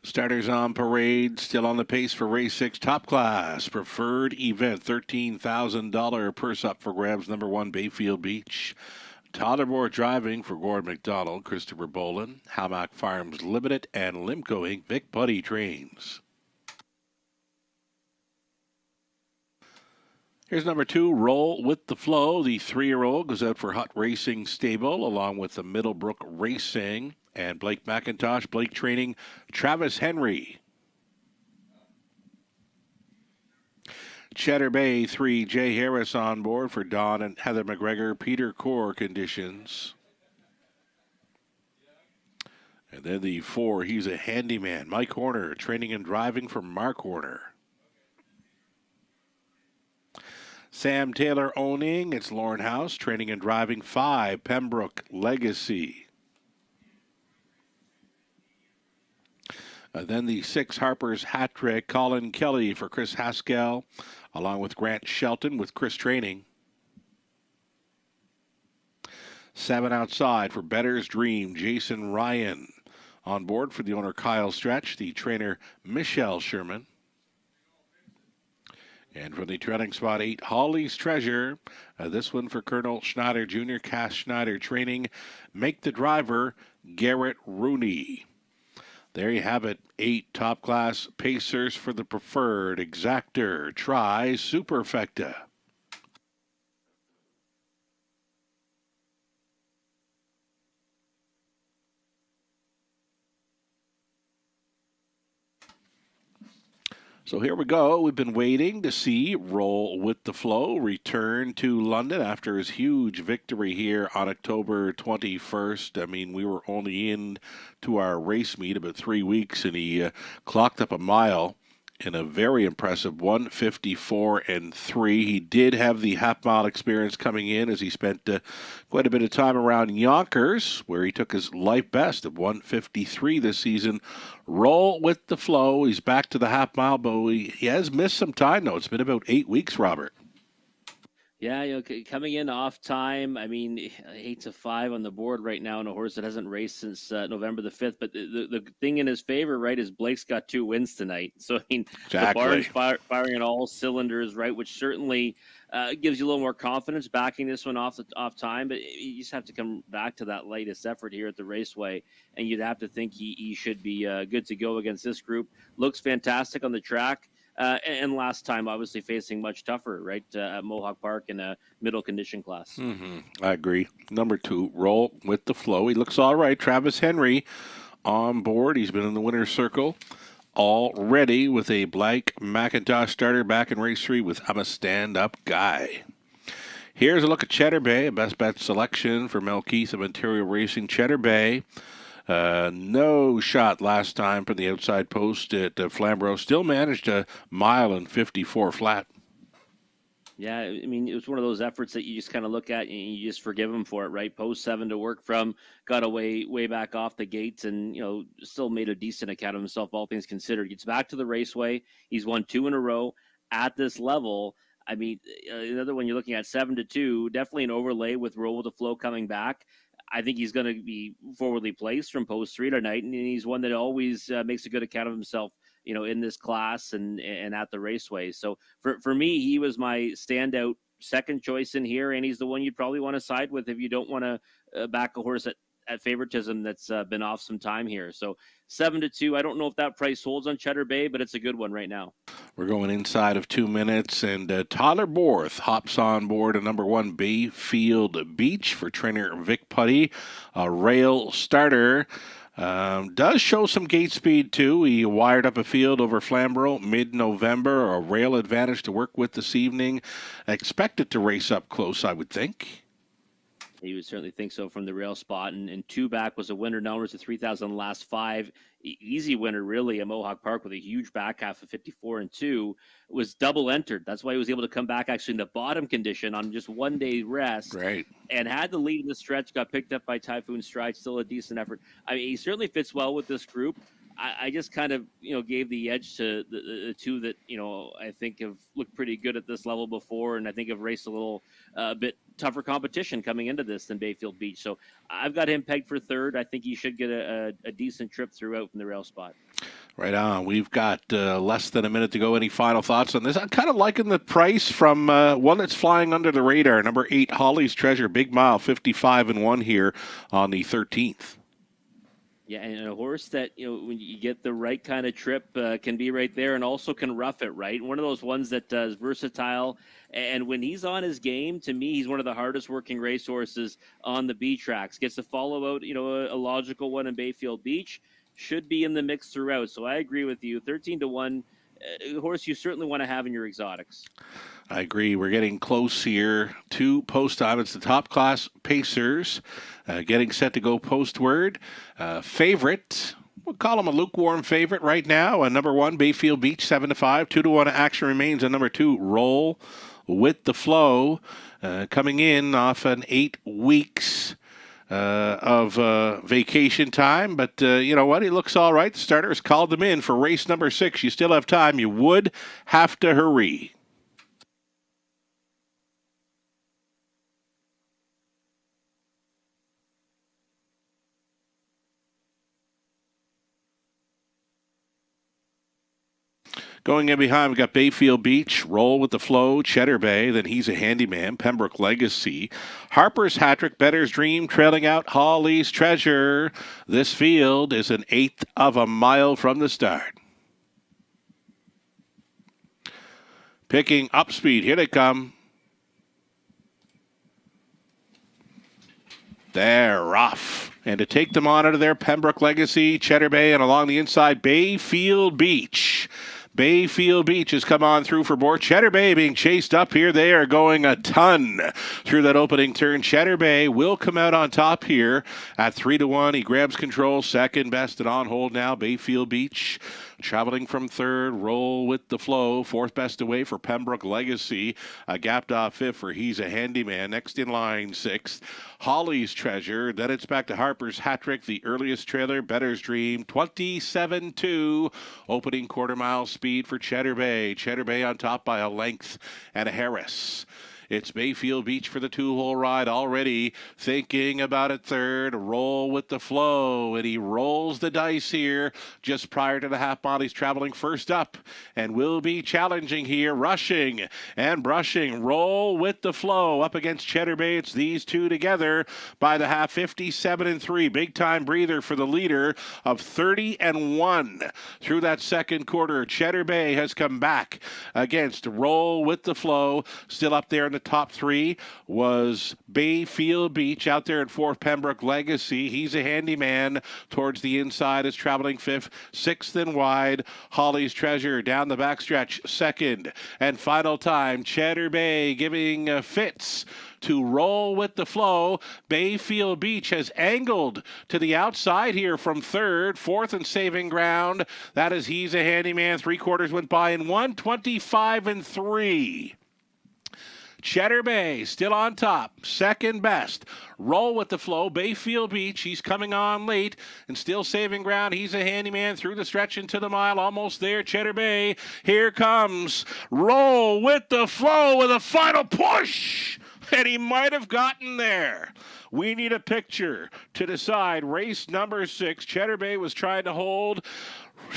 Starters on parade, still on the pace for race 6, Top Class, preferred event, $13,000 purse up for grabs, number 1, Bayfield Beach. Tollermore driving for Gord McDonald, Christopher Boland, Hamac Farms Limited, and Limco Inc. Vic Putty trains. Here's number 2, Roll with the Flow. The 3-year-old goes out for Hut Racing Stable along with the Middlebrook Racing and Blake McIntosh. Blake training Travis Henry. Cheddar Bay 3, Jay Harris on board for Don and Heather McGregor. Peter Core conditions. And then the 4, he's a handyman. Mike Horner training and driving for Mark Horner. Sam Taylor owning, it's Lauren House, training and driving 5, Pembroke Legacy. Then the 6, Harper's Hat Trick, Colin Kelly for Chris Haskell, along with Grant Shelton with Chris training. 7 outside for Better's Dream, Jason Ryan. On board for the owner Kyle Stretch, the trainer Michelle Sherman. And from the treading spot 8, Holly's Treasure. This one for Colonel Schneider Jr., Cass Schneider training. Make the driver, Garrett Rooney. There you have it. 8 top class pacers for the preferred. Exactor, Tri, Superfecta. So here we go. We've been waiting to see Roll with the Flow return to London after his huge victory here on October 21st. I mean, we were only in to our race meet about 3 weeks, and he clocked up a mile in a very impressive 1:54.3. He did have the half-mile experience coming in as he spent quite a bit of time around Yonkers, where he took his life best of 1:53 this season. Roll with the Flow. He's back to the half-mile, but he has missed some time, though. It's been about 8 weeks, Robert. Yeah, coming in off time. I mean, 8-5 on the board right now on a horse that hasn't raced since November the 5th. But the thing in his favor, right, is Blake's got 2 wins tonight. So, I mean, exactly. The barn's firing on all cylinders, right, which certainly gives you a little more confidence backing this one off time. But you just have to come back to that latest effort here at the Raceway, and you'd have to think he should be good to go against this group. Looks fantastic on the track. And last time, obviously, facing much tougher, right, at Mohawk Park in a middle condition class. Mm-hmm. I agree. Number 2, Roll with the Flow. He looks all right. Travis Henry on board. He's been in the winner's circle already with a Blake McIntosh starter back in race 3 with I'm a stand-up guy. Here's a look at Cheddar Bay, a best bet selection for Mel Keith of Ontario Racing. Cheddar Bay. No shot last time from the outside post at Flamborough. Still managed a mile and 54 flat. Yeah, I mean, it was one of those efforts that you just kind of look at and you just forgive him for it, right? Post 7 to work from, got away way back off the gates, and still made a decent account of himself, all things considered. Gets back to the Raceway. He's won 2 in a row at this level. I mean, another one you're looking at 7-2, definitely an overlay with Roll with the Flow coming back. I think he's going to be forwardly placed from post 3 tonight, and he's one that always makes a good account of himself, in this class and at the Raceway. So for me, he was my standout second choice in here, and he's the one you'd probably want to side with if you don't want to back a horse at favoritism that's been off some time here. So 7-2. I don't know if that price holds on Cheddar Bay, but it's a good one right now. We're going inside of 2 minutes, and Tyler Borth hops on board a number 1 Bayfield Beach for trainer Vic Putty, a rail starter. Does show some gate speed, too. He wired up a field over Flamborough mid-November, a rail advantage to work with this evening. Expected to race up close, I would think. You would certainly think so from the rail spot. And 2 back was a winner. Numbers of 3,000 last 5. Easy winner, really, at Mohawk Park with a huge back half of 54-2. Was double entered. That's why he was able to come back actually in the bottom condition on just 1 day rest. Right. And had the lead in the stretch, got picked up by Typhoon Stride. Still a decent effort. I mean, he certainly fits well with this group. I just kind of, gave the edge to the 2 that, I think have looked pretty good at this level before, and I think have raced a little bit tougher competition coming into this than Bayfield Beach. So I've got him pegged for 3rd. I think he should get a decent trip throughout from the rail spot. Right on. We've got less than a minute to go. Any final thoughts on this? I'm kind of liking the price from one that's flying under the radar. Number 8, Holly's Treasure, big mile, 55-1 here on the 13th. Yeah, and a horse that, when you get the right kind of trip, can be right there and also can rough it, right? One of those ones that is versatile. And when he's on his game, to me, he's one of the hardest working racehorses on the B tracks. Gets to follow out, a logical one in Bayfield Beach. Should be in the mix throughout. So I agree with you. 13-1, horse you certainly want to have in your exotics. I agree. We're getting close here to post time. It's the top class Pacers getting set to go postward. Favorite, we'll call him a lukewarm favorite right now. Number 1, Bayfield Beach, 7-5. 2-1 action remains. And number 2, Roll with the Flow, coming in off an 8 weeks of vacation time. But you know what? He looks all right. The starters called him in for race number 6. You still have time. You would have to hurry. Going in behind, we've got Bayfield Beach, Roll with the Flow, Cheddar Bay, then He's a Handyman, Pembroke Legacy, Harper's Hattrick, Better's Dream, trailing out Holly's Treasure. This field is an 1/8 of a mile from the start. Picking up speed, here they come. They're rough. And to take them on out of there, Pembroke Legacy, Cheddar Bay, and along the inside, Bayfield Beach. Bayfield Beach has come on through for more. Cheddar Bay being chased up here. They are going a ton through that opening turn. Cheddar Bay will come out on top here at 3-1. He grabs control, second best and on hold now. Bayfield Beach traveling from third. Roll with the Flow, fourth best away for Pembroke Legacy. Gapped off fifth for He's a Handyman. Next in line, sixth, Holly's Treasure. Then it's back to Harper's Hattrick, the earliest trailer, Better's Dream, 27-2. Opening quarter mile speed for Cheddar Bay. Cheddar Bay on top by a length and a Harris. It's Bayfield Beach for the 2-hole ride already. Thinking about it third. Roll with the Flow. And he rolls the dice here just prior to the half mile. He's traveling first up and will be challenging here. Rushing and brushing. Roll with the Flow up against Cheddar Bay. It's these two together by the half, 57-3. Big time breather for the leader of 30-1 through that second quarter. Cheddar Bay has come back against Roll with the Flow. Still up there in the top 3 was Bayfield Beach. Out there in fourth, Pembroke Legacy. He's a Handyman. Towards the inside is traveling fifth. Sixth and wide, Holly's Treasure. Down the backstretch, second and final time. Cheddar Bay giving fits to Roll with the Flow. Bayfield Beach has angled to the outside here from third. Fourth and saving ground. That is He's a Handyman. 3/4 went by in 1:25-3. Cheddar Bay still on top, second best. Roll with the Flow, Bayfield Beach. He's coming on late and still saving ground. He's a Handyman through the stretch into the mile, almost there. Cheddar Bay. Here comes Roll with the Flow with a final push, and he might have gotten there. We need a picture to decide race number 6. Cheddar Bay was trying to hold.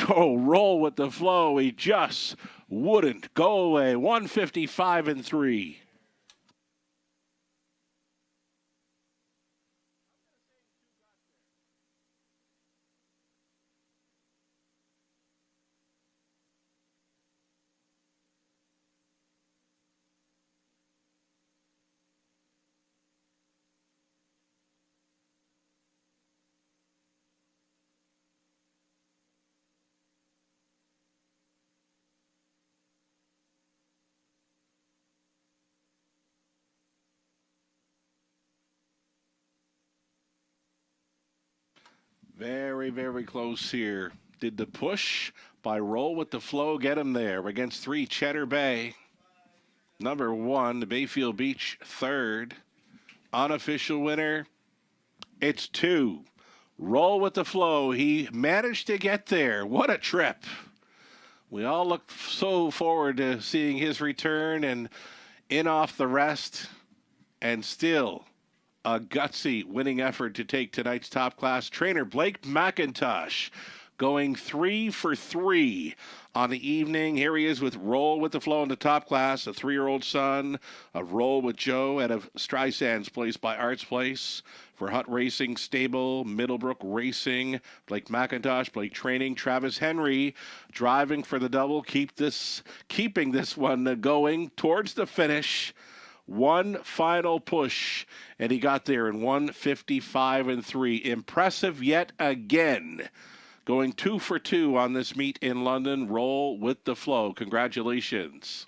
Oh, Roll with the Flow. He just wouldn't go away. 1:55-3. Very, very close here. Did the push by Roll with the Flow get him there? Against 3, Cheddar Bay. Number 1, the Bayfield Beach, third. Unofficial winner, it's 2. Roll with the Flow. He managed to get there. What a trip. We all look so forward to seeing his return and in off the rest. And still a gutsy winning effort to take tonight's top class. Trainer Blake McIntosh going 3 for 3 on the evening. Here he is with Roll with the Flow in the top class, a 3-year-old son of Roll with Joe out of Streisand's Place by Arts Place. For Hutt Racing Stable, Middlebrook Racing, Blake McIntosh, Blake Training, Travis Henry driving for the double, keeping this one going towards the finish. One final push, and he got there in 1:55.3. Impressive yet again. Going 2 for 2 on this meet in London. Roll with the Flow. Congratulations.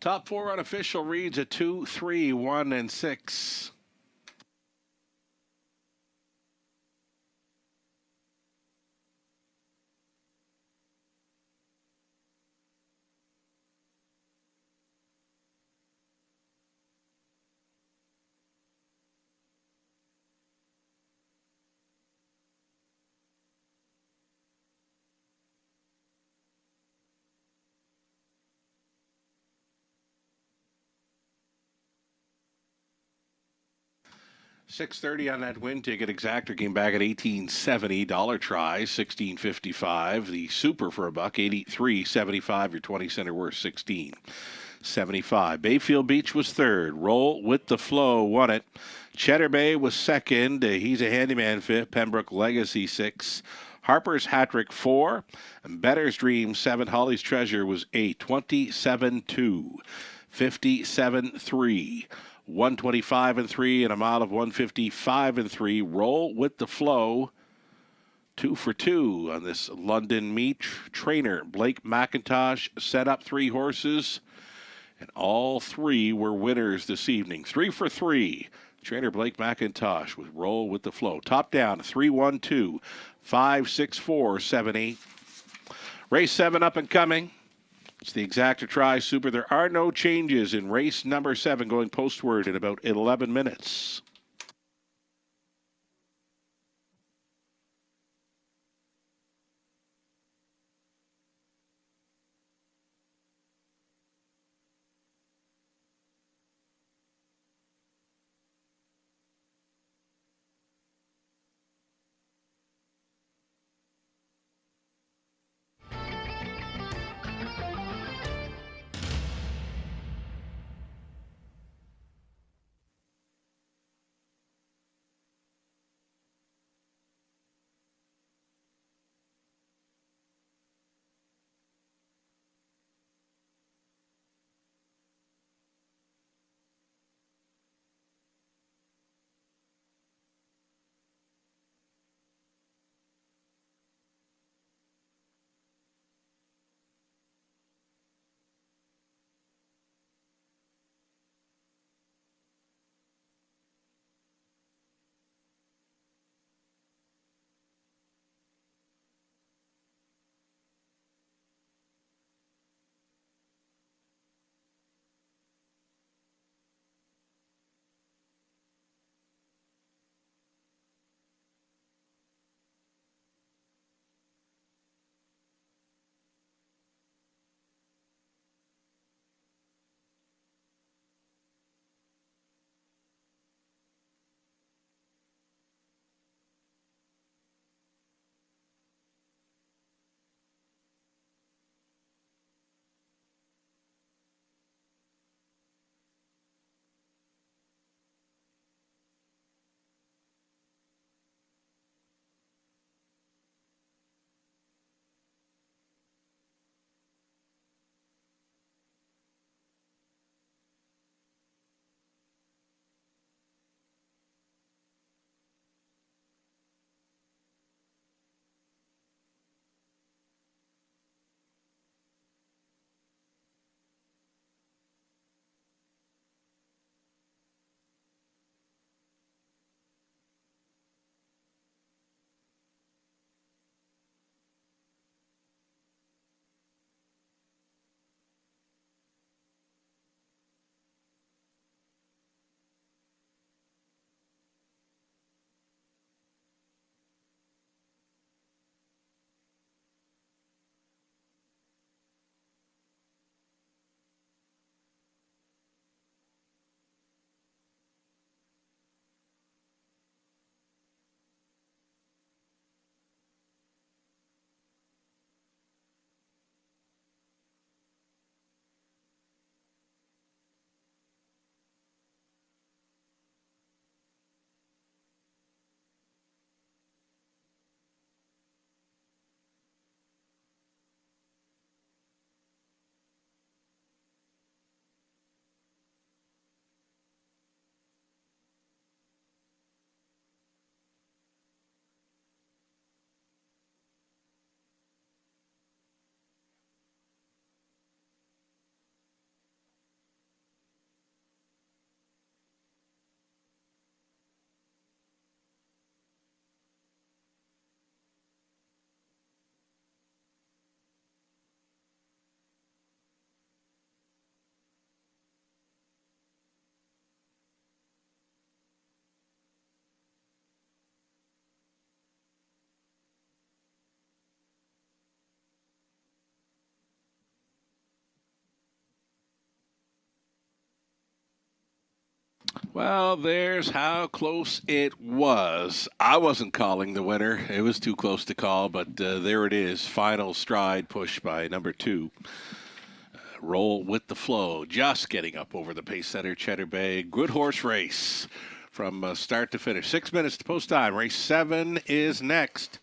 Top 4 unofficial reads a 2, 3, 1, and 6. $6.30 on that win ticket. Exactor came back at $18.70. Dollar try $16.55. The super for $1, $83.75. Your 20-center worth $16.75. Bayfield Beach was third. Roll with the Flow won it. Cheddar Bay was second. He's a handyman fifth. Pembroke Legacy 6. Harper's Hattrick 4. And Better's Dream 7. Holly's Treasure was 8. 27-2. 57-3. 125-3 and a mile of 155-3. Roll with the Flow. 2 for 2 on this London meet. Trainer Blake McIntosh set up 3 horses, and all 3 were winners this evening. 3 for 3. Trainer Blake McIntosh with Roll with the Flow. Top down 3-1-2, 5-6-4, 7-8. Race 7 up and coming. It's the Exacta Tri Super. There are no changes in race number 7 going postward in about 11 minutes. Well, there's how close it was. I wasn't calling the winner. It was too close to call, but there it is. Final stride push by number 2. Roll with the flow. Just getting up over the pace setter, Cheddar Bay. Good horse race from start to finish. 6 minutes to post time. Race 7 is next.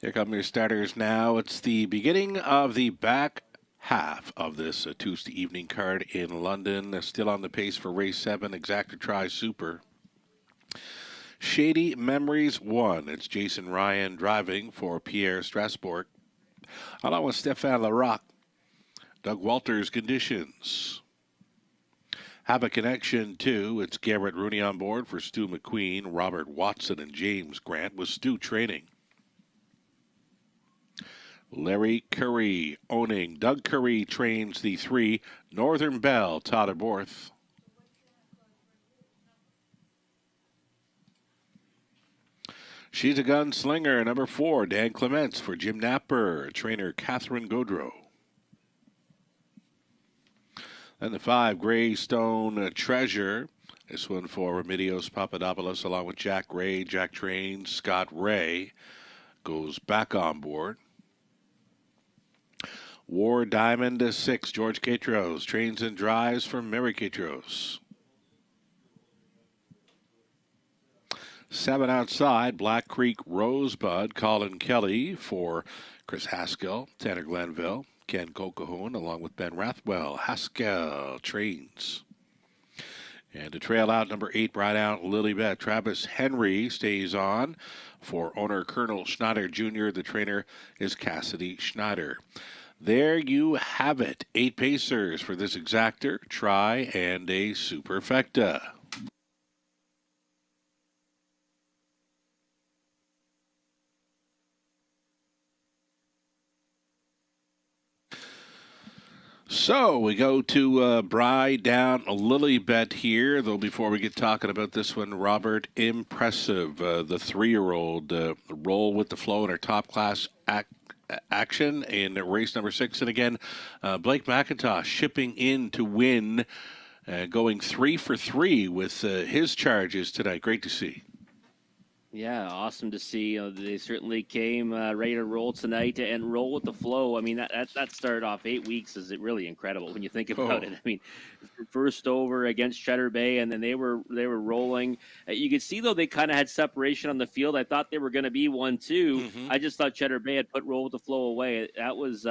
Here come your starters now. It's the beginning of the back half of this Tuesday evening card in London. Still on the pace for race 7, Exacta Tri Super. Shady Memories 1. It's Jason Ryan driving for Pierre Strasbourg, along with Stéphane Larocque. Doug Walters Conditions. Have a Connection 2. It's Garrett Rooney on board for Stu McQueen, Robert Watson, and James Grant, with Stu training. Larry Curry owning. Doug Curry trains the 3. Northern Belle, Tyler Borth. She's a Gunslinger, number 4. Dan Clements for Jim Napper, trainer Catherine Gaudreau. And the 5, Greystone Treasure. This one for Remedios Papadopoulos, along with Jack Ray. Jack trains. Scott Ray goes back on board. War Diamond 6, George Catros trains and drives for Mary Catros. 7 outside, Black Creek Rosebud, Colin Kelly for Chris Haskell, Tanner Glenville, Ken Colquhoun, along with Ben Rathwell. Haskell trains. And to trail out, number 8, Bright Out Lilybet. Travis Henry stays on for owner Colonel Schneider Jr. The trainer is Cassidy Schneider. There you have it. 8 pacers for this Exacta Tri and a Superfecta. So we go to Bride Down Lilybet here, though before we get talking about this one, Robert, impressive. The 3-year-old roll with the flow in her top class action in race number 6. And again, Blake McIntosh shipping in to win, going 3 for 3 with his charges tonight. Great to see. Yeah, awesome to see. They certainly came ready to roll tonight and roll with the flow. I mean, that started off 8 weeks is really incredible when you think about it. I mean, first over against Cheddar Bay, and then they were rolling. You could see, though, they kind of had separation on the field. I thought they were going to be 1-2. I just thought Cheddar Bay had put roll with the flow away. That was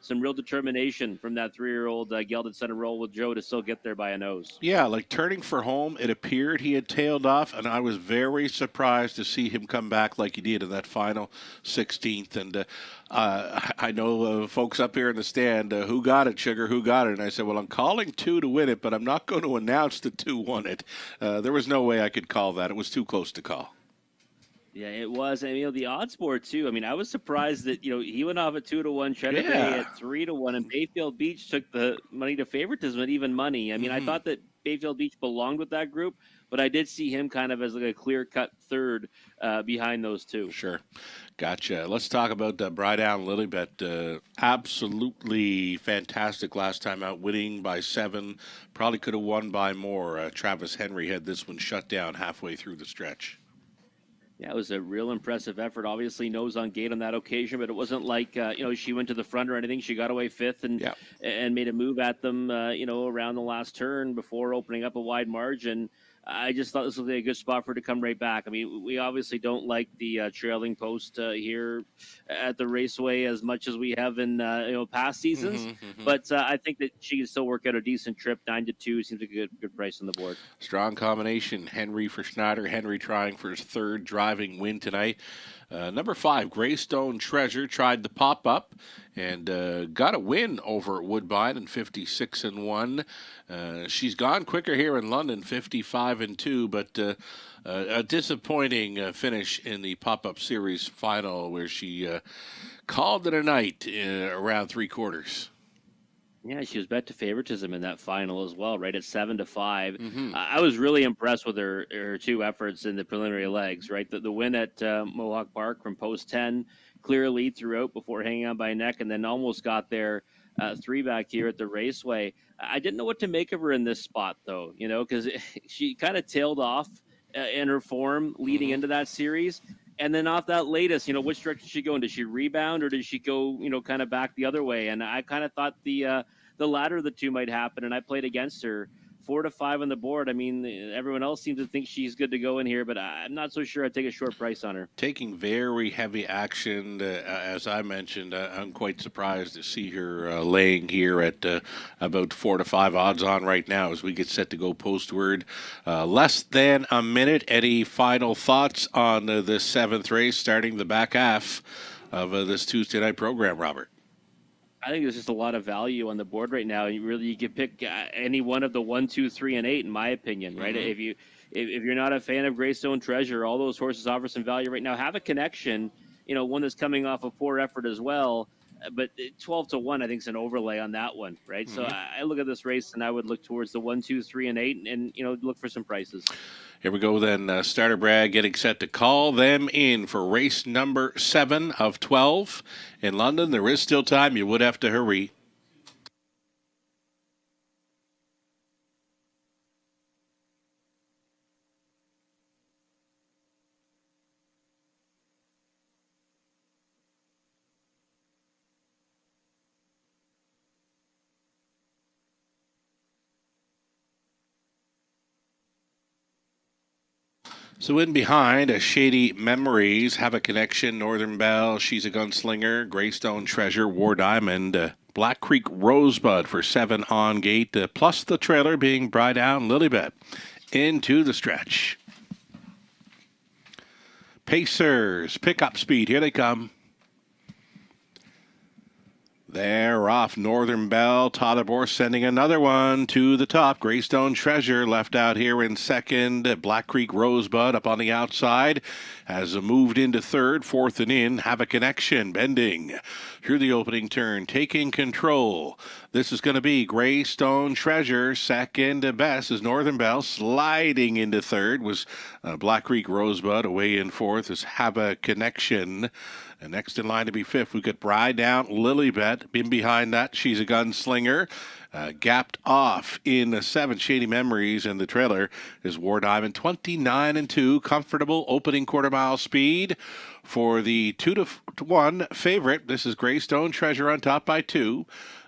some real determination from that 3-year-old gelded center roll with Joe to still get there by a nose. Yeah, like turning for home, it appeared he had tailed off, and I was very surprised to see him come back like he did in that final 16th. And I know folks up here in the stand, who got it, Sugar, who got it? And I said, well, I'm calling 2 to win it, but I'm not going to announce that 2 won it. There was no way I could call that. It was too close to call. Yeah, it was. And, the odds for it, too. I mean, I was surprised that, he went off at 2-1, Cheddar Bay at 3-1, and Bayfield Beach took the money to favoritism at even money. I mean, I thought that Bayfield Beach belonged with that group, but I did see him kind of as like a clear-cut third behind those 2. Sure. Gotcha. Let's talk about Bride Down Lilybet. Absolutely fantastic last time out, winning by 7. Probably could have won by more. Travis Henry had this one shut down halfway through the stretch. Yeah, it was a real impressive effort. Obviously, nose on gate on that occasion, but it wasn't like she went to the front or anything. She got away 5th and made a move at them, around the last turn before opening up a wide margin. I just thought this would be a good spot for her to come right back. I mean, we obviously don't like the trailing post here at the raceway as much as we have in past seasons. But I think that she can still work out a decent trip. 9-2 seems like a good price on the board. Strong combination. Henry for Schneider. Henry trying for his 3rd driving win tonight. Number 5, Greystone Treasure, tried the pop-up and got a win over Woodbine in 56-1. She's gone quicker here in London, 55-2, but a disappointing finish in the pop-up series final where she called it a night around 3/4. Yeah, she was bet to favoritism in that final as well, right at 7-5. I was really impressed with her 2 efforts in the preliminary legs, right? The win at Mohawk Park from post 10, clear lead throughout before hanging on by a neck, and then almost got there 3 back here at the raceway. I didn't know what to make of her in this spot, though, because she kind of tailed off in her form leading into that series. And then off that latest, which direction did she go in? Did she rebound or did she go, kind of back the other way? And I kind of thought the latter of the 2 might happen, and I played against her 4 to 5 on the board. I mean, everyone else seems to think she's good to go in here, but I'm not so sure I'd take a short price on her. Taking very heavy action, as I mentioned. I'm quite surprised to see her laying here at about 4 to 5 odds on right now as we get set to go postward. Less than a minute. Any final thoughts on this seventh race starting the back half of this Tuesday night program, Robert? I think there's just a lot of value on the board right now. You can pick any one of the 1, 2, 3, and 8, in my opinion. Right? Mm-hmm. If you're not a fan of Greystone Treasure, all those horses offer some value right now. Have a connection. One that's coming off a poor effort as well. But 12 to 1, I think, is an overlay on that one. Right? Mm-hmm. So I look at this race and I would look towards the 1, 2, 3, and 8, and look for some prices. Here we go then. Starter Brad getting set to call them in for race number 7 of 12 in London. There is still time. You would have to hurry. So in behind, Shady Memories, Have a Connection, Northern Belle, She's a Gunslinger, Greystone Treasure, War Diamond, Black Creek Rosebud for 7 on gate, plus the trailer being Bride Down Lilybet into the stretch. Pacers, pick up speed. Here they come. They're off. Northern Belle, Todabor sending another one to the top. Greystone Treasure left out here in second. Black Creek Rosebud up on the outside has moved into third. Fourth and in. Have a Connection bending through the opening turn, taking control. This is going to be Greystone Treasure. Second best is Northern Belle. Sliding into third was Black Creek Rosebud. Away in fourth is Have a Connection. And next in line to be fifth, we got Bride Down Lilybet. In behind that, She's a Gunslinger. Gapped off in the seventh, Shady Memories, and the trailer is War Diamond. 29 and 2, comfortable opening quarter mile speed for the 2 to 1 favorite. This is Greystone Treasure on top by 2.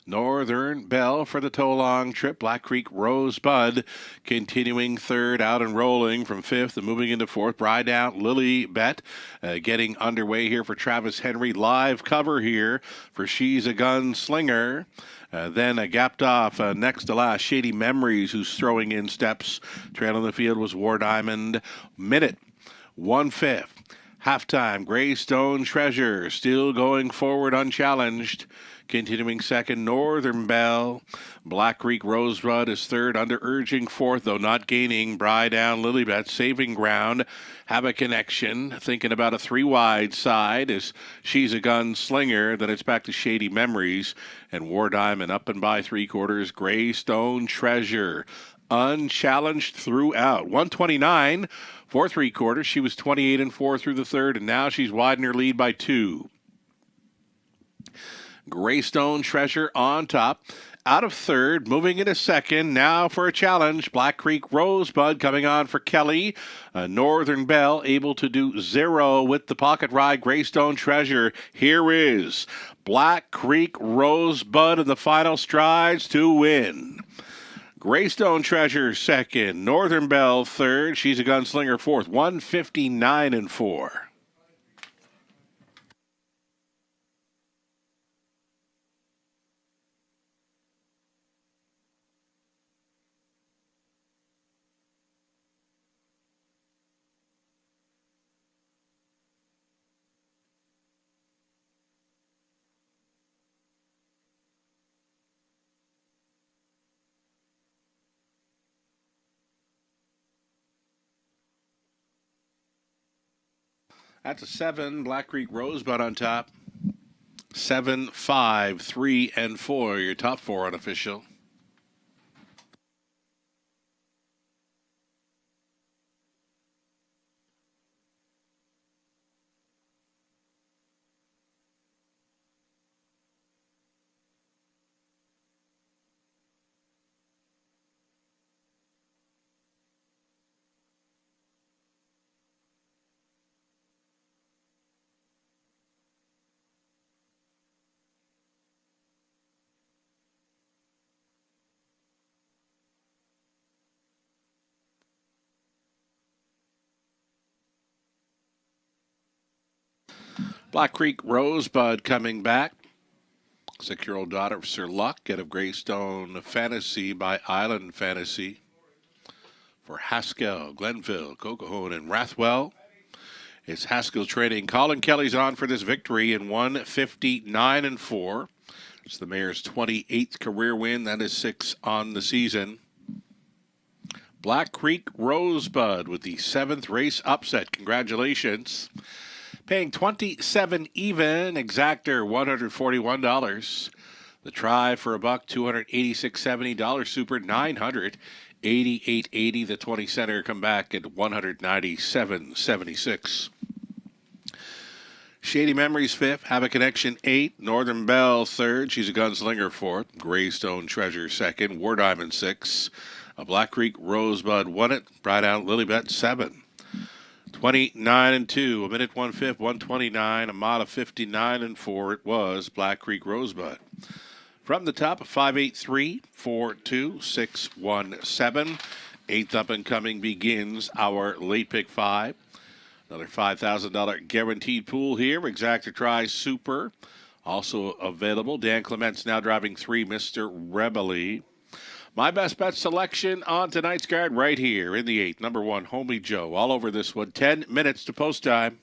Northern Belle for the tow-along trip. Black Creek Rosebud continuing third, out and rolling from fifth and moving into fourth. Bride Down Lilybet getting underway here for Travis Henry. Live cover here for She's a Gunslinger. Then gapped off next to last, Shady Memories, who's throwing in steps. Trailing the field was War Diamond. Minute 1/5. Halftime, Greystone Treasure still going forward unchallenged. Continuing second, Northern Belle. Black Creek Rosebud is third, under urging fourth, though not gaining. Bride Down Lilybet saving ground. Have a Connection. Thinking about a 3-wide side as She's a Gunslinger. Then it's back to Shady Memories. And War Diamond up and by 3/4. Greystone Treasure unchallenged throughout. 129 for 3/4. She was 28 and 4 through the third, and now she's widened her lead by 2. Greystone Treasure on top. Out of third, moving into second. Now for a challenge. Black Creek Rosebud coming on for Kelly. Northern Belle able to do 0 with the pocket ride. Greystone Treasure. Here is Black Creek Rosebud in the final strides to win. Greystone Treasure second. Northern Belle third. She's a Gunslinger fourth. 159 and 4. That's a 7. Black Creek Rosebud on top. 7, 5, 3, and 4. Your top 4 unofficial. Black Creek Rosebud coming back. 6-year-old daughter of Sir Luck out of Greystone Fantasy by Island Fantasy. For Haskell, Glenville, Coquihone, and Rathwell. It's Haskell trading. Colin Kelly's on for this victory in 159-4. It's the Mayor's 28th career win. That is 6 on the season. Black Creek Rosebud with the 7th race upset. Congratulations. Paying 27 even. Exactor $141. The try for a buck $286.70. Super $988.80. The 20 center come back at $197.76. Shady Memories 5th, Have a Connection 8th, Northern Belle 3rd, She's a Gunslinger 4th, Greystone Treasure 2nd, War Diamond 6th, a Black Creek Rosebud won it, Bright Out Lilybet 7. 29-2, a minute 1/5, 129, a mile of 59-4. It was Black Creek Rosebud. From the top, 583-42617. 8th up and coming begins our late pick 5. Another $5,000 guaranteed pool here. Exactor Try Super also available. Dan Clements now driving 3, Mr. Rebele. My best bet selection on tonight's card right here in the 8th. Number 1, Homie Joe. All over this one. 10 minutes to post time.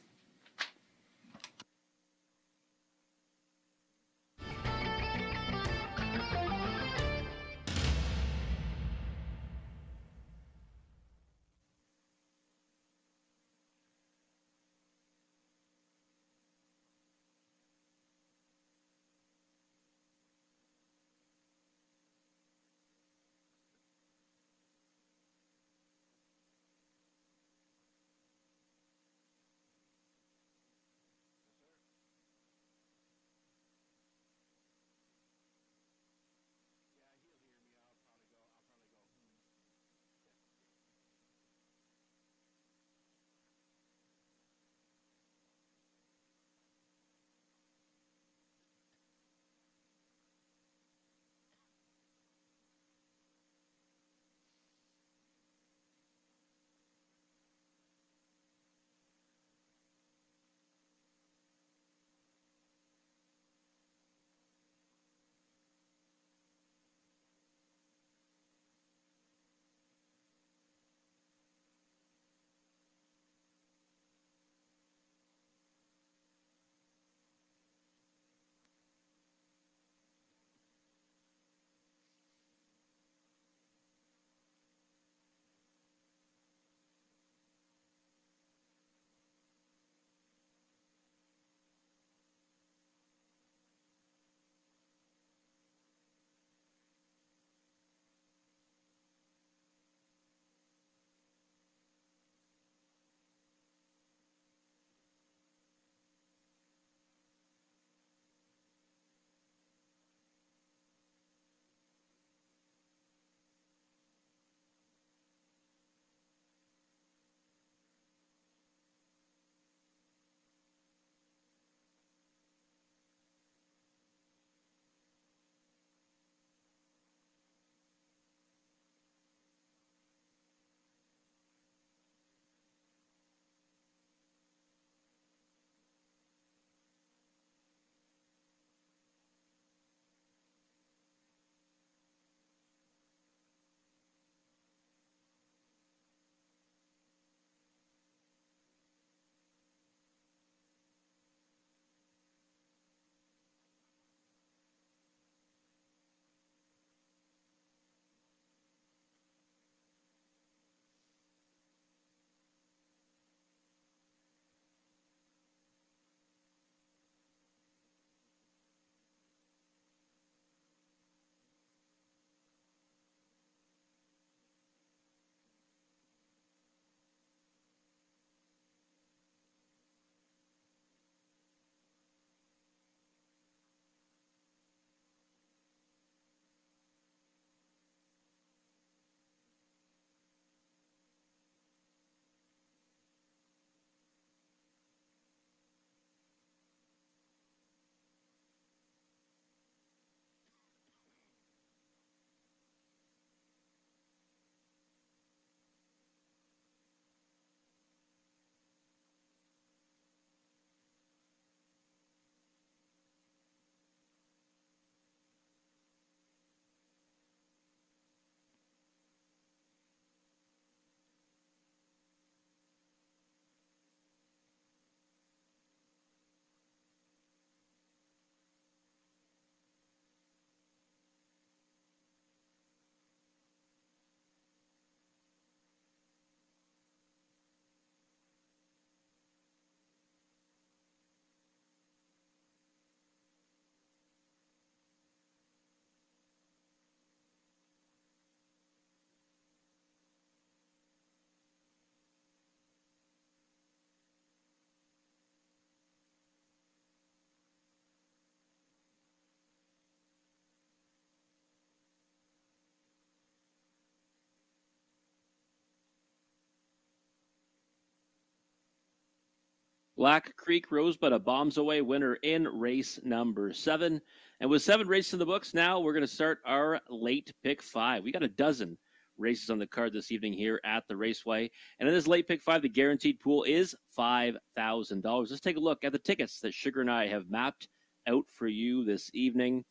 Black Creek Rosebud, a bombs away winner in race number 7. And with 7 races in the books now, we're going to start our late pick 5. We got a dozen races on the card this evening here at the Raceway. And in this late pick 5, the guaranteed pool is $5,000. Let's take a look at the tickets that Sugar and I have mapped out for you this evening.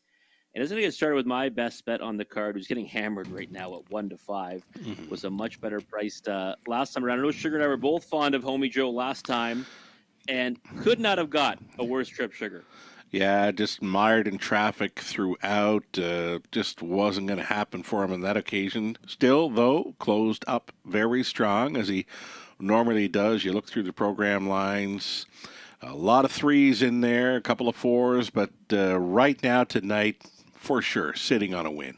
And it's going to get started with my best bet on the card, who's getting hammered right now at 1 to 5. Was a much better priced last time around. I know Sugar and I were both fond of Homie Joe last time, and could not have got a worse trip, Sugar. Yeah, just mired in traffic throughout. Just wasn't going to happen for him on that occasion. Still, though, closed up very strong, as he normally does. You look through the program lines, a lot of 3s in there, a couple of 4s, but right now tonight, for sure, sitting on a win.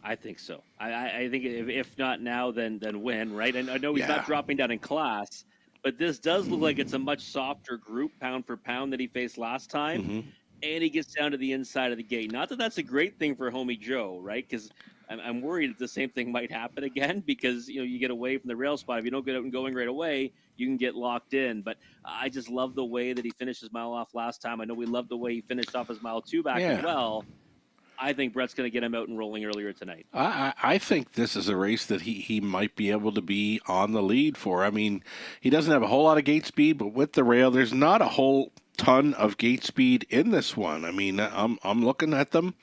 I think so. I think if not now, then when, right? And I know he's not dropping down in class, but this does look like it's a much softer group, pound for pound, that he faced last time. And he gets down to the inside of the gate. Not that that's a great thing for Homie Joe, right? Because I'm worried that the same thing might happen again, because you get away from the rail spot. If you don't get out and going right away, you can get locked in. But I just love the way that he finished his mile off last time. I know we love the way he finished off his mile 2 back as well. I think Brett's going to get him out and rolling earlier tonight. I think this is a race that he might be able to be on the lead for. I mean, he doesn't have a whole lot of gate speed, but with the rail, there's not a whole ton of gate speed in this one. I mean, I'm looking at them.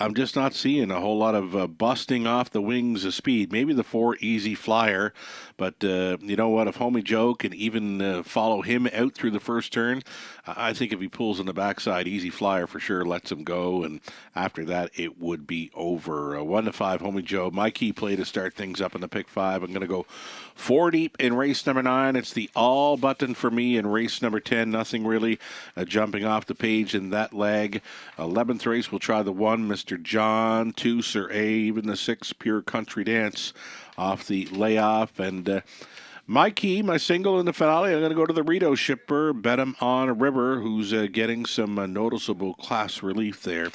I'm just not seeing a whole lot of busting off the wings of speed. Maybe the 4 Easy Flyer, but you know what? If Homie Joe can even follow him out through the first turn, I think if he pulls on the backside, Easy Flyer for sure lets him go, and after that, it would be over. 1 to 5, Homie Joe. My key play to start things up in the pick 5. I'm going to go 4 deep in race number 9. It's the all button for me in race number 10. Nothing really jumping off the page in that leg. 11th race, we'll try the 1, Mr. John, 2, Sir A, even the 6, Pure Country Dance off the layoff. And my key, my single in the finale, I'm going to go to the Rito shipper, bet him on a River, who's getting some noticeable class relief there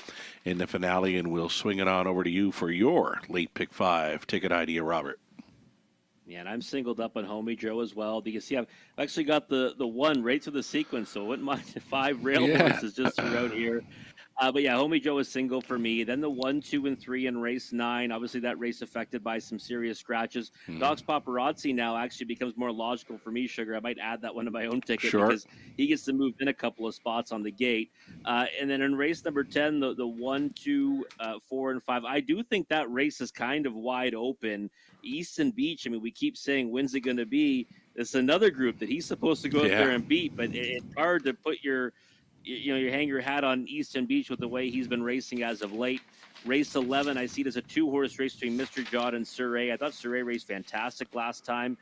in the finale. And we'll swing it on over to you for your late pick 5 ticket idea, Robert. Yeah, and I'm singled up on Homie Joe as well. You can see I've actually got the 1 right to the sequence, so I wouldn't mind 5 rail horses just throughout here. But yeah, Homie Joe is single for me. Then the 1, 2, and 3 in race 9. Obviously, that race affected by some serious scratches. Dogs Paparazzi now actually becomes more logical for me, Sugar. I might add that one to my own ticket because he gets to move in a couple of spots on the gate. And then in race number 10, the 1, 2, 4, and 5. I do think that race is kind of wide open. Easton Beach, I mean, we keep saying, when's it going to be? It's another group that he's supposed to go out there and beat, but it's hard to put you hang your hat on Easton Beach with the way he's been racing as of late. Race 11, I see it as a 2-horse race between Mr. John and Sir A. I thought Sir A raced fantastic last time.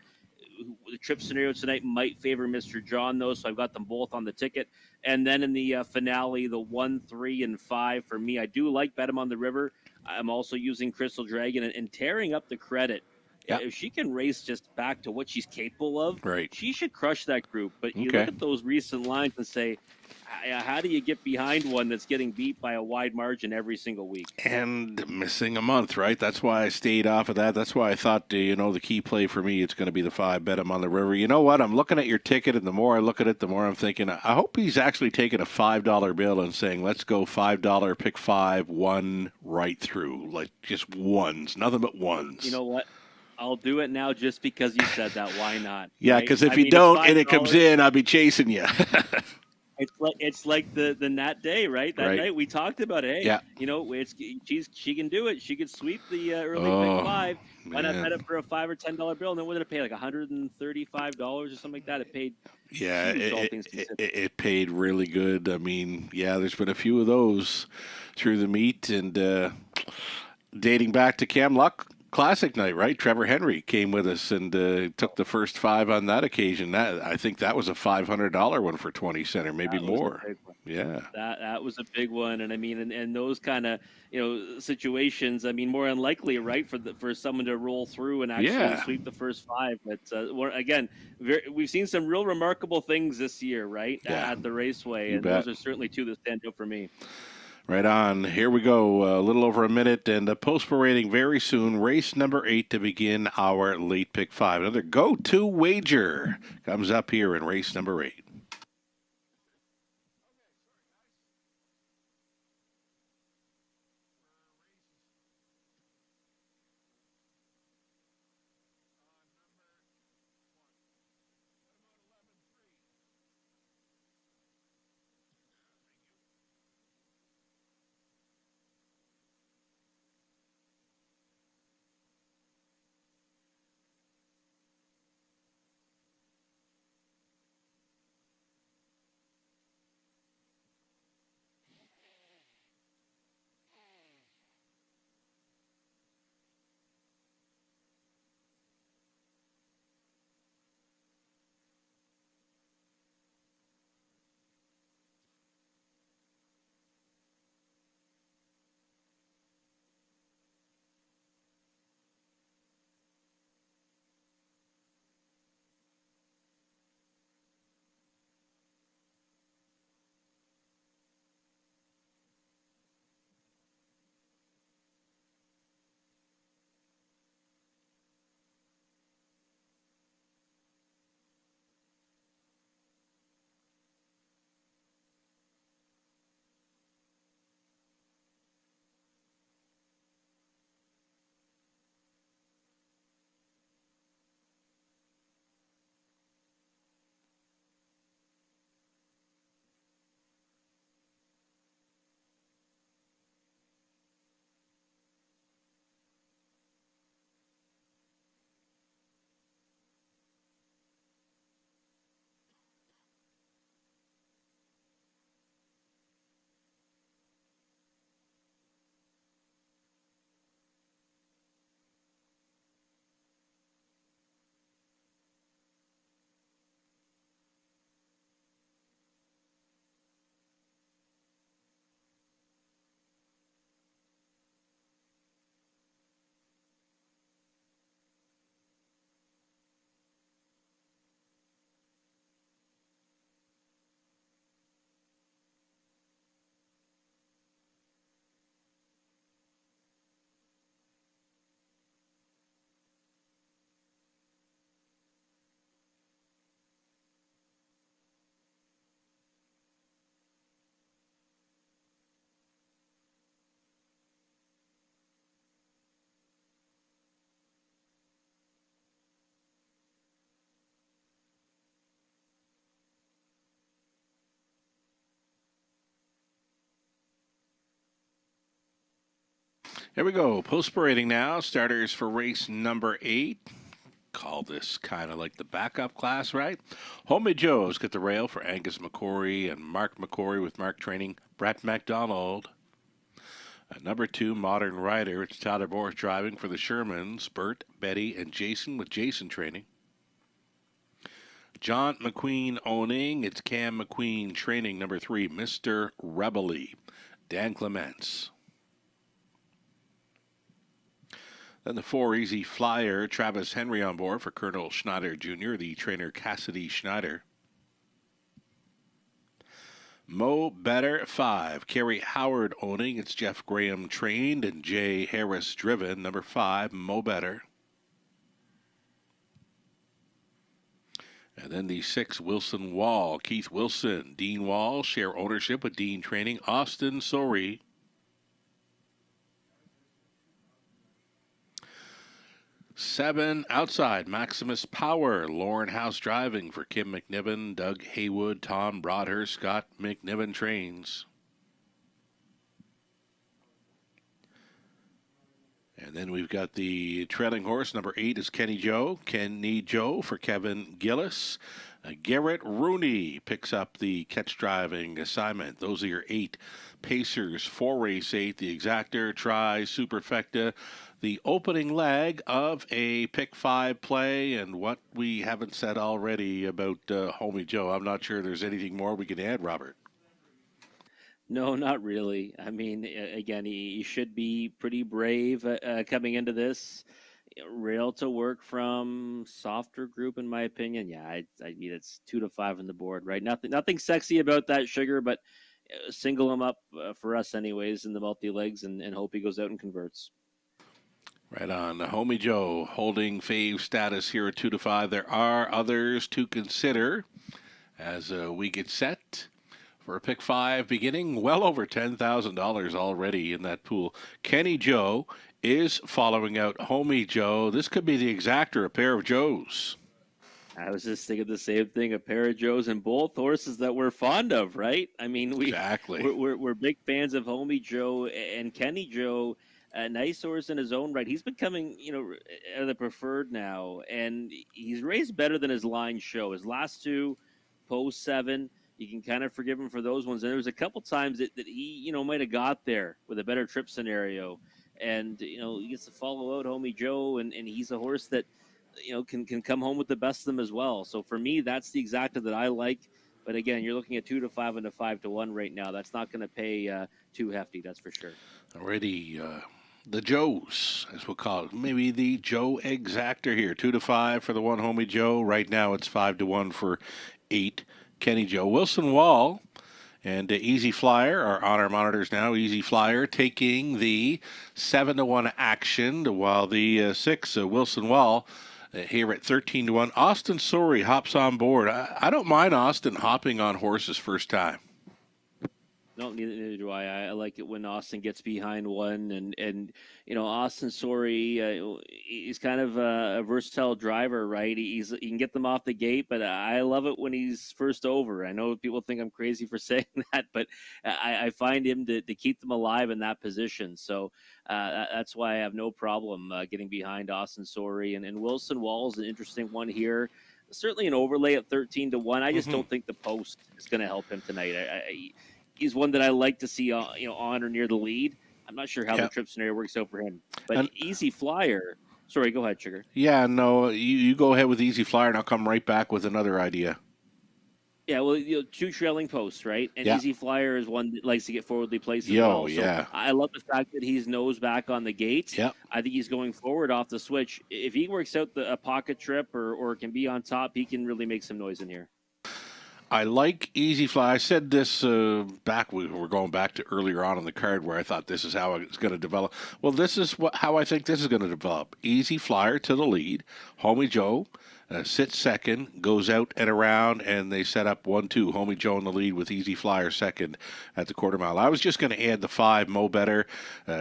The trip scenario tonight might favor Mr. John, though, so I've got them both on the ticket. And then in the finale, the 1, 3, and 5 for me. I do like Bet 'em on the River. I'm also using Crystal Dragon and tearing up the credit. If she can race just back to what she's capable of, she should crush that group. But you look at those recent lines and say, how do you get behind one that's getting beat by a wide margin every single week? And missing a month, right? That's why I stayed off of that. That's why I thought, the key play for me, it's going to be the 5, Bet 'em on the River. You know what? I'm looking at your ticket, and the more I look at it, the more I'm thinking, I hope he's actually taking a $5 bill and saying, let's go $5, pick 5, 1 right through. Like just ones, nothing but ones. You know what? I'll do it now just because you said that. Why not? Yeah, because if you don't and it comes in, I'll be chasing you. It's like the Nat Day, right? That night we talked about it. Hey, she can do it. She could sweep the early pick 5. Why not bet it for a $5 or $10 bill? And then what did it pay? Like $135 or something like that. It paid. Yeah, it paid really good. I mean, there's been a few of those through the meet, and dating back to Cam Luck Classic night, right? Trevor Henry came with us and took the first 5 on that occasion. I think that was a $500 one for 20 center, maybe more. Yeah, that was a big one, and I mean, and those kind of situations. I mean, more unlikely, right, for someone to roll through and actually sweep the first 5. But again, we've seen some real remarkable things this year, right, at the Raceway, and those are certainly 2 that stand out for me. Right on. Here we go. A little over a minute and a post rating very soon. Race number 8 to begin our late pick 5. Another go-to wager comes up here in race number 8. Here we go. Post rating now. Starters for race number 8. Call this kind of like the backup class, right? Homie Joe's got the rail for Angus McCory and Mark McCory with Mark training Brett McDonald. At number 2, Modern Rider. It's Tyler Boris driving for the Shermans. Bert, Betty, and Jason with Jason training. John McQueen owning. It's Cam McQueen training. Number 3, Mr. Rebelly. Dan Clements. Then the 4 Easy Flyer, Travis Henry on board for Colonel Schneider Jr., the trainer Cassidy Schneider. Mo Better 5, Kerry Howard owning. It's Jeff Graham trained and Jay Harris driven. Number 5, Mo Better. And then the 6 Wilson Wall, Keith Wilson, Dean Wall, share ownership with Dean training, Austin Sori. 7 Outside, Maximus Power, Lauren House driving for Kim McNiven, Doug Haywood, Tom Broadhurst, Scott McNiven trains. And then we've got the trailing horse. Number 8 is Kenny Joe for Kevin Gillis. Garrett Rooney picks up the catch driving assignment. Those are your 8 pacers for race 8. The Exactor, Tri, Superfecta, the opening leg of a pick 5 play, and what we haven't said already about Homie Joe. I'm not sure there's anything more we can add, Robert. No, not really. I mean, again, he should be pretty brave coming into this. Rail to work from softer group, in my opinion. Yeah, I mean it's 2 to 5 on the board, right? Nothing sexy about that sugar, but single him up for us anyways in the multi-legs and hope he goes out and converts. Right on. Homie Joe holding fave status here at 2-5. There are others to consider as we get set for a pick 5 beginning. Well over $10,000 already in that pool. Kenny Joe is following out Homie Joe. This could be the exactor, a pair of Joes. I was just thinking the same thing, a pair of Joes and both horses that we're fond of, right? I mean, we're big fans of Homie Joe and Kenny Joe. A nice horse in his own right. He's becoming, the preferred now, and he's raced better than his line show. His last 2, post 7, you can kind of forgive him for those ones. And there was a couple times that he, might have got there with a better trip scenario. And, he gets to follow out Homie Joe, and he's a horse that, can come home with the best of them as well. So for me, that's the exacta that I like. But again, you're looking at 2-5 and a 5-1 right now. That's not going to pay too hefty, that's for sure. Already, the Joes, as we'll call it. Maybe the Joe exactor here. 2-5 for the one Homie Joe. Right now it's 5-1 for 8 Kenny Joe. Wilson Wall and Easy Flyer are on our monitors now. Easy Flyer taking the 7-1 action, while the 6 Wilson Wall here at 13-1. Austin Sorey hops on board. I don't mind Austin hopping on horses first time. No, neither do I. I like it when Austin gets behind one, and Austin Sorey, he's kind of a versatile driver, right? He can get them off the gate, but I love it when he's first over. I know people think I'm crazy for saying that, but I find him to keep them alive in that position. So that's why I have no problem getting behind Austin Sorey, and Wilson Wall is an interesting one here. Certainly an overlay at 13-1. I just don't think the post is going to help him tonight. He's one that I like to see, on or near the lead. I'm not sure how the trip scenario works out for him. But Easy Flyer. Sorry, go ahead, Sugar. Yeah, no, you go ahead with Easy Flyer, and I'll come right back with another idea. Yeah, well, 2 trailing posts, right? And Easy Flyer is one that likes to get forwardly placed as So well. I love the fact that he's nose back on the gate. Yep. I think he's going forward off the switch. If he works out a pocket trip or can be on top, he can really make some noise in here. I like Easy Fly. I said this back. We were going back to earlier on in the card where I thought this is how it's going to develop. Well, this is how I think this is going to develop. Easy Flyer to the lead. Homie Joe sits second, goes out and around, and they set up 1-2. Homie Joe in the lead with Easy Flyer second at the quarter mile. I was just going to add the 5, Mo Better.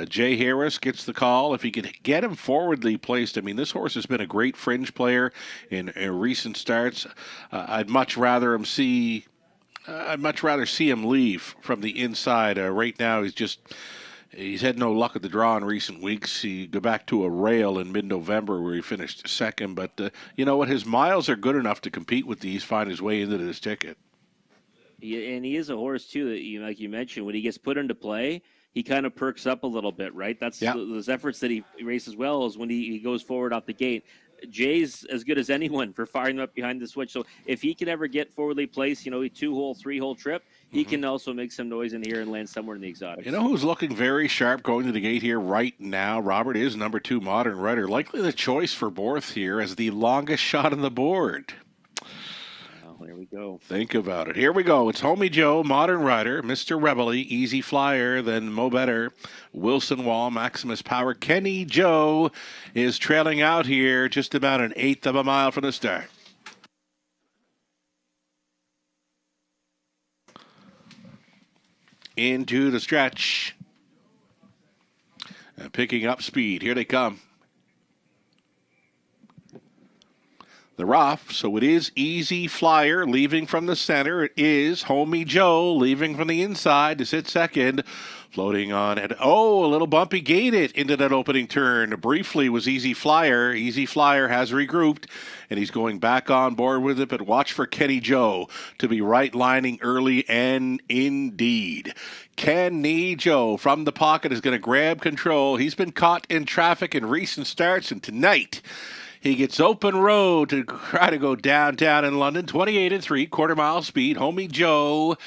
Jay Harris gets the call. If he could get him forwardly placed, I mean, this horse has been a great fringe player in recent starts. I'd much rather see him leave from the inside. Right now, he's had no luck at the draw in recent weeks. He go back to a rail in mid-November where he finished second. But you know what? His miles are good enough to compete with these, find his way into this ticket. Yeah, and he is a horse, too, that like you mentioned, when he gets put into play, he kind of perks up a little bit, right? That's those efforts that he races well is when he goes forward off the gate. Jay's as good as anyone for firing up behind the switch. So if he can ever get forwardly placed, a 2-hole, 3-hole trip, he can also make some noise in here and land somewhere in the exotics. You know who's looking very sharp going to the gate here right now? Robert is number 2, Modern Rider. Likely the choice for Borth here as the longest shot on the board. Well, there we go. Think about it. Here we go. It's Homie Joe, Modern Rider, Mr. Rebel, Easy Flyer, then Mo Better, Wilson Wall, Maximus Power. Kenny Joe is trailing out here just about an 1/8 of a mile from the start. Into the stretch. Picking up speed. Here they come. They're off, so it is Easy Flyer leaving from the center. It is Homie Joe leaving from the inside to sit second. Floating on and a little bumpy gate it into that opening turn. Briefly was Easy Flyer. Easy Flyer has regrouped and he's going back on board with it, but watch for Kenny Joe to be right lining early and indeed. Kenny Joe from the pocket is going to grab control. He's been caught in traffic in recent starts, and tonight he gets open road to try to go downtown in London. 28-3, quarter mile speed. Homie Joe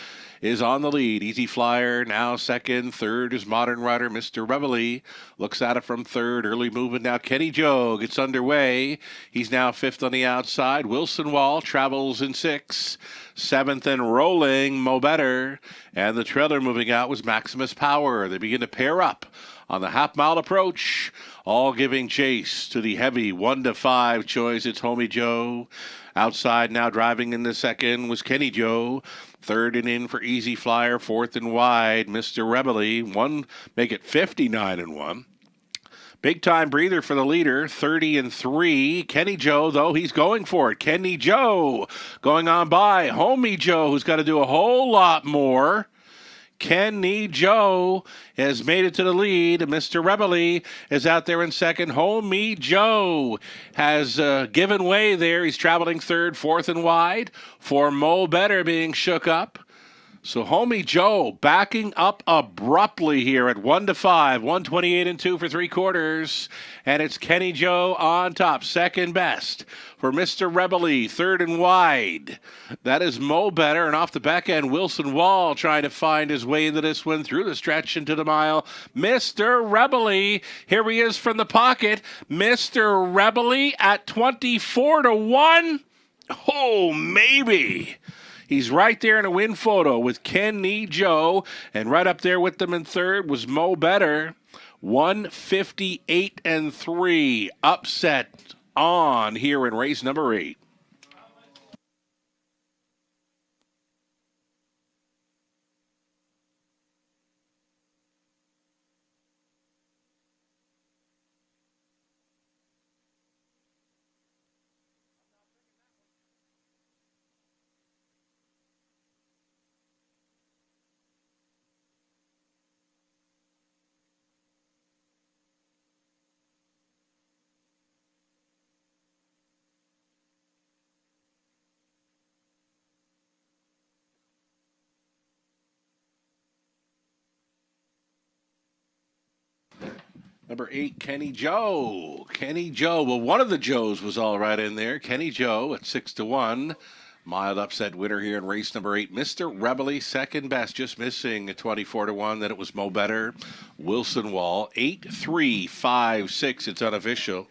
is on the lead. Easy Flyer now second. Third is Modern Rider, Mr. Reveille. Looks at it from third. Early movement now. Kenny Joe gets underway. He's now fifth on the outside. Wilson Wall travels in sixth. Seventh and rolling, Mo Better. And the trailer moving out was Maximus Power. They begin to pair up on the half-mile approach, all giving chase to the heavy 1-5 choice. It's Homie Joe. Outside now driving in the second was Kenny Joe. Third and in for Easy Flyer. Fourth and wide, Mr. Reveille. Make it 59-1. Big time breather for the leader, 30-3. Kenny Joe, though, he's going for it. Kenny Joe going on by. Homie Joe, who's got to do a whole lot more. Kenny Joe has made it to the lead. Mr. Reveille is out there in second. Homie Joe has given way there. He's traveling third, fourth and wide for Mo Better being shook up. So Homie Joe backing up abruptly here at 1-5, 128-2 for three quarters. And it's Kenny Joe on top, second best for Mr. Reveille, third and wide. That is Mo Better, and off the back end, Wilson Wall trying to find his way into this one through the stretch into the mile. Mr. Reveille, here he is from the pocket. Mr. Reveille at 24-1. Oh, maybe. He's right there in a win photo with Kenny Joe, and right up there with them in third was Mo Better. 158-3. Upset on here in race number 8. Number 8, Kenny Joe. Kenny Joe. Well, one of the Joes was all right in there. Kenny Joe at 6-1. Mild upset winner here in race number 8. Mr. Reveille, second best, just missing at 24-1. Then it was Mo Better. Wilson Wall, 8-3, 5-6. It's unofficial.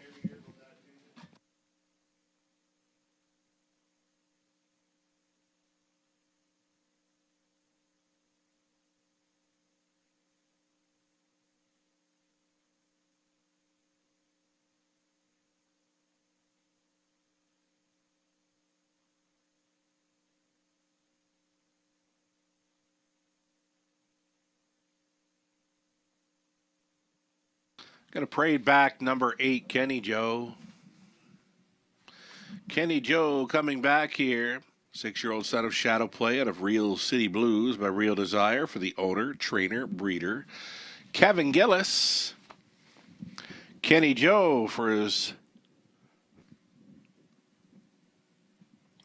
Going to parade back number 8, Kenny Joe. Kenny Joe coming back here. 6-year-old son of Shadow Play out of Real City Blues by Real Desire for the owner, trainer, breeder, Kevin Gillis. Kenny Joe for his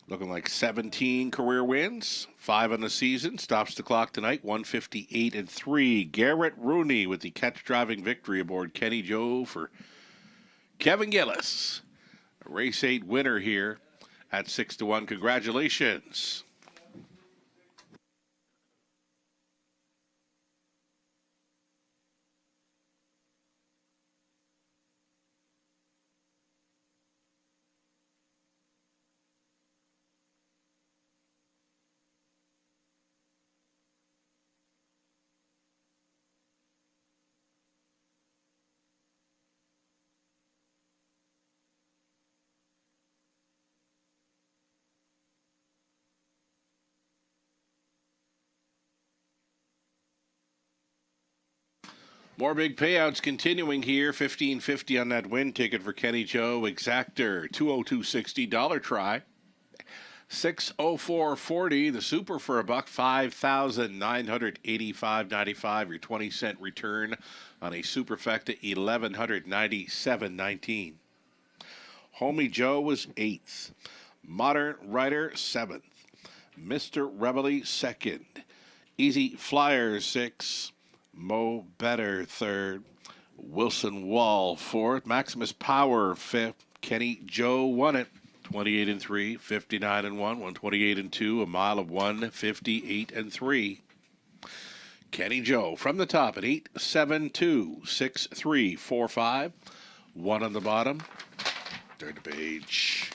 looking like 17 career wins, 5 on the season. Stops the clock tonight, 158-3. Garrett Rooney with the catch driving victory aboard Kenny Joe for Kevin Gillis. A race 8 winner here at 6-1. Congratulations. More big payouts continuing here. $15.50 on that win ticket for Kenny Joe. Exactor, $202.60. Dollar try, $604.40. The super for $1, $5,985.95. Your 20-cent return on a superfecta, $1,197.19. Homie Joe was 8th. Modern Rider 7th. Mr. Reveille 2nd. Easy Flyer 6th. Mo Better 3rd. Wilson Wall 4th. Maximus Power 5th. Kenny Joe won it. 28 and 3, 59 and 1, 128 and 2, a mile of 158 and 3. Kenny Joe from the top at 8-7-2-6-3-4-5. 1 on the bottom. Turn the page.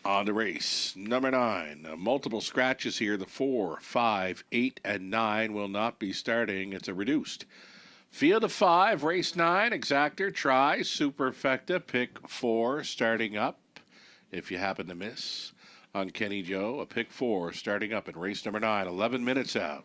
On the race, number 9. Multiple scratches here. The 4, 5, 8, and 9 will not be starting. It's a reduced. Field of 5, race 9, exactor, try, superfecta, pick 4, starting up. If you happen to miss on Kenny Joe, a pick 4 starting up in race number 9, 11 minutes out.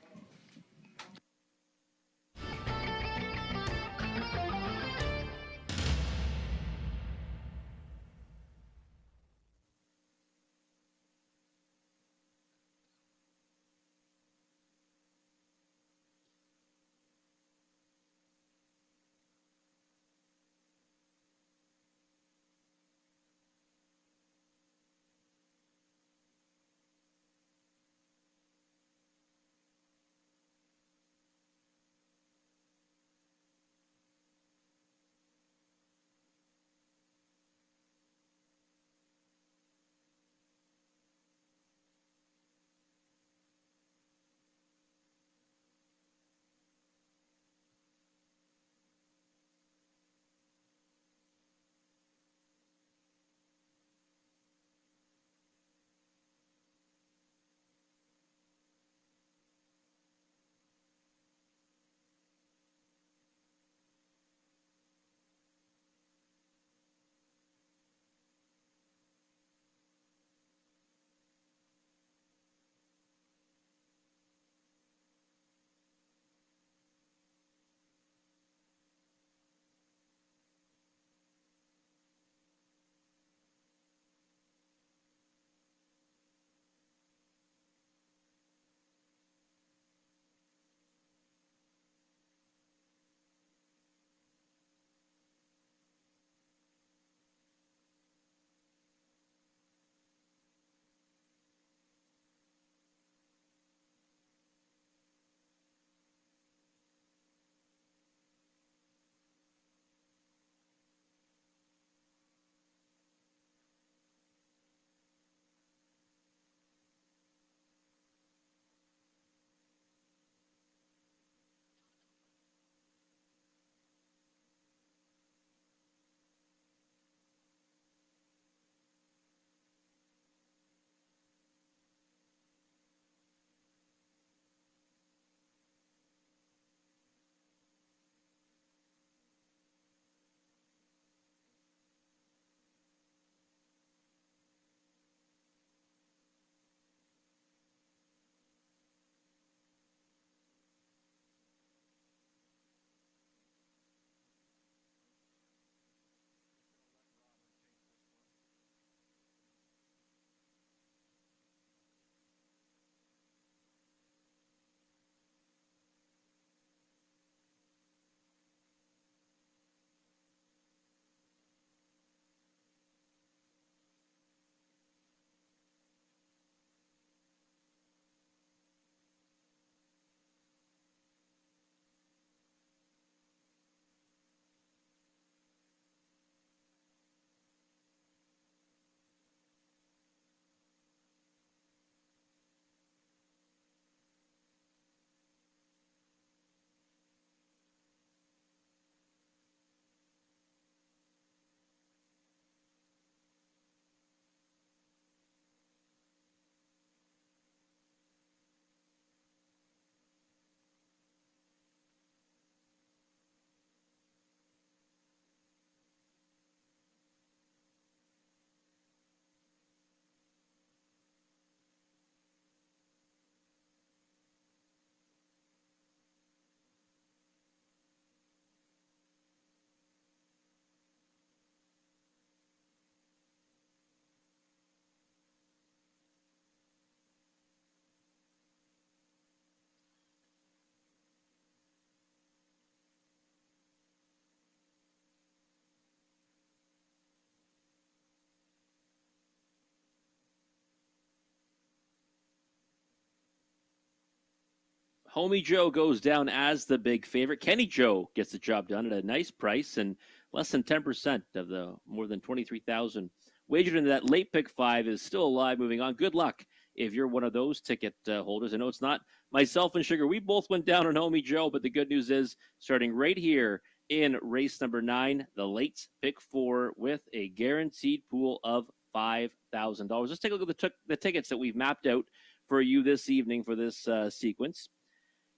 Homie Joe goes down as the big favorite. Kenny Joe gets the job done at a nice price and less than 10% of the more than 23,000 wagered into that late pick 5 is still alive, moving on. Good luck if you're one of those ticket holders. I know it's not myself and Sugar. We both went down on Homie Joe, but the good news is starting right here in race number 9, the late pick 4 with a guaranteed pool of $5,000. Let's take a look at the tickets that we've mapped out for you this evening for this sequence.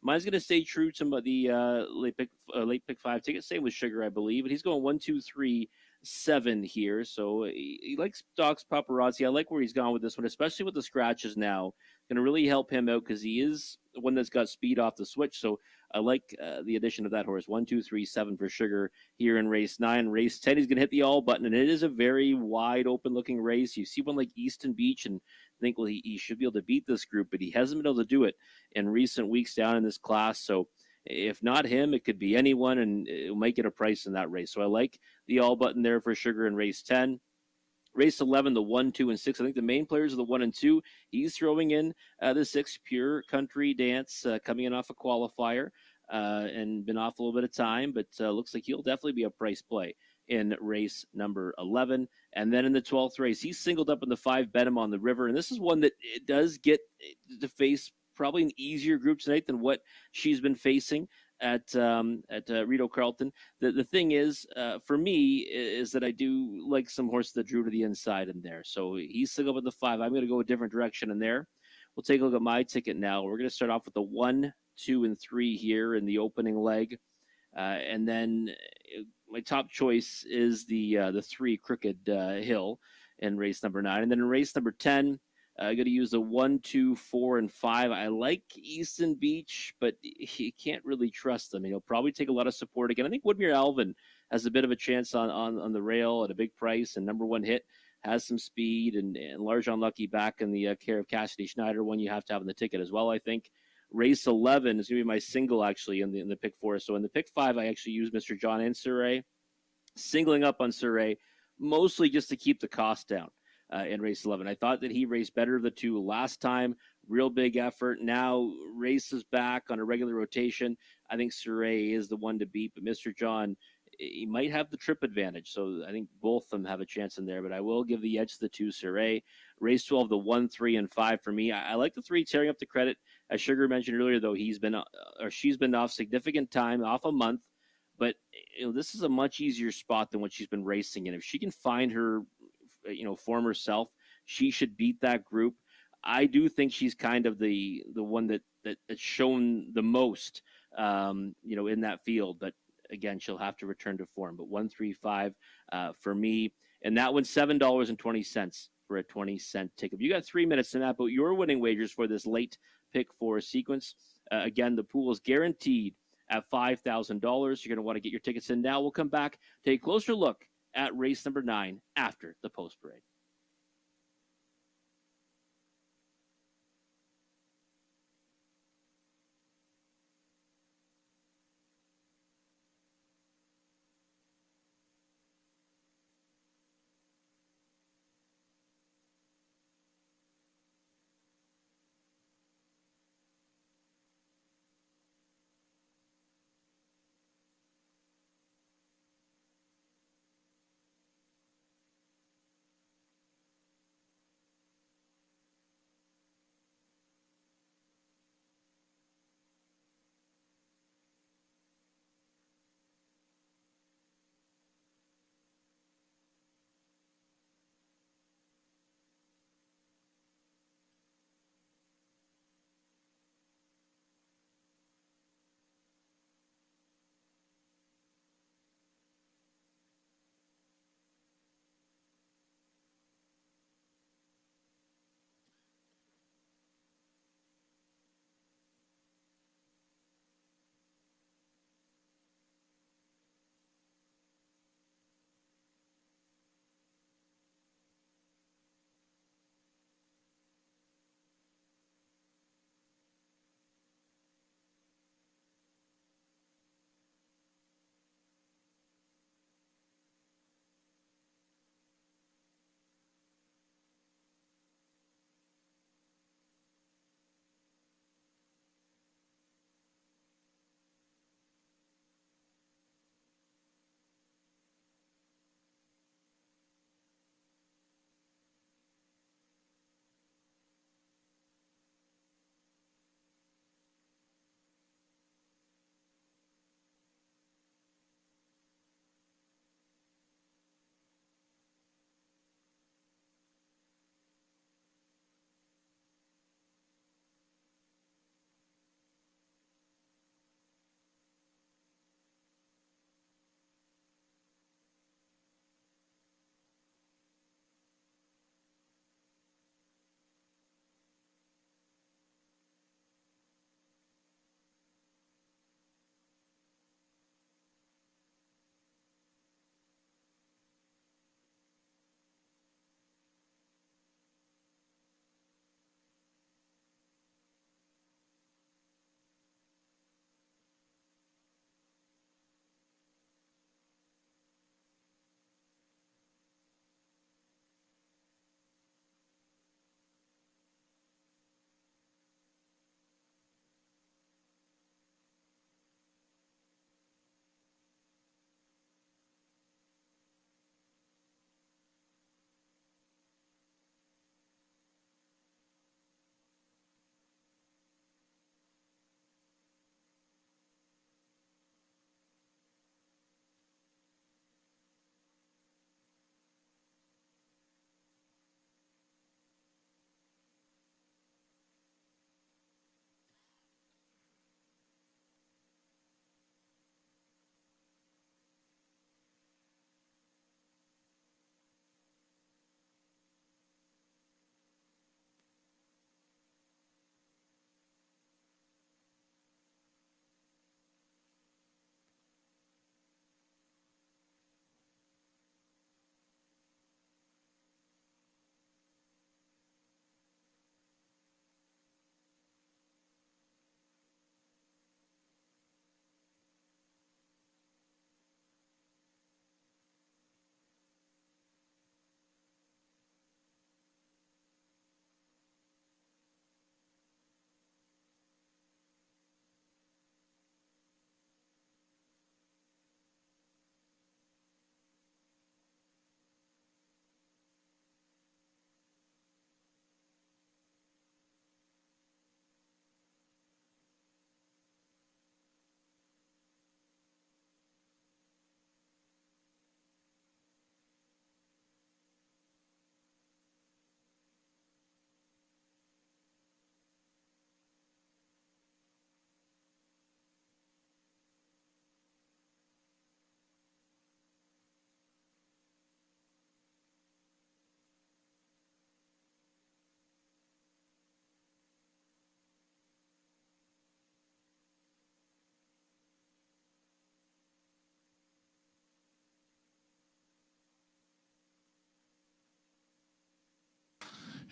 Mine's going to stay true to the late pick 5 ticket. Same with Sugar, I believe. But he's going 1, 2, 3, 7 here. So he likes Doc's Paparazzi. I like where he's gone with this one, especially with the scratches now. Going to really help him out because he is one that's got speed off the switch. So I like the addition of that horse. 1, 2, 3, 7 for Sugar here in race 9. Race 10, he's going to hit the all button. And it is a very wide open looking race. You see one like Easton Beach and think, well, he should be able to beat this group, but he hasn't been able to do it in recent weeks down in this class. So if not him, it could be anyone, and it'll make it a price in that race. So I like the all button there for Sugar in race 10. Race 11, the 1, 2, and 6. I think the main players are the 1 and 2. He's throwing in the 6, Pure Country Dance, coming in off a qualifier and been off a little bit of time, but looks like he'll definitely be a price play in race number 11. And then in the 12th race, he's singled up in the 5, Bet Him on the River. And this is one that it does get to face probably an easier group tonight than what she's been facing at Rideau Carleton. The thing is, for me, is that I do like some horses that drew to the inside in there. So he's singled up in the 5. I'm going to go a different direction in there. We'll take a look at my ticket now. We're going to start off with the 1, 2, and 3 here in the opening leg. And then my top choice is the 3, Crooked Hill in race number 9. And then in race number 10, I'm going to use the 1, 2, 4, and 5. I like Easton Beach, but you can't really trust him. He'll probably take a lot of support again. I think Woodmere Alvin has a bit of a chance on the rail at a big price, and number 1 hit has some speed, and Large Unlucky back in the care of Cassidy Schneider, one you have to have in the ticket as well, I think. Race 11 is going to be my single, actually, in the pick 4. So in the pick 5, I actually use Mr. John and Surrey, singling up on Surrey, mostly just to keep the cost down in race 11. I thought that he raced better of the 2 last time. Real big effort. Now races back on a regular rotation. I think Surrey is the one to beat, but Mr. John, he might have the trip advantage. So I think both of them have a chance in there, but I will give the edge to the 2, Surrey. Race 12, the 1, 3, and 5 for me. I like the 3 tearing up the credit. As Sugar mentioned earlier, though, she's been off significant time, off a month. But this is a much easier spot than what she's been racing in. If she can find her, former self, she should beat that group. I do think she's kind of the one that's shown the most, in that field. But again, she'll have to return to form. But 1, 3, 5 for me, and that one's $7.20 for a 20-cent ticket. You got 3 minutes to map out your winning wagers for this late pick 4 sequence. Again, the pool is guaranteed at $5,000. You're going to want to get your tickets in now. We'll come back, take a closer look at race number 9 after the post parade.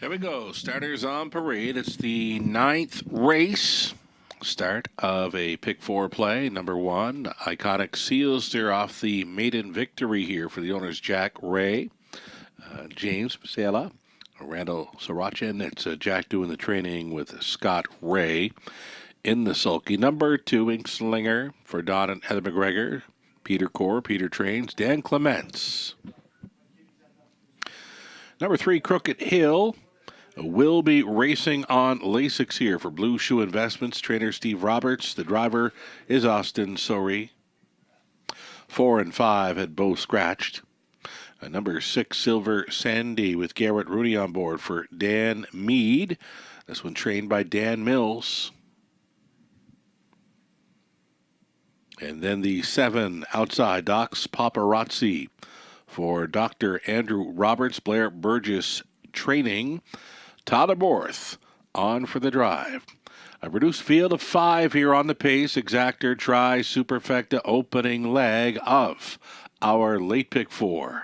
Here we go. Starters on parade. It's the 9th race. Start of a pick 4 play. Number 1, Iconic Seal Steer off the maiden victory here for the owners Jack Ray, James Pasela, Randall Sarachin. It's Jack doing the training with Scott Ray in the sulky. Number 2, Inkslinger for Don and Heather McGregor. Peter Core, Peter Trains, Dan Clements. Number 3, Crooked Hill. Will be racing on Lasix here for Blue Shoe Investments. Trainer Steve Roberts. The driver is Austin Sori. 4 and 5 had both scratched. Number 6, Silver Sandy with Garrett Rooney on board for Dan Mead. This one trained by Dan Mills. And then the 7, Outside Doc's Paparazzi for Dr. Andrew Roberts, Blair Burgess training. Tyler Borth on for the drive. A reduced field of 5 here on the pace. Exactor, Tri, Superfecta opening leg of our late pick 4.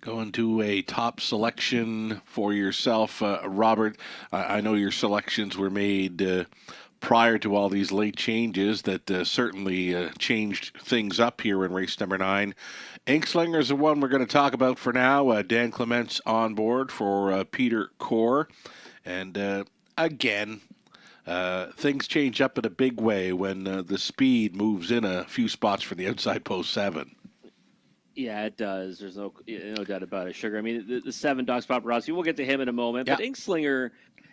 Going to a top selection for yourself, Robert. I know your selections were made prior to all these late changes that certainly changed things up here in race number 9. Inkslinger is the one we're going to talk about for now. Dan Clements on board for Peter Core. And again, things change up in a big way when the speed moves in a few spots for the outside post 7. Yeah, it does. There's no doubt about it, Sugar. I mean, the 7, Doc's Paparazzi, we'll get to him in a moment. Yeah. But Inkslinger,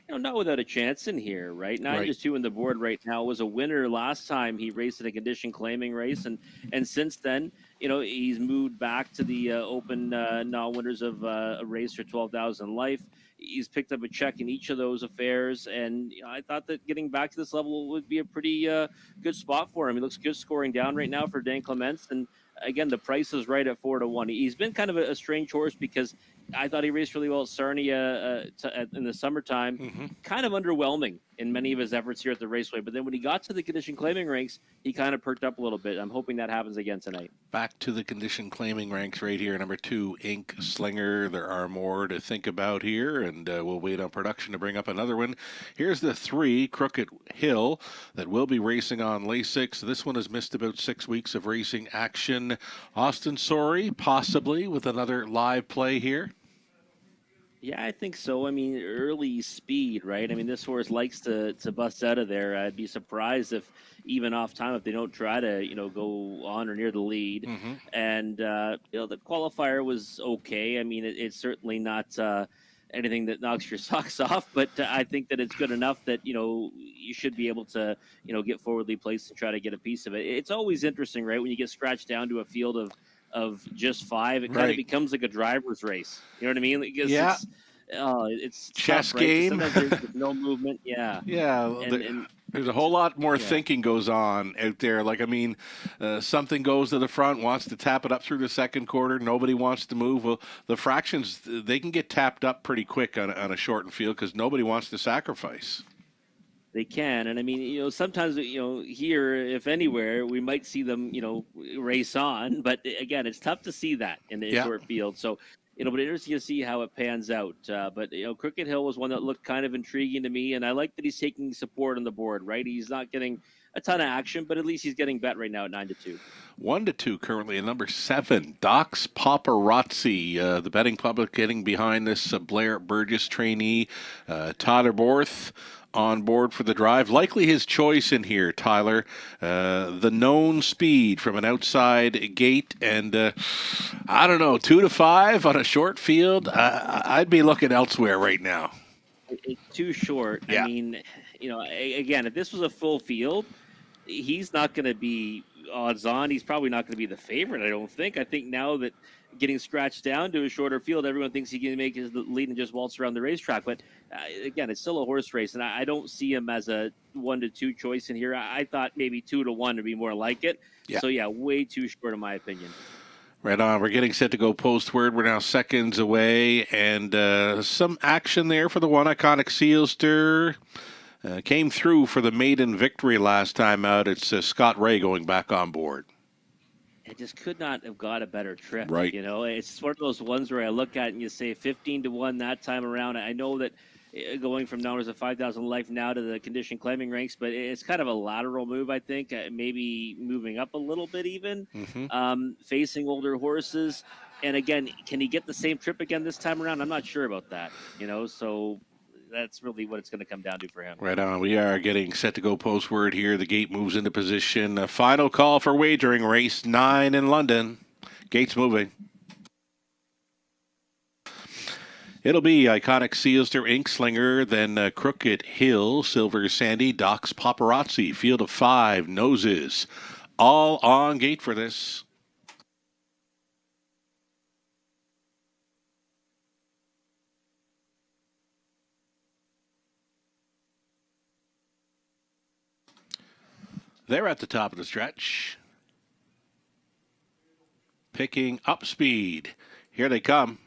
not without a chance in here, right? 9-2 in the board right now. Was a winner last time he raced in a condition claiming race, and since then, he's moved back to the open non-winners of a race for 12,000 life. He's picked up a check in each of those affairs, and I thought that getting back to this level would be a pretty good spot for him. He looks good scoring down right now for Dan Clements, and again, the price is right at 4-1. He's been kind of a strange horse because I thought he raced really well at Sarnia in the summertime. Mm-hmm. Kind of underwhelming in many of his efforts here at the Raceway. But then when he got to the condition claiming ranks, he kind of perked up a little bit. I'm hoping that happens again tonight. Back to the condition claiming ranks right here. Number 2, Inkslinger. There are more to think about here, and we'll wait on production to bring up another one. Here's the 3, Crooked Hill, that will be racing on Lasix. This one has missed about 6 weeks of racing action. Austin Sori, possibly with another live play here. Yeah, I think so. I mean, early speed, right? I mean, this horse likes to bust out of there. I'd be surprised if even off time if they don't try to, go on or near the lead. Mm-hmm. And, the qualifier was okay. I mean, it's certainly not anything that knocks your socks off, but I think that it's good enough that, you should be able to, get forwardly placed and try to get a piece of it. It's always interesting, right? When you get scratched down to a field of just 5, it kind of becomes like a driver's race. You know what I mean? Because it's chess tough, right? game. Sometimes there's no movement. Yeah. Yeah. And there's a whole lot more thinking goes on out there. Like, I mean, something goes to the front, wants to tap it up through the second quarter. Nobody wants to move. Well, the fractions, they can get tapped up pretty quick on a shortened field because nobody wants to sacrifice. They can, and I mean, sometimes, here, if anywhere, we might see them, race on. But again, it's tough to see that in the short field. So, but interesting to see how it pans out. But Crooked Hill was one that looked kind of intriguing to me, and I like that he's taking support on the board. Right, he's not getting a ton of action, but at least he's getting bet right now at 9-2. 1-2 currently. And number 7, Doc's Paparazzi. The betting public getting behind this Blair Burgess trainee, Tyler Borth, on board for the drive. Likely his choice in here, Tyler. The known speed from an outside gate, and I don't know, 2-5 on a short field. I'd be looking elsewhere right now. It's too short. Yeah. I mean, again, if this was a full field, he's not going to be odds on. He's probably not going to be the favorite, I don't think. I think now that getting scratched down to a shorter field, everyone thinks he can make his lead and just waltz around the racetrack. But again, it's still a horse race, and I don't see him as a 1-2 choice in here. I thought maybe 2-1 to be more like it. Yeah. So yeah, way too short in my opinion. Right on. We're getting set to go postward. We're now seconds away, and some action there for the 1, Iconic Seal Steer. came through for the maiden victory last time out. It's Scott Ray going back on board. It just could not have got a better trip. Right. You know, it's one of those ones where I look at it and you say 15-1 that time around. I know that going from numbers of 5,000 life now to the condition claiming ranks, but it's kind of a lateral move, I think, maybe moving up a little bit even, facing older horses. And again, can he get the same trip again this time around? I'm not sure about that, you know, so that's really what it's going to come down to for him. Right on. We are getting set to go postward here. The gate moves into position. A final call for wagering, race 9 in London. Gate's moving. It'll be Iconic Sealster, Ink Slinger, then Crooked Hill, Silver Sandy, Doc's Paparazzi, Field of 5, Noses. All on gate for this. They're at the top of the stretch. Picking up speed. Here they come.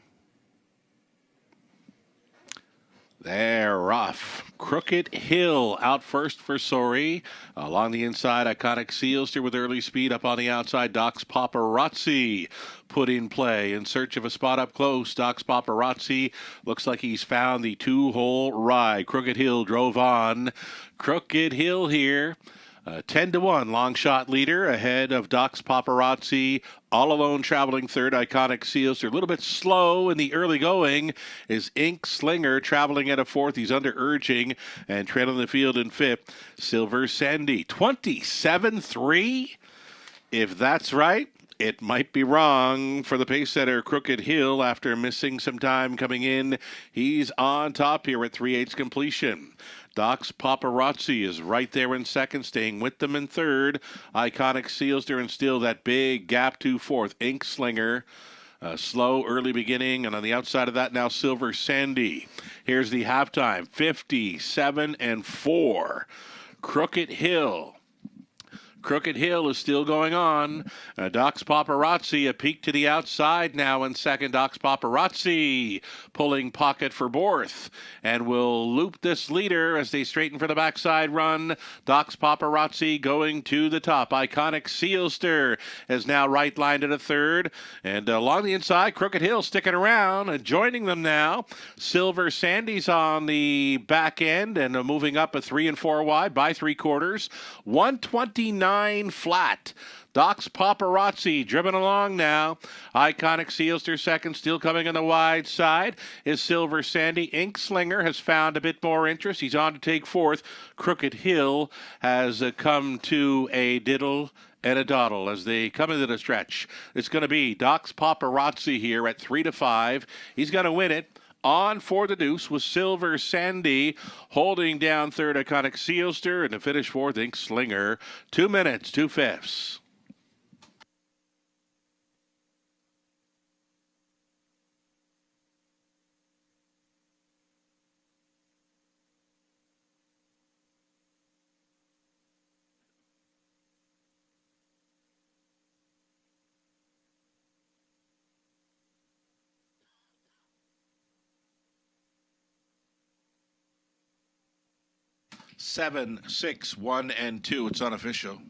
They're rough. Crooked Hill out first for Sori. Along the inside, Iconic Sealster with early speed. Up on the outside, Doc's Paparazzi put in play in search of a spot up close. Doc's Paparazzi looks like he's found the 2-hole ride. Crooked Hill drove on. Crooked Hill here. 10-1 long shot leader ahead of Doc's Paparazzi. All alone traveling third, Iconic Sealster. A little bit slow in the early going is Ink Slinger traveling at a fourth. He's under urging and trailing the field in fifth. Silver Sandy, 27-3. If that's right, it might be wrong for the pace setter Crooked Hill after missing some time coming in. He's on top here at 3/8 completion. Doc's Paparazzi is right there in second, staying with them in third. Iconic Sealster and still that big gap to fourth. Ink Slinger, slow early beginning, and on the outside of that now Silver Sandy. Here's the halftime, 57-4. Crooked Hill. Crooked Hill is still going on. Doc's Paparazzi, a peek to the outside now in second. Doc's Paparazzi pulling pocket for Borth and will loop this leader as they straighten for the backside run. Doc's Paparazzi going to the top. Iconic Sealster is now right line to the third. And along the inside, Crooked Hill sticking around, joining them now. Silver Sandy's on the back end and moving up a 3 and 4 wide by 3/4. 129 flat. Doc's Paparazzi driven along now. Iconic Sealster second, still coming on the wide side is Silver Sandy. Ink Slinger has found a bit more interest. He's on to take fourth. Crooked Hill has come to a diddle and a doddle as they come into the stretch. It's going to be Doc's Paparazzi here at 3-5. He's going to win it. On for the deuce with Silver Sandy holding down third, Iconic Sealster, and to finish fourth, Ink Slinger. 2 minutes, 2/5. Seven, 6, 1, and 2. It's unofficial.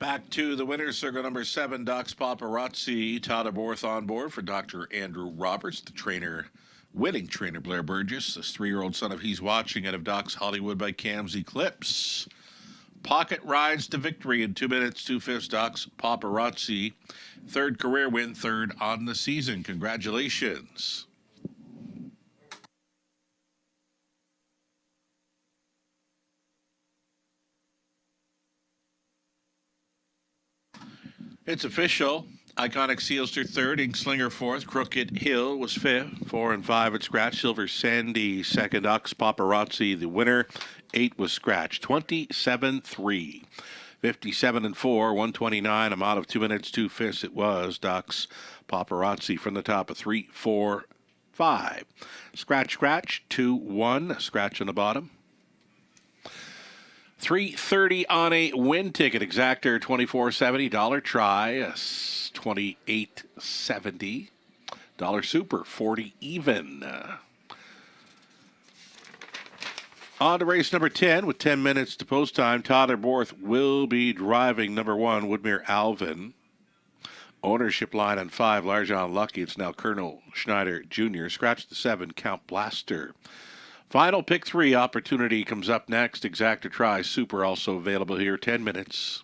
Back to the winner's circle, number 7, Docs Paparazzi. Todd Aborth on board for Dr. Andrew Roberts, the trainer, winning trainer Blair Burgess, this 3-year-old son of He's Watching out of Docs Hollywood by Cam's Eclipse. Pocket rides to victory in 2 minutes, 2/5, Docs Paparazzi. 3rd career win, 3rd on the season. Congratulations. It's official. Iconic Sealster 3rd, Inkslinger 4th, Crooked Hill was 5th, 4 and 5 at scratch. Silver Sandy 2nd, Docs Paparazzi the winner. 8 was scratch. 27-3. 57 and 4, 129. I'm out of 2 minutes, 2/5. It was Docs Paparazzi from the top of 3, 4, 5. Scratch, scratch, 2-1. Scratch on the bottom. $3.30 on a win ticket. Exactor $24.70. Dollar try $28.70. Dollar super 40 even. On to race number 10 with 10 minutes to post time. Todd Aborth will be driving number 1, Woodmere Alvin. Ownership line on 5, Large on Lucky. It's now Colonel Schneider Jr. Scratch the 7, Count Blaster. Final pick 3 opportunity comes up next. Exacta Try Super also available here. 10 minutes.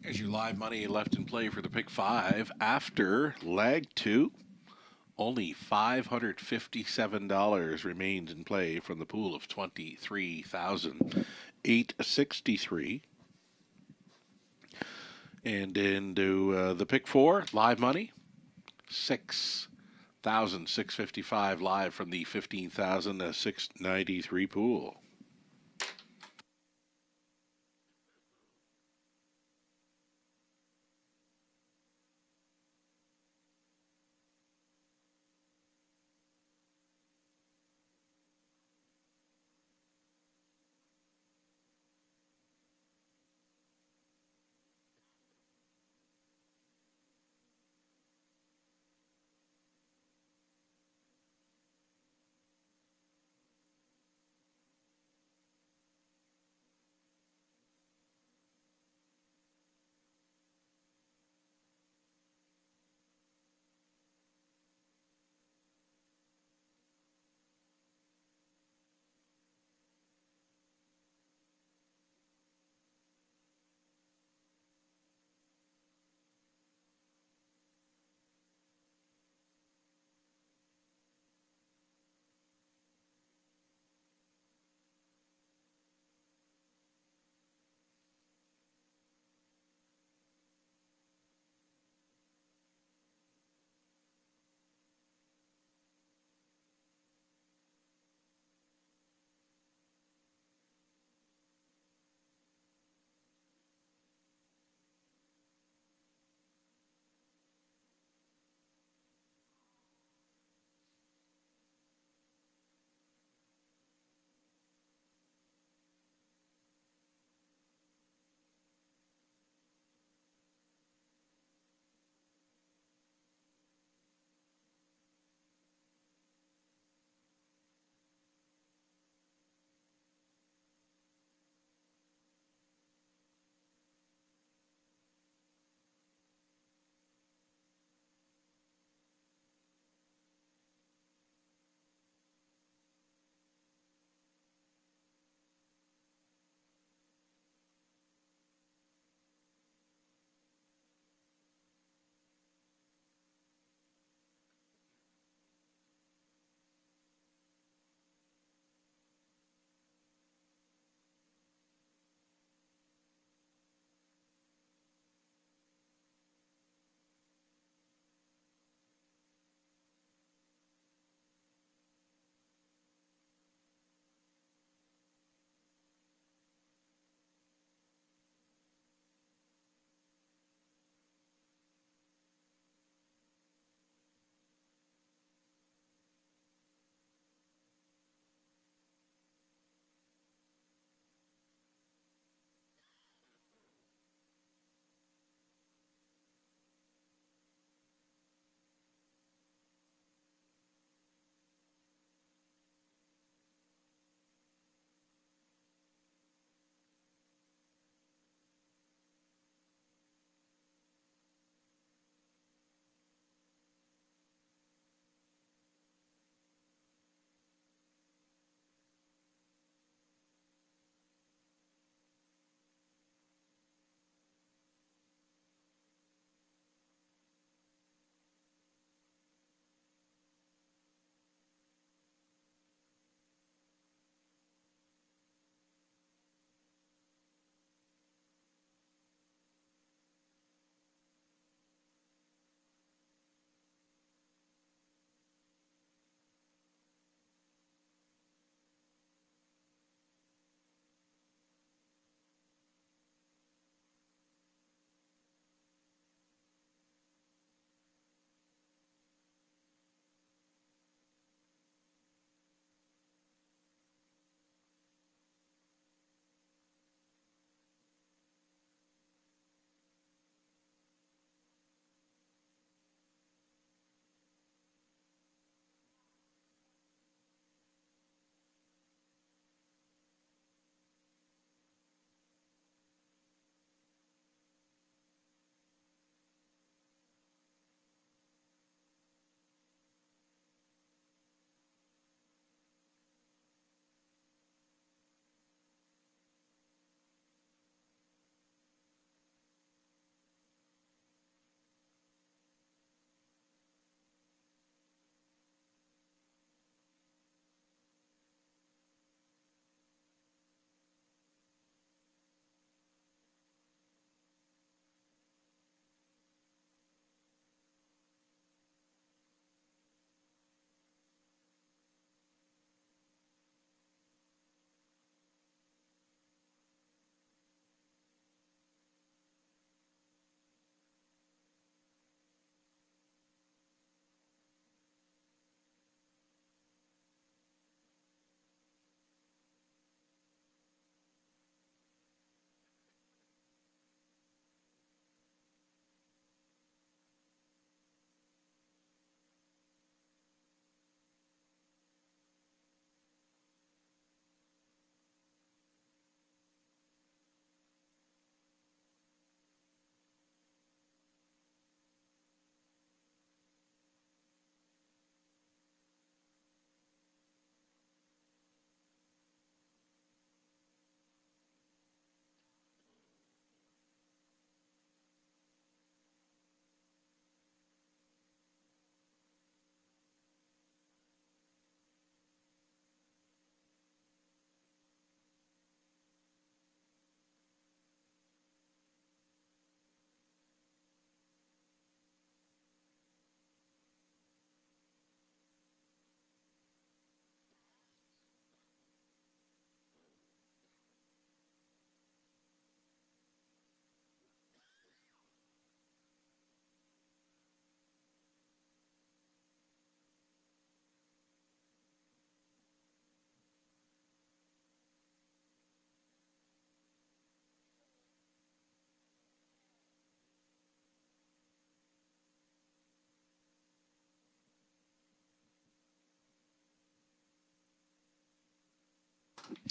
There's your live money left in play for the pick 5 after leg 2. Only $557 remains in play from the pool of 23,863. And into the pick 4, live money, 6,655 live from the 15,693 pool.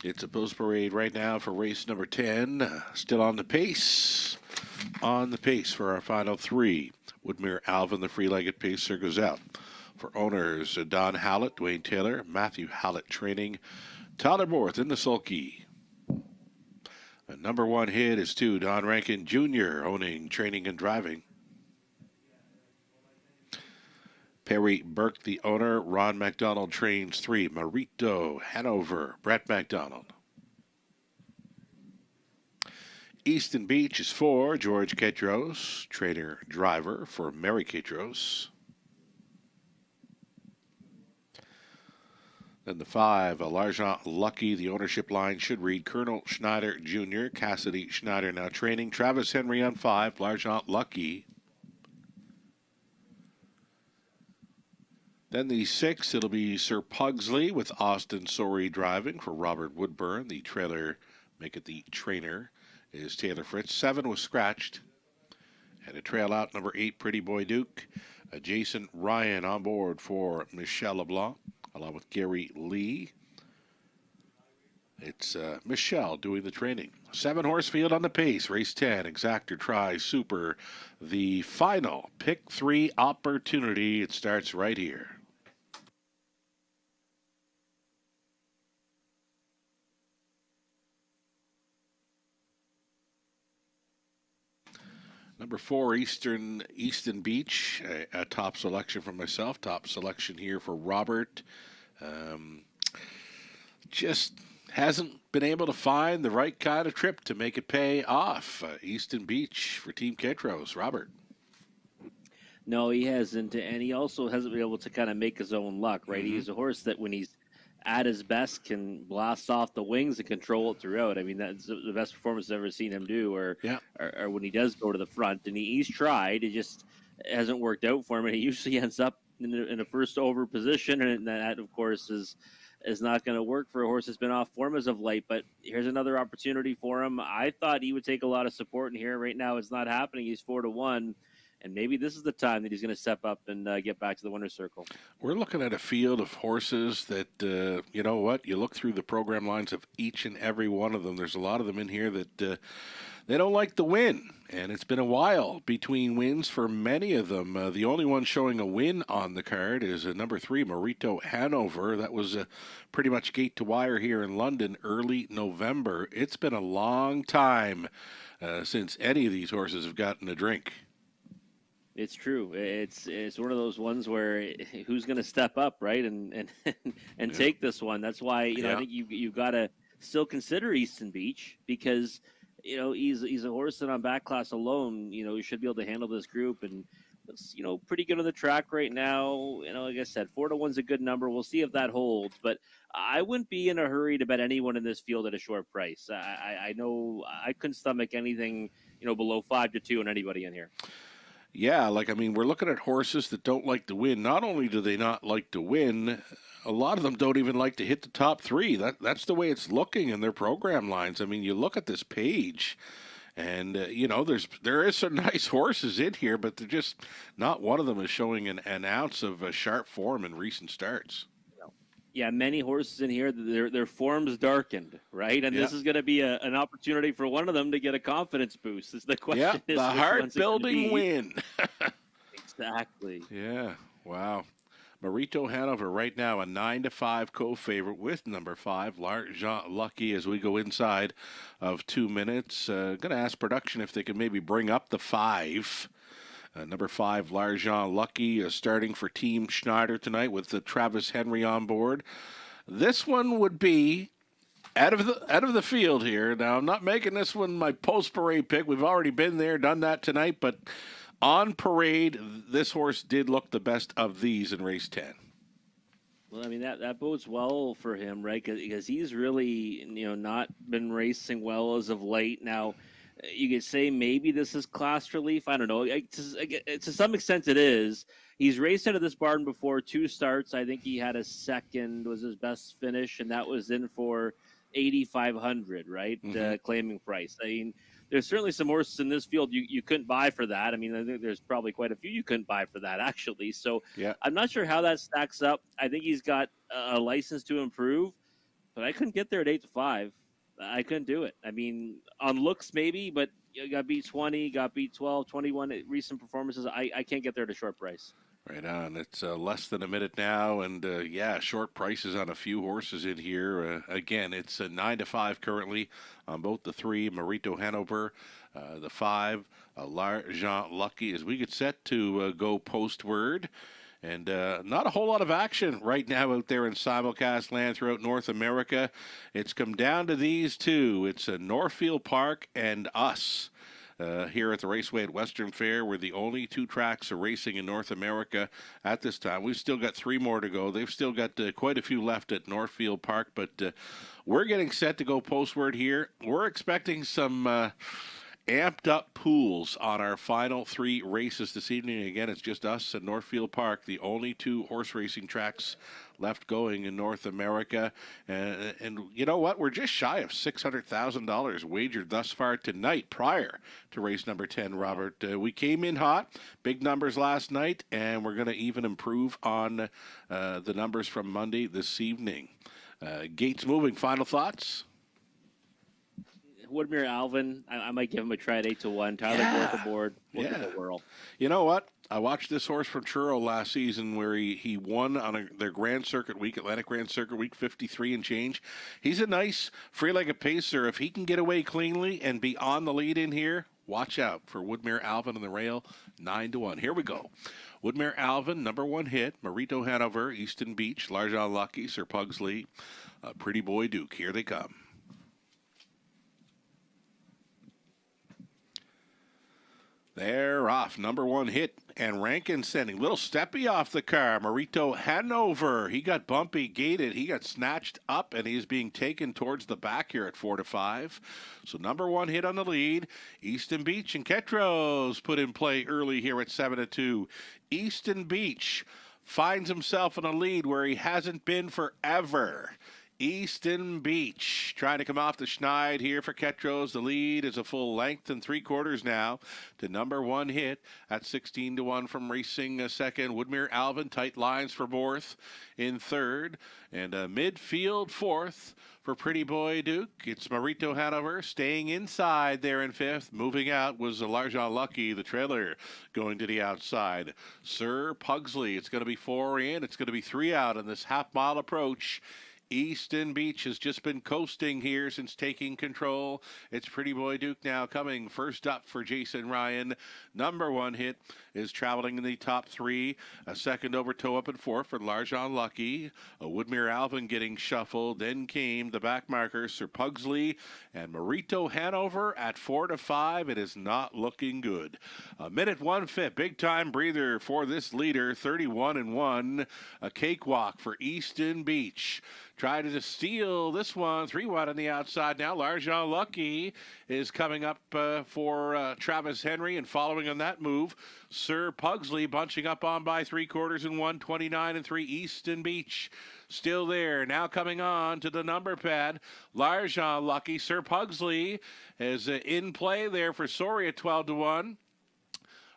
It's a post parade right now for race number 10. Still on the pace. On the pace for our final three. Woodmere Alvin, the free-legged pacer, goes out. For owners, Don Hallett, Dwayne Taylor, Matthew Hallett training, Tyler Borth in the sulky. A number one hit is to Don Rankin Jr., owning, training, and driving. Perry Burke, the owner. Ron McDonald trains 3. Marito Hanover, Brett McDonald. Easton Beach is 4. George Ketros, trainer, driver for Mary Ketros. Then the 5, Largent Lucky. The ownership line should read Colonel Schneider Jr., Cassidy Schneider now training. Travis Henry on 5, Largent Lucky. Then the 6, it'll be Sir Pugsley with Austin Sorey driving for Robert Woodburn. The trailer, make it the trainer, is Taylor Fritz. 7 was scratched. And a trail out, number 8, Pretty Boy Duke. Jason Ryan on board for Michel LeBlanc, along with Gary Lee. It's Michelle doing the training. 7-horse field on the pace. Race 10, Exactor Tri Super. The final pick 3 opportunity. It starts right here. Number 4, Easton Beach, a top selection for myself. Top selection here for Robert. Just hasn't been able to find the right kind of trip to make it pay off. Easton Beach for Team Ketros. Robert. No, he hasn't, and he also hasn't been able to kind of make his own luck, right? Mm-hmm. He's a horse that when he's at his best can blast off the wings and control it throughout. I mean, that's the best performance I've ever seen him do, or when he does go to the front. And he's tried. It just hasn't worked out for him, and he usually ends up in a first over position, and that, of course, is not going to work for a horse that's been off form as of late. But here's another opportunity for him. I thought he would take a lot of support in here. Right now, it's not happening. He's 4-1. And maybe this is the time that he's going to step up and get back to the winner's circle. We're looking at a field of horses that, you know what, you look through the program lines of each and every one of them. There's a lot of them in here that they don't like the win. And it's been a while between wins for many of them. The only one showing a win on the card is number 3, Marito Hanover. That was pretty much gate to wire here in London early November. It's been a long time since any of these horses have gotten a drink. It's true. It's one of those ones where who's going to step up, right, and take this one. That's why I think you got to still consider Easton Beach, because he's a horse that on back class alone he should be able to handle this group, and it's pretty good on the track right now. Like I said, 4-1's a good number. We'll see if that holds, but I wouldn't be in a hurry to bet anyone in this field at a short price. I know I couldn't stomach anything below 5-2 on anybody in here. Yeah, we're looking at horses that don't like to win. Not only do they not like to win, a lot of them don't even like to hit the top 3. That's the way it's looking in their program lines. I mean, you look at this page, and there is some nice horses in here, but they're just not one of them is showing an ounce of sharp form in recent starts. Yeah, many horses in here, their form's darkened, right? And this is going to be an opportunity for one of them to get a confidence boost. Is the question? Yeah, the heart-building win. Exactly. Yeah, wow. Marito Hanover right now a 9-5 co-favorite with number 5, Largent Lucky, as we go inside of 2 minutes. Going to ask production if they can maybe bring up the 5. Number 5, Largent Lucky, starting for Team Schneider tonight with Travis Henry on board. This one would be out of the field here. Now, I'm not making this one my post-parade pick. We've already been there, done that tonight. But on parade, this horse did look the best of these in race 10. Well, I mean, that bodes well for him, right? Because he's really, not been racing well as of late. Now, you could say maybe this is class relief. I don't know. To some extent, it is. He's raced out of this barn before, 2 starts. I think he had a second, was his best finish, and that was in for $8,500, right? Mm-hmm. Claiming price. I mean, there's certainly some horses in this field you couldn't buy for that. I mean, I think there's probably quite a few you couldn't buy for that, actually. So I'm not sure how that stacks up. I think he's got a license to improve. but I couldn't get there at 8-5. I couldn't do it. I mean, on looks maybe, but you got beat 20, got beat 12, 21 at recent performances. I can't get there at a short price. Right on. It's less than a minute now, and short prices on a few horses in here. Again, it's 9-5 currently on both the 3, Marito Hanover, the 5, L'Argent Lucky, as we get set to go postward. And not a whole lot of action right now out there in simulcast land throughout North America. It's come down to these two. It's Northfield Park and us. Here at the Raceway at Western Fair, we're the only 2 tracks are racing in North America at this time. We've still got 3 more to go. They've still got quite a few left at Northfield Park, but we're getting set to go postward here. We're expecting some amped up pools on our final 3 races this evening. Again, it's just us at Northfield Park, the only 2 horse racing tracks left going in North America. And you know what? We're just shy of $600,000 wagered thus far tonight prior to race number 10, Robert. We came in hot, big numbers last night, and we're going to even improve on the numbers from Monday this evening. Gates moving. Final thoughts? Woodmere Alvin, I might give him a try at 8-1. Tyler Gorth aboard. Look at the whirl. You know what? I watched this horse from Truro last season where he won on their Grand Circuit week, Atlantic Grand Circuit week, 53 and change. He's a nice free-legged pacer. If he can get away cleanly and be on the lead in here, watch out for Woodmere Alvin on the rail, 9-1. Here we go. Woodmere Alvin, number 1 hit, Marito Hanover, Easton Beach, L'Argent Lucky, Sir Pugsley, Pretty Boy Duke. Here they come. They're off. Number 1 hit, and Rankin sending little steppy off the car. Marito Hanover. He got bumpy, gated. He got snatched up, and he's being taken towards the back here at 4-5. So number 1 hit on the lead. Easton Beach and Ketros put in play early here at 7-2. Easton Beach finds himself in a lead where he hasn't been forever. Easton Beach trying to come off the schneid here for Ketros. The lead is a full length and 3/4 now to number 1 hit at 16-1 from racing second. Woodmere Alvin, tight lines for Borth in third, and a midfield 4th for Pretty Boy Duke. It's Marito Hanover staying inside there in 5th. Moving out was L'Argent Lucky, the trailer, going to the outside. Sir Pugsley, it's going to be 4 in. It's going to be 3 out on this half-mile approach. Easton Beach has just been coasting here since taking control. It's Pretty Boy Duke now coming first up for Jason Ryan. Number 1 hit is traveling in the top 3. A second over toe up and 4th for L'Argent Lucky. Woodmere Alvin getting shuffled. Then came the back markers, Sir Pugsley and Marito Hanover at 4-5. It is not looking good. A minute 1/5. Big time breather for this leader. 31-1. A cakewalk for Easton Beach. Tried to steal this one. 3 wide on the outside now. L'Argent Lucky is coming up for Travis Henry, and following on that move, Sir Pugsley bunching up on by 3/4 and 1, 29-3. Easton Beach still there. Now coming on to the number pad. L'Argent Lucky. Sir Pugsley is in play there for Soria, 12-1.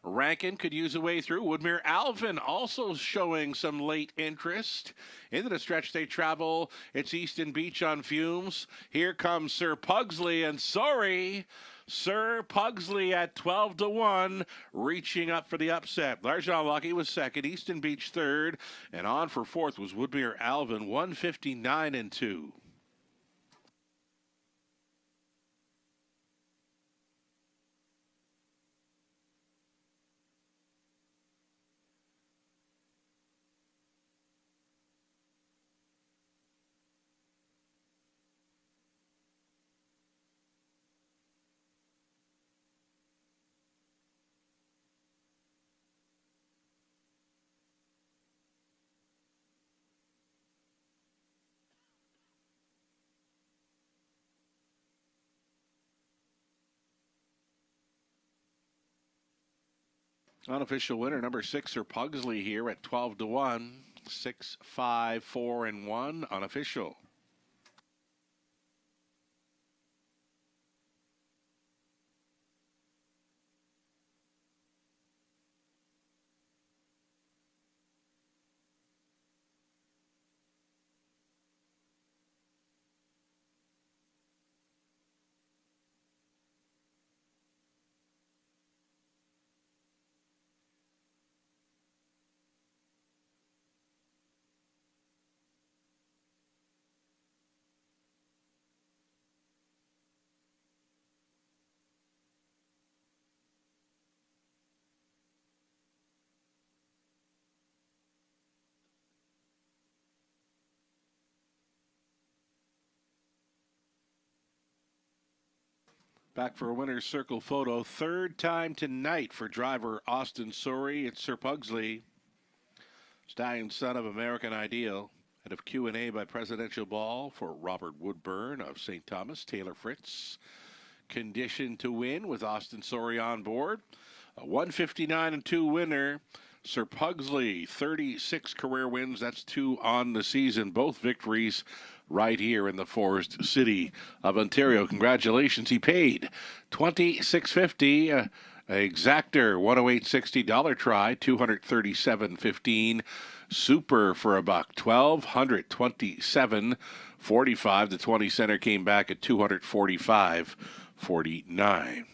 Rankin could use a way through. Woodmere Alvin also showing some late interest. Into the stretch they travel. It's Easton Beach on fumes. Here comes Sir Pugsley, and Sir Pugsley at 12-1, reaching up for the upset. L'Argent Lucky was second, Easton Beach third, and on for 4th was Woodmere Alvin, 159-2. Unofficial winner, number 6, Sir Pugsley here at 12-1. 6, 5, 4, and 1. Unofficial. Back for a winner's circle photo. Third time tonight for driver Austin Sorey. It's Sir Pugsley, stallion son of American Ideal. Head of Q&A by Presidential Ball for Robert Woodburn of St. Thomas. Taylor Fritz, conditioned to win with Austin Sorey on board. A 159-2 winner. Sir Pugsley, 36 career wins. That's 2 on the season. Both victories right here in the Forest City of Ontario. Congratulations. He paid $26.50. Exactor, $108.60. Try, $237.15. Super for a buck, $1,227.45. The 20 center came back at $245.49.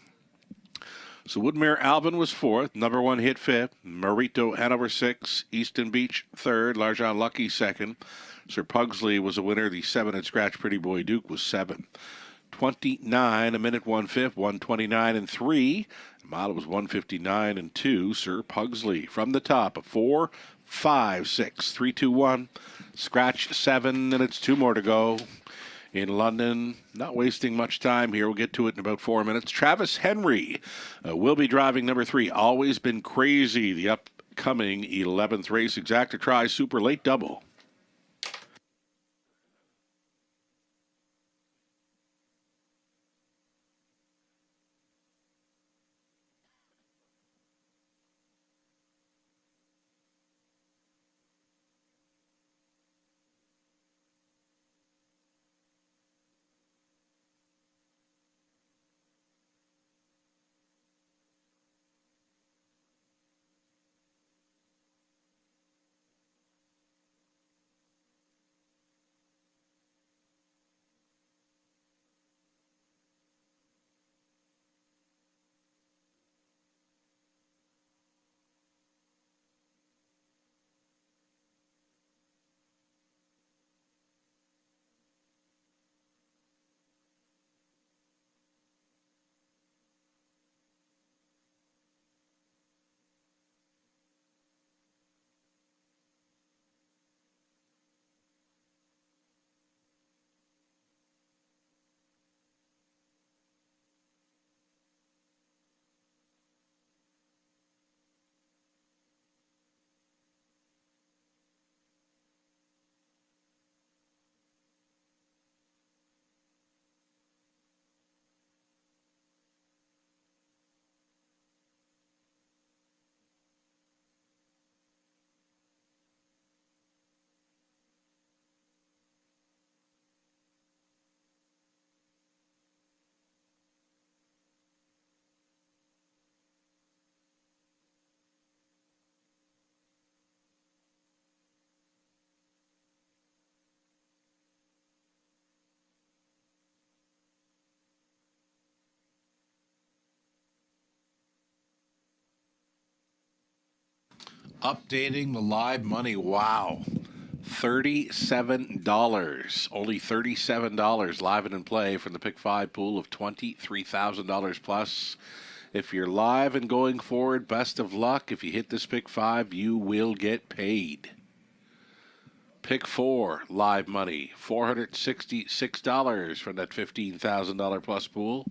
So Woodmere Alvin was fourth, number one hit fifth, Marito Hanover sixth, Easton Beach third, Larjon Lucky second. Sir Pugsley was a winner. The 7 at scratch Pretty Boy Duke was 7. 29, a minute 1/5, 129-3. Mile was 159-2. Sir Pugsley from the top, a 4, 5, 6, 3, 2, 1. Scratch 7, and it's 2 more to go. In London, not wasting much time here. We'll get to it in about 4 minutes. Travis Henry will be driving number 3. Always Been Crazy, the upcoming 11th race. Exacta Try, super late double. Updating the live money. Wow. $37. Only $37 live and in play from the Pick 5 pool of $23,000 plus. If you're live and going forward, best of luck. If you hit this Pick 5, you will get paid. Pick 4 live money, $466 from that $15,000 plus pool.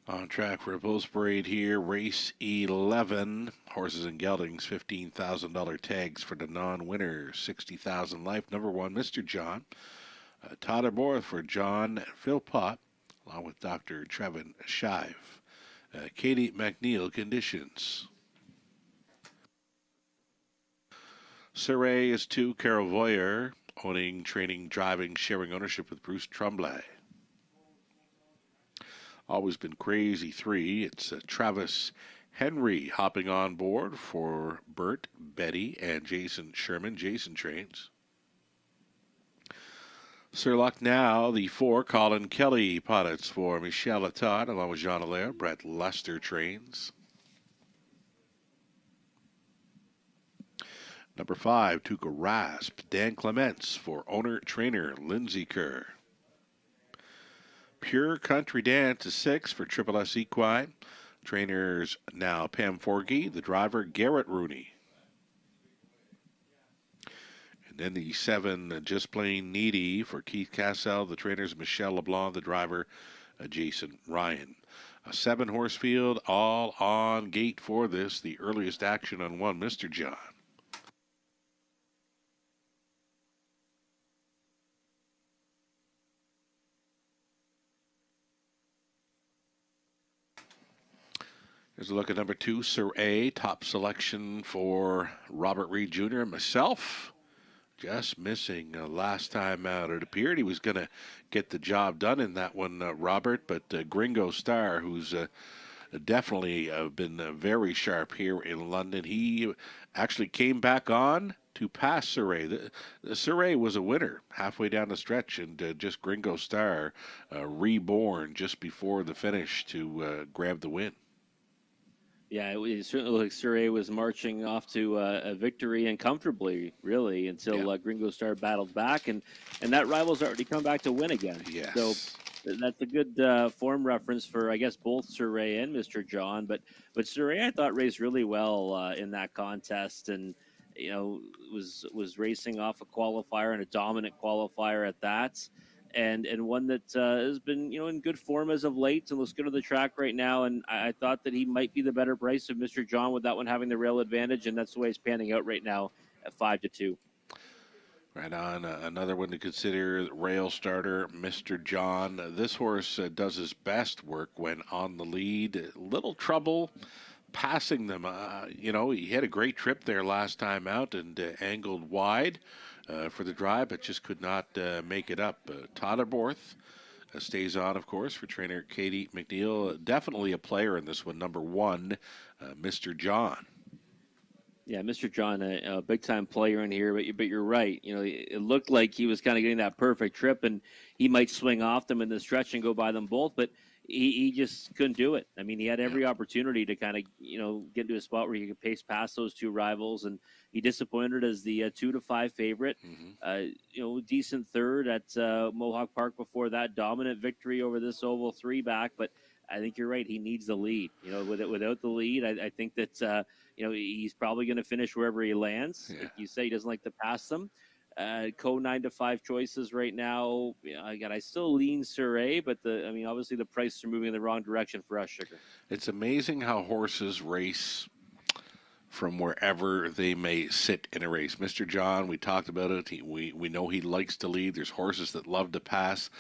On track for a Bulls Parade here, race 11. Horses and geldings, $15,000 tags for the non-winners, $60,000 life. Number 1, Mr. John. Todd Borth for John Philpott, along with Dr. Trevin Shive. Katie McNeil, conditions. Surrey is 2, Carol Voyer, owning, training, driving, sharing ownership with Bruce Tremblay. Always Been Crazy 3, it's Travis Henry hopping on board for Bert, Betty, and Jason Sherman. Jason trains. Sir Luck Now, the 4, Colin Kelly pilots for Michel Attard, along with Jean Allaire. Brett Lester trains. Number 5, Tuca Rasp, Dan Clements for owner-trainer Lindsay Kerr. Pure Country Dance is 6 for Triple S Equine. Trainers now Pam Forgy, the driver Garrett Rooney. And then the 7, Just Plain Needy for Keith Cassell, the trainers Michelle LeBlanc, the driver Jason Ryan. A 7-horse field, all on gate for this. The earliest action on 1, Mr. John. Here's a look at number 2, Sir A. Top selection for Robert Reed Jr. and myself. Just missing last time out. It appeared he was going to get the job done in that one, Robert, but Gringo Star, who's definitely been very sharp here in London, he actually came back on to pass Sir A. The Sir A was a winner halfway down the stretch, and just Gringo Star reborn just before the finish to grab the win. Yeah, it certainly looked like Surrey was marching off to a victory, and comfortably, really, until Gringo Star battled back, and that rival's already come back to win again. Yes. So that's a good form reference for, I guess, both Surrey and Mr. John. But Surrey, I thought, raced really well in that contest, and was racing off a qualifier, and a dominant qualifier at that. And one that has been, in good form as of late and looks good on the track right now. And I thought that he might be the better price of Mr. John, with that one having the rail advantage, and that's the way it's panning out right now at 5-2. Right on. Another one to consider, rail starter, Mr. John. This horse does his best work when on the lead. Little trouble passing them. He had a great trip there last time out and angled wide for the drive, but just could not make it up. Todd Borth stays on, of course, for trainer Katie McNeil. Definitely a player in this one. Number 1, Mr. John. Yeah, Mr. John, a big-time player in here, but you're right. It looked like he was kind of getting that perfect trip, and he might swing off them in the stretch and go by them both, but he just couldn't do it. I mean, he had every opportunity to kind of, get into a spot where he could pace past those two rivals, and he disappointed as the 2-5 favorite. Mm-hmm. Decent third at Mohawk Park before that, dominant victory over this oval 3 back, but I think you're right. He needs the lead. Without the lead, I think that he's probably going to finish wherever he lands. Yeah. Like you say, he doesn't like to pass them. 9-5 choices right now. Again, I still lean Surrey, but obviously the prices are moving in the wrong direction for us, Sugar. It's amazing how horses race from wherever they may sit in a race. Mr. John, we talked about it. We know he likes to lead. There's horses that love to pass.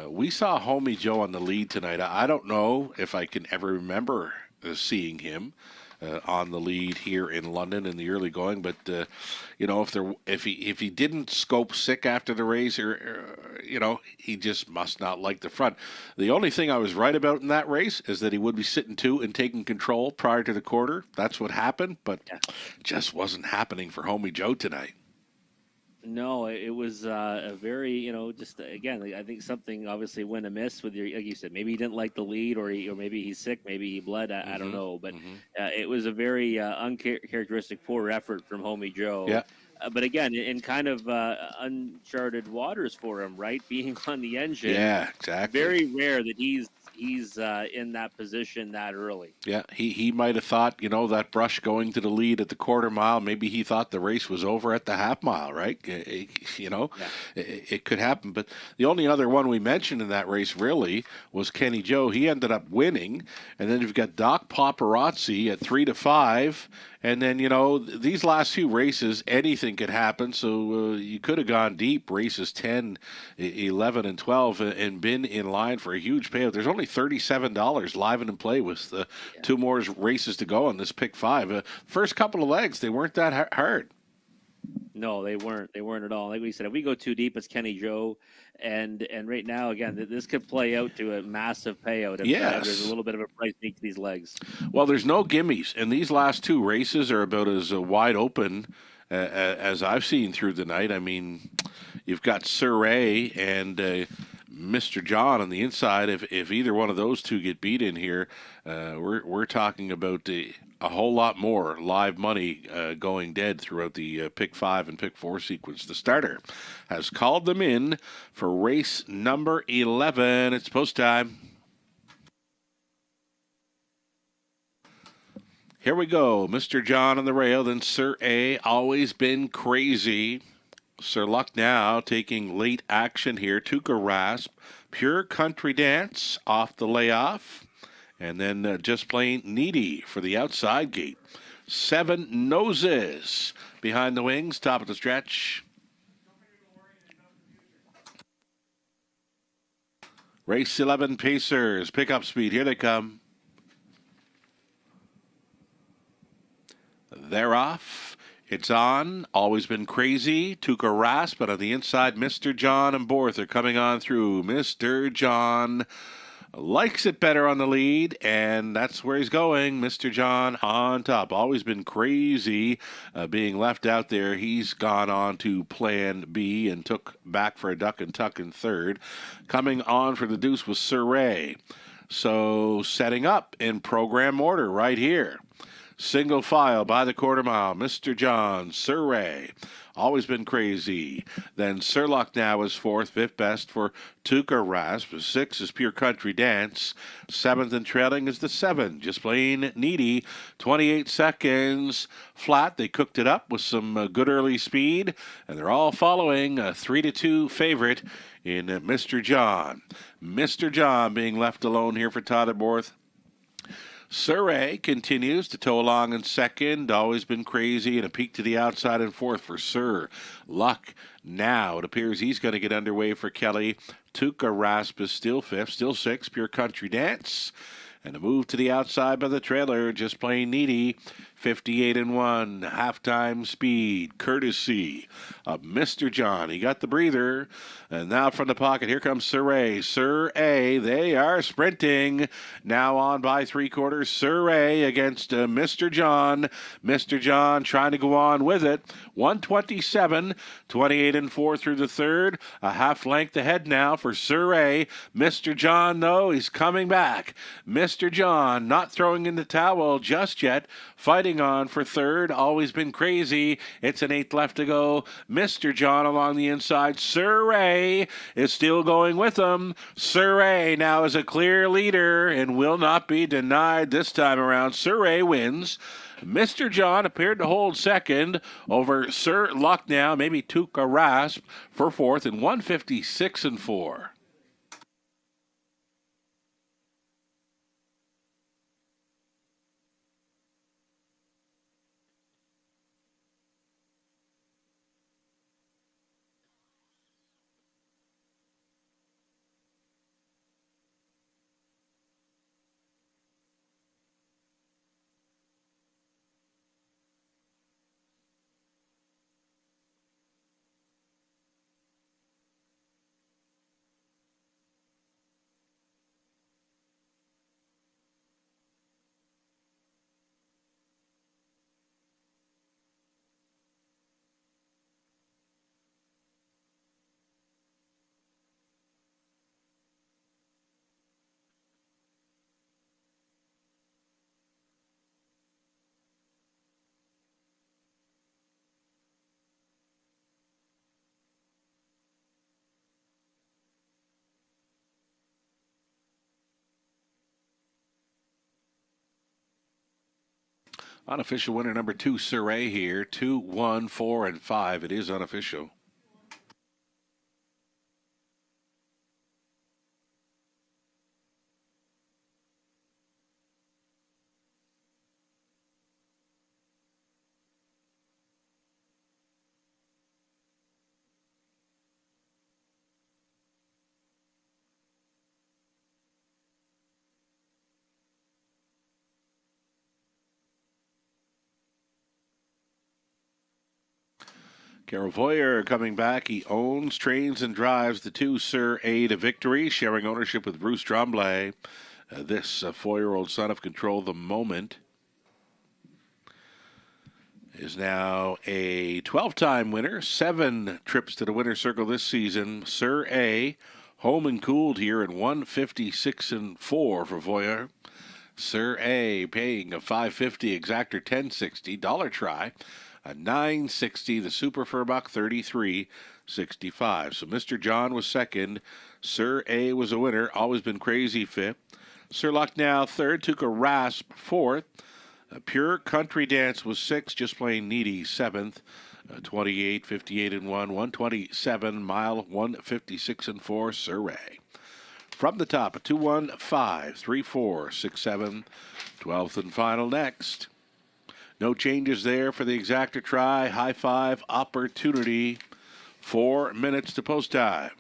We saw Homie Joe on the lead tonight. I don't know if I can ever remember seeing him on the lead here in London in the early going, but if he didn't scope sick after the race, or he just must not like the front. The only thing I was right about in that race is that he would be sitting 2 and taking control prior to the quarter. That's what happened, but just wasn't happening for Homie Joe tonight. No, it was a very, just again, I think something obviously went amiss with like you said, maybe he didn't like the lead, or maybe he's sick, maybe he bled. I don't know, but it was a very uncharacteristic poor effort from Homie Joe. Yeah. But again, in kind of uncharted waters for him, right? Being on the engine. Yeah, exactly. Very rare that he's he's in that position that early. Yeah, he might have thought, that brush going to the lead at the quarter mile, maybe he thought the race was over at the half mile, right? It could happen. But the only other one we mentioned in that race really was Kenny Joe. He ended up winning. And then you've got Doc Paparazzi at 3-5. And then, these last few races, anything could happen. So you could have gone deep, races 10, 11, and 12, and been in line for a huge payout. There's only $37 live and in play with two more races to go on this pick 5. First couple of legs, they weren't that hard. No, they weren't. They weren't at all. Like we said, if we go too deep, it's Kenny Joe. And right now, again, this could play out to a massive payout if there's a little bit of a price peak to these legs. Well, there's no gimmies, and these last two races are about as wide open as I've seen through the night. I mean, you've got Surrey and Mr. John on the inside. If either one of those two get beat in here, we're talking about a whole lot more live money going dead throughout the pick 5 and pick 4 sequence. The starter has called them in for race number 11. It's post time. Here we go. Mr. John on the rail, then Sir A. Always Been Crazy. Sir Luck now taking late action here. Tuka Rasp, Pure Country Dance off the layoff. And then Just Plain Needy for the outside gate. 7 Noses behind the wings, top of the stretch. Race 11 Pacers, pickup speed. Here they come. They're off. It's on. Always Been Crazy. Tuka Rasp, but on the inside, Mr. John and Borth are coming on through. Mr. John likes it better on the lead, and that's where he's going. Mr. John on top. Always Been Crazy being left out there. He's gone on to Plan B and took back for a duck and tuck in third. Coming on for the deuce was Surrey. So setting up in program order right here. Single file by the quarter mile. Mr. John, Surrey, Always Been Crazy. Then Sir Luck now is 4th, 5th best for Tuka Rasp. 6 is Pure Country Dance. 7th and trailing is the 7, Just Plain Needy. 28 seconds flat. They cooked it up with some good early speed, and they're all following a 3-2 favorite in Mr. John. Mr. John being left alone here for Todd Borth. Surrey continues to tow along in second. Always Been Crazy, and a peek to the outside in 4th for Sir Luck. Now it appears he's going to get underway for Kelly. Tuka Rasp is still 5th, still 6th. Pure Country Dance. And a move to the outside by the trailer. Just Plain Needy. 58-1. Halftime speed. Courtesy of Mr. John. He got the breather. And now from the pocket, here comes Sir A. Sir A. They are sprinting. Now on by 3/4. Sir A against Mr. John. Mr. John trying to go on with it. 127. 28-4 through the third. A half length ahead now for Sir A. Mr. John, though, he's coming back. Mr. John not throwing in the towel just yet. Fighting on for third. Always Been Crazy. It's an 8th left to go. Mr. John along the inside. Sir A is still going with him. Sir A now is a clear leader and will not be denied this time around. Sir A wins. Mr. John appeared to hold second over Sir Luck now, maybe Tuka Rasp for 4th in 156-4. Unofficial winner number 2, Surrey here. 2, 1, 4, and 5. It is unofficial. Carol Voyer coming back. He owns, trains, and drives the 2 Sir A to victory, sharing ownership with Bruce Tremblay. This 4-year-old son of Control the Moment is now a 12-time winner. 7 trips to the winner's circle this season. Sir A, home and cooled here at 156-4 for Voyer. Sir A paying a $5.50, exactor $10.60, dollar try. A $9.60, the Super Furbuck $33.65. So Mr. John was second. Sir A was a winner. Always been crazy fifth. Sir Lucknow third. Took a rasp fourth. A Pure Country Dance was sixth. Just Plain Needy seventh. 28, 58 and 1. 127 mile 156 and 4. Sir Ray. From the top, a 2-1, 5, 3, 4, 6, 7. 12th and final next. No changes there for the exactor try. High five opportunity. 4 minutes to post time.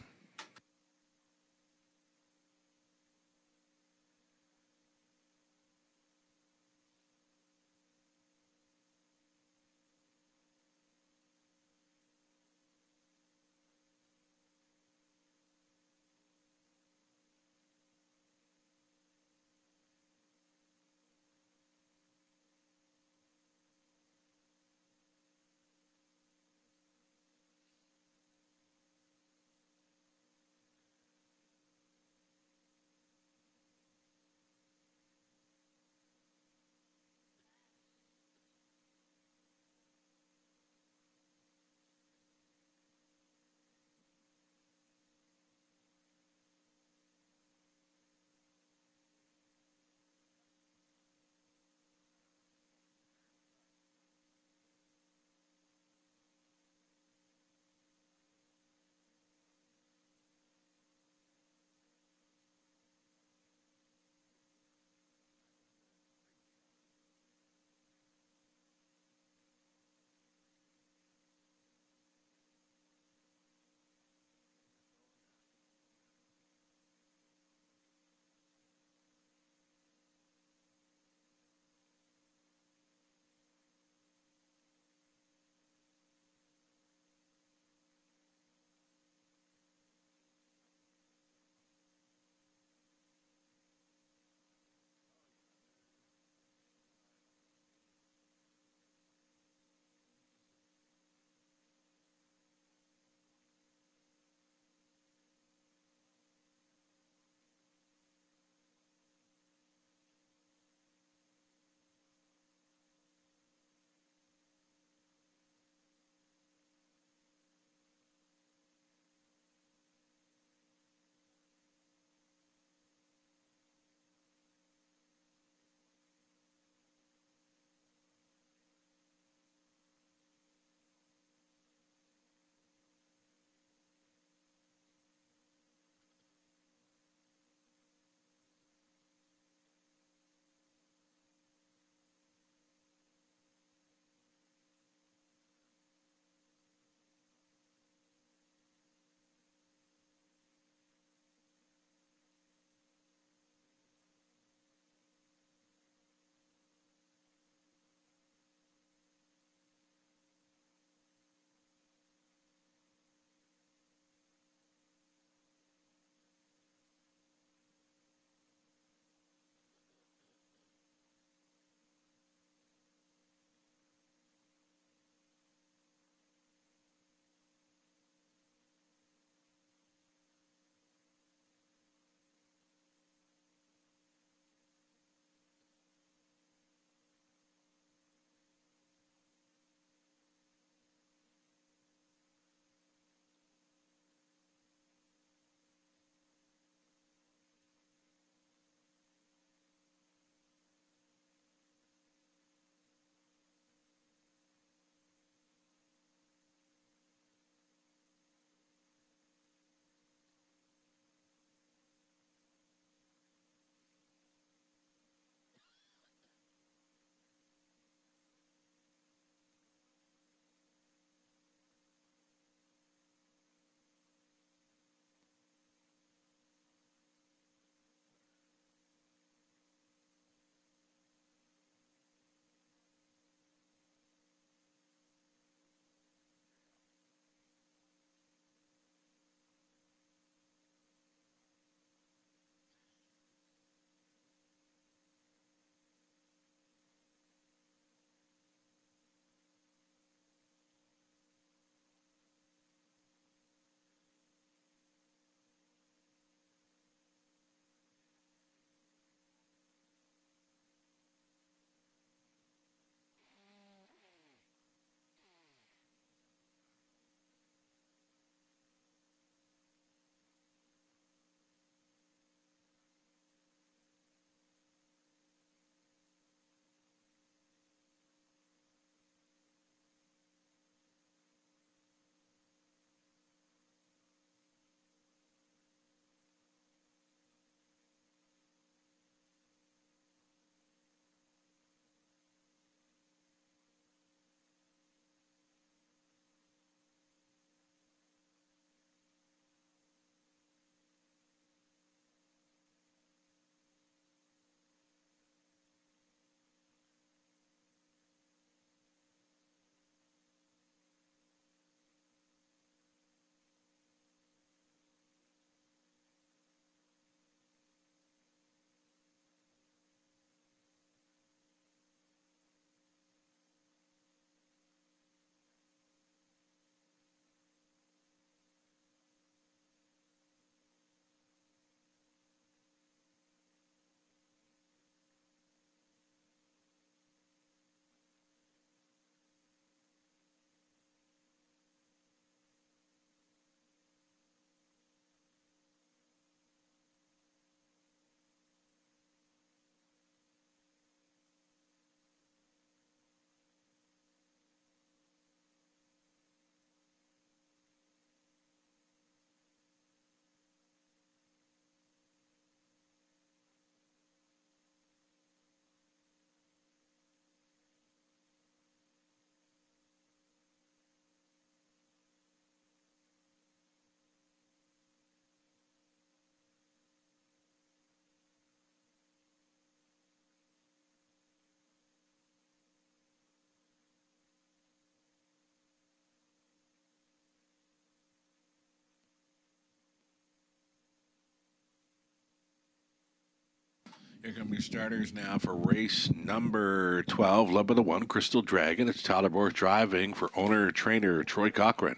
Here come your starters now. Now for race number 12, led by the 1, Crystal Dragon. It's Tyler Borth driving for owner-trainer Troy Cochrane.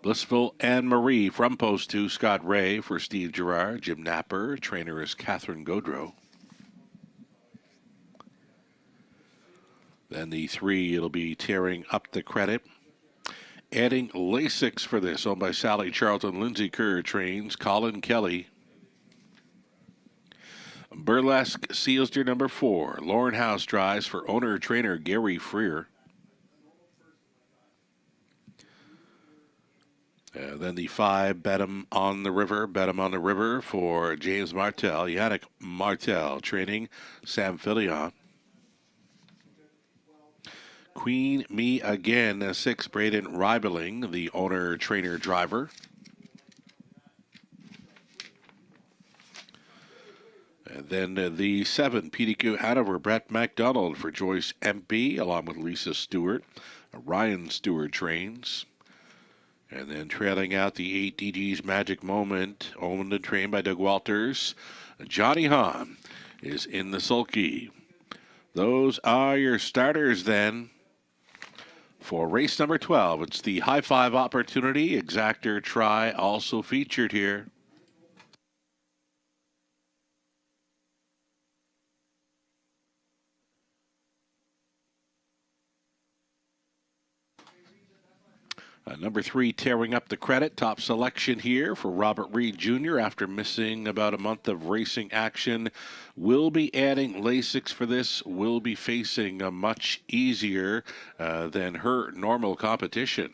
Blissful Anne Marie from post 2, Scott Ray for Steve Gerard. Jim Napper, trainer is Catherine Gaudreau. Then the 3, it'll be tearing up the credit. Adding Lasix for this, owned by Sally Charlton. Lindsay Kerr trains Colin Kelly. Burlesque Seals Deer number 4. Lauren House drives for owner-trainer Gary Freer. Then the 5, Bet 'em on the River for James Martel. Yannick Martel training Sam Filion. Queen Me Again, 6, Braden Reibeling, the owner-trainer driver. And then the 7, PDQ Hanover, Brett MacDonald for Joyce MP, along with Lisa Stewart. Ryan Stewart trains. And then trailing out the 8, DG's Magic Moment, owned and trained by Doug Walters. Johnny Hahn is in the sulky. Those are your starters then. For race number 12, it's the High Five Opportunity. Exactor Try also featured here. Number 3, tearing up the credit. Top selection here for Robert Reed Jr. after missing about a month of racing action. Will be adding Lasix for this. Will be facing a much easier than her normal competition.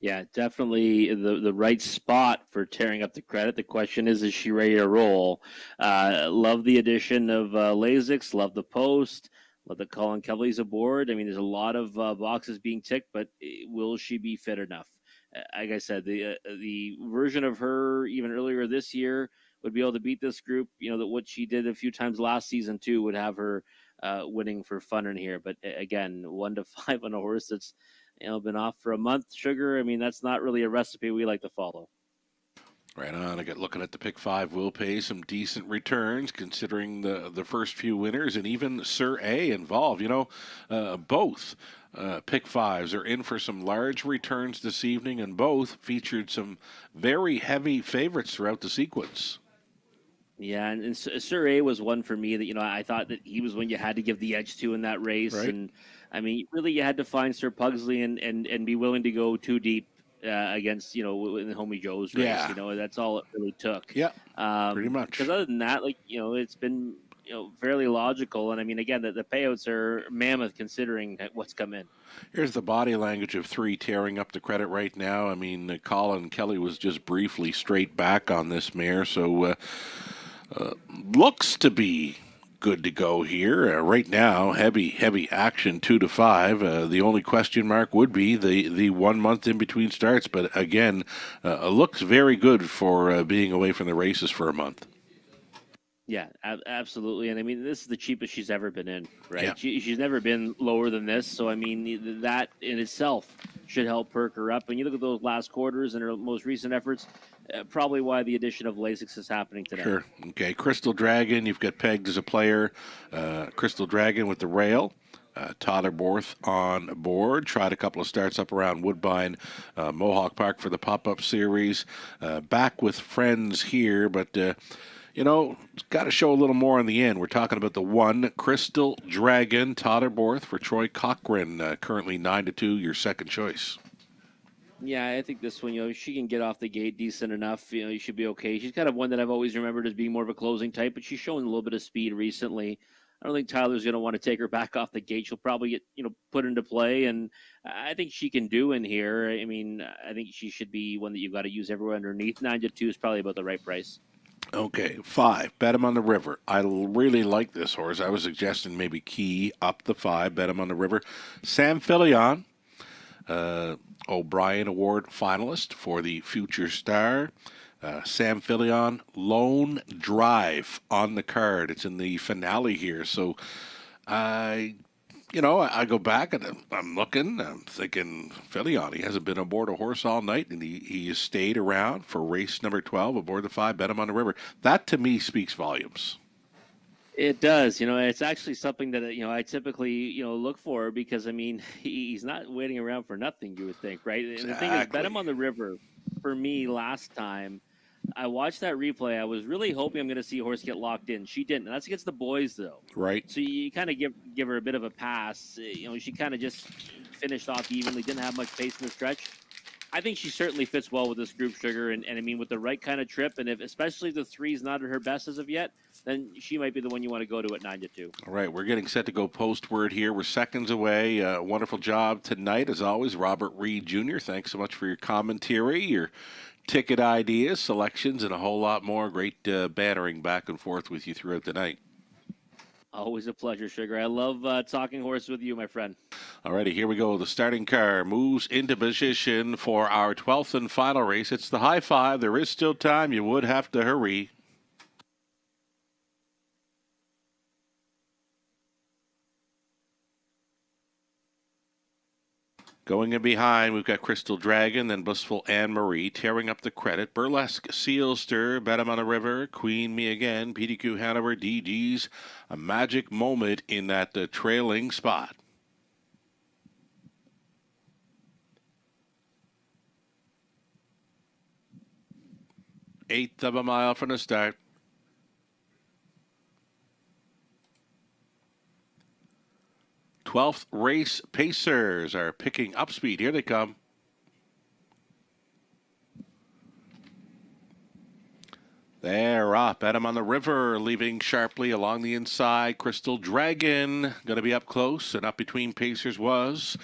Yeah, definitely the right spot for tearing up the credit. The question is she ready to roll? Love the addition of Lasix. Love the post. Let the Colin Kelly's aboard. I mean, there's a lot of boxes being ticked, but will she be fit enough? Like I said, the version of her even earlier this year would be able to beat this group. You know, that what she did a few times last season too would have her winning for fun in here. But again, 1 to 5 on a horse that's been off for a month. Sugar. I mean, that's not really a recipe we like to follow. Right on. I got looking at the pick 5 will pay some decent returns considering the first few winners and even Sir A involved. Both pick 5s are in for some large returns this evening, and both featured some very heavy favorites throughout the sequence. Yeah, and Sir A was one for me that I thought that he was one you had to give the edge to in that race, right. And I mean, really, you had to find Sir Pugsley and be willing to go too deep. Against in the Homie Joe's race, yeah. That's all it really took. Yeah, pretty much. Because other than that, it's been fairly logical, and I mean, again, the payouts are mammoth considering what's come in. Here's the body language of 3 tearing up the credit right now. I mean, Colin Kelly was just briefly straight back on this mare, so looks to be good to go here. Right now, heavy action, 2 to 5. The only question mark would be the 1 month in between starts. But again, looks very good for being away from the races for a month. Yeah, absolutely. And I mean, this is the cheapest she's ever been in, right? Yeah. She's never been lower than this. So, I mean, that in itself should help perk her up. And you look at those last quarters and her most recent efforts, probably why the addition of Lasix is happening today. Sure. Okay. Crystal Dragon, you've got pegged as a player. Crystal Dragon with the rail. Tyler Borth on board. Tried a couple of starts up around Woodbine, Mohawk Park for the pop-up series. Back with friends here, but... it's got to show a little more in the end. We're talking about the 1, Crystal Dragon, Tyler Borth for Troy Cochrane, currently 9 to 2, your second choice. Yeah, I think this one, she can get off the gate decent enough. You should be okay. She's kind of one that I've always remembered as being more of a closing type, but she's shown a little bit of speed recently. I don't think Tyler's going to want to take her back off the gate. She'll probably get, put into play, and I think she can do in here. I mean, I think she should be one that you've got to use everywhere underneath. 9 to 2 is probably about the right price. Okay, 5, Bet 'em on the River. I really like this horse. I was suggesting maybe key up the 5, Bet 'em on the River. Sam Filion, O'Brien Award finalist for the Future Star. Sam Filion, Lone Drive on the card. It's in the finale here, so I I go back and I'm looking, I'm thinking, Filion, he hasn't been aboard a horse all night, and he has stayed around for race number 12 aboard the 5, Bet him on the River. That, to me, speaks volumes. It does. It's actually something that, I typically, look for because, he's not waiting around for nothing, you would think, right? Exactly. And the thing is, Bet him on the River, for me, last time, I watched that replay. I was really hoping I'm going to see a horse get locked in. She didn't. And that's against the boys, though. Right. So you kind of give her a bit of a pass. She kind of just finished off evenly, didn't have much pace in the stretch. I think she certainly fits well with this group, Sugar, and with the right kind of trip, and if especially the 3's not at her best as of yet, then she might be the one you want to go to at 9-2. All right, we're getting set to go postword here. We're seconds away. Wonderful job tonight, as always, Robert Reed Jr. Thanks so much for your commentary, your ticket ideas, selections, and a whole lot more. Great bantering back and forth with you throughout the night. Always a pleasure, Sugar. I love talking horse with you, my friend. All righty, here we go. The starting car moves into position for our 12th and final race. It's the high 5. There is still time. You would have to hurry. Going in behind, we've got Crystal Dragon, then Blissful Anne-Marie, tearing up the credit. Burlesque Sealster, Bet him on the River, Queen Me Again, PDQ Hanover, DG's a magic moment in that trailing spot. Eighth of a mile from the start. Twelfth race pacers are picking up speed. Here they come. They're up. Bet him on the River, leaving sharply along the inside. Crystal Dragon going to be up close, and up between pacers was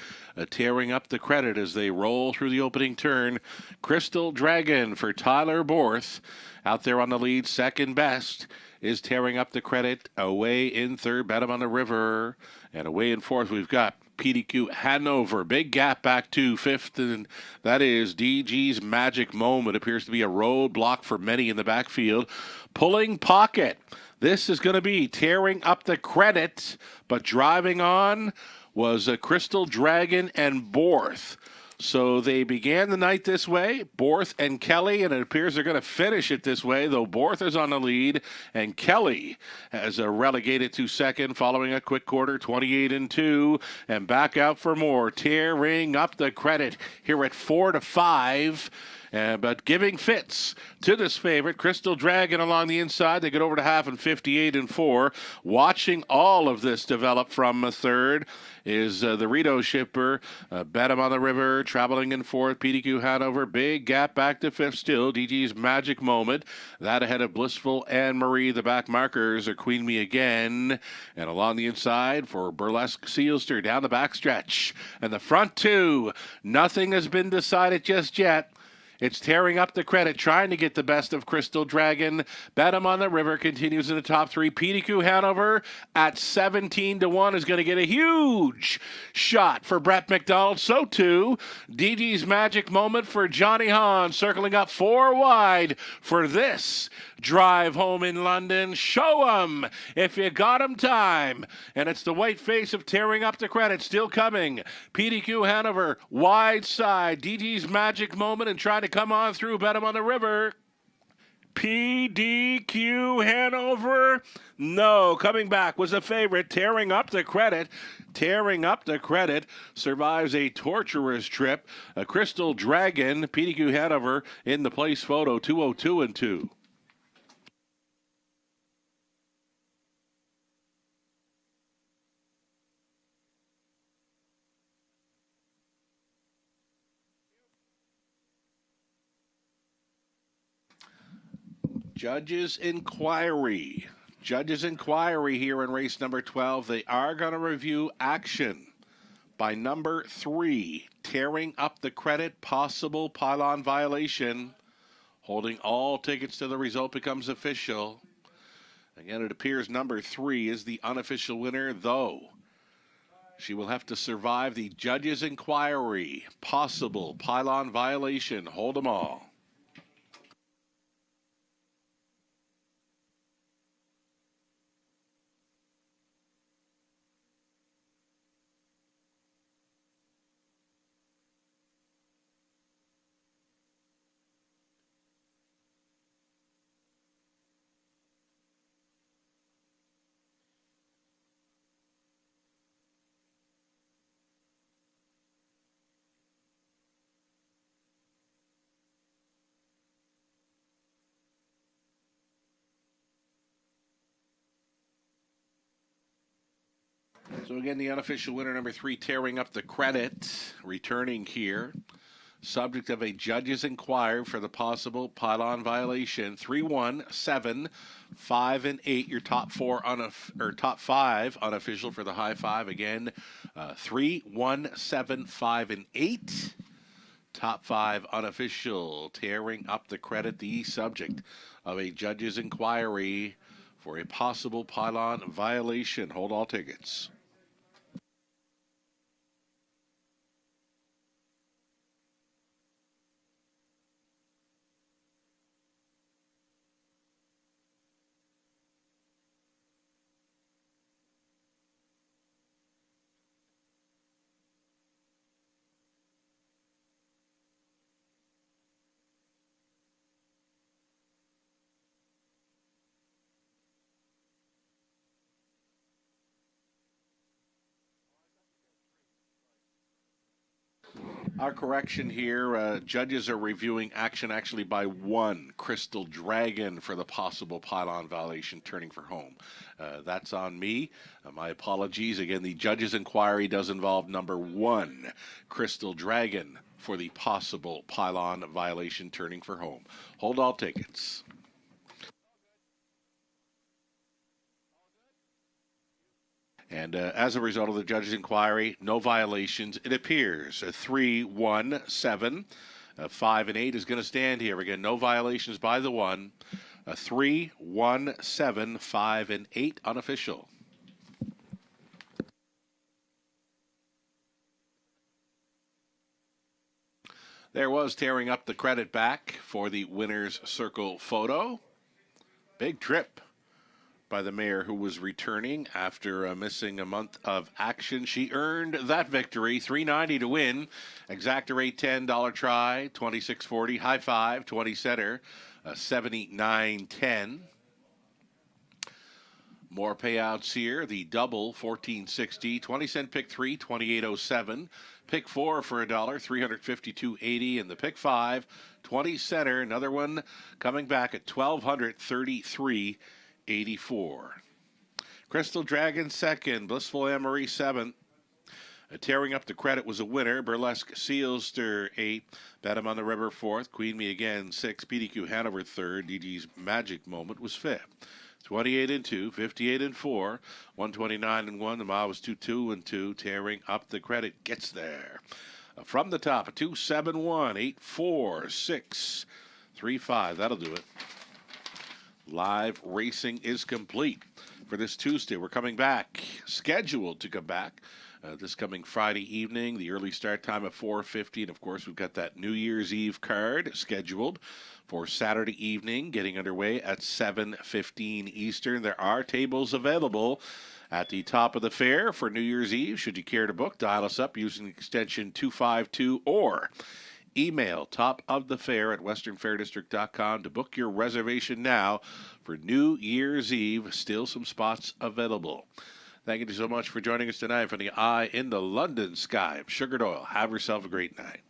tearing up the credit as they roll through the opening turn. Crystal Dragon for Tyler Borth out there on the lead, second best, is tearing up the credit. Away in third, Bet him on the River, and away in fourth we've got PDQ Hanover. Big gap back to fifth, and that is DG's Magic Moment. Appears to be a roadblock for many in the backfield. Pulling Pocket. This is going to be tearing up the credit, but driving on was a Crystal Dragon and Borth. So they began the night this way, Borth and Kelly, and it appears they're going to finish it this way, though Borth is on the lead, and Kelly has relegated to second following a quick quarter, 28-2, and back out for more, tearing up the credit here at 4-5. But giving fits to this favorite, Crystal Dragon along the inside. They get over to half and 58-4. Watching all of this develop from a third is the Rito shipper. Bet him on the River, traveling in fourth. PDQ Hanover, big gap back to fifth still. DG's Magic Moment. That ahead of Blissful Anne-Marie. The back markers are Queen Me Again. And along the inside for Burlesque Sealster down the backstretch. And the front two, nothing has been decided just yet. It's tearing up the credit, trying to get the best of Crystal Dragon. Bet him on the River continues in the top three. PDQ Hanover at 17-1 is going to get a huge shot for Brett McDonald. So too, DG's Magic Moment for Johnny Hahn, circling up 4 wide for this drive home in London. Show 'em if you got 'em time. And it's the white face of tearing up the credit still coming. PDQ Hanover, wide side. DG's Magic Moment and trying to come on through. Bet him on the River. PDQ Hanover, no, coming back was a favorite, tearing up the credit, survives a torturous trip. A Crystal Dragon, PDQ Hanover in the place photo, 202-2. Judges' inquiry here in race number 12. They are going to review action by number 3, tearing up the credit, possible pylon violation. Holding all tickets till the result becomes official. Again, it appears number 3 is the unofficial winner, though she will have to survive the judges' inquiry. Possible pylon violation. Hold them all. So again, the unofficial winner, number 3, Tearing Up the Credit, returning here. Subject of a judge's inquiry for the possible pylon violation. 3, 1, 7, 5, and 8. Your top 5 unofficial for the high five. Again, 3, 1, 7, 5, and 8. Top 5 unofficial. Tearing Up the Credit, the subject of a judge's inquiry for a possible pylon violation. Hold all tickets. Our correction here, judges are reviewing action actually by 1, Crystal Dragon, for the possible pylon violation, turning for home. That's on me. My apologies. Again, the judge's inquiry does involve number 1, Crystal Dragon, for the possible pylon violation, turning for home. Hold all tickets. And as a result of the judge's inquiry, no violations. It appears 3, 1, 7, 5, and 8 is going to stand here. Again, no violations by the 1. 3, 1, 7, 5, and 8 unofficial. There was Tearing Up the Credit back for the winner's circle photo. Big trip by the mare, who was returning after missing a month of action. She earned that victory, $3.90 to win. Exacta rate $10 try, $26.40. High five, 20 center, $79.10. More payouts here. The double, $14.60. 20-cent pick 3, $28.07. Pick 4 for $1, $352.80. And the pick 5, 20 center. Another one coming back at $1,233.84. Crystal Dragon second, Blissful Anne-Marie seventh. Tearing Up the Credit was a winner. Burlesque Sealster 8. Bet him on the River 4th. Queen Me Again 6. PDQ Hanover 3rd. DG's Magic Moment was 5th. 28 and 2, 58 and 4, 129 and 1. The mile was 2-2 and 2. Tearing Up the Credit gets there. From the top, a 2-7-1, 8-4, 6, 3-5. That'll do it. Live racing is complete for this Tuesday. We're coming back, scheduled to come back this coming Friday evening. The early start time at 4:50. And, of course, we've got that New Year's Eve card scheduled for Saturday evening, getting underway at 7:15 Eastern. There are tables available at the top of the fair for New Year's Eve. Should you care to book, dial us up using extension 252 or email topofthefair@westernfairdistrict.com to book your reservation now for New Year's Eve. Still some spots available. Thank you so much for joining us tonight from the Eye in the London Sky. I'm Sugar Doyle. Have yourself a great night.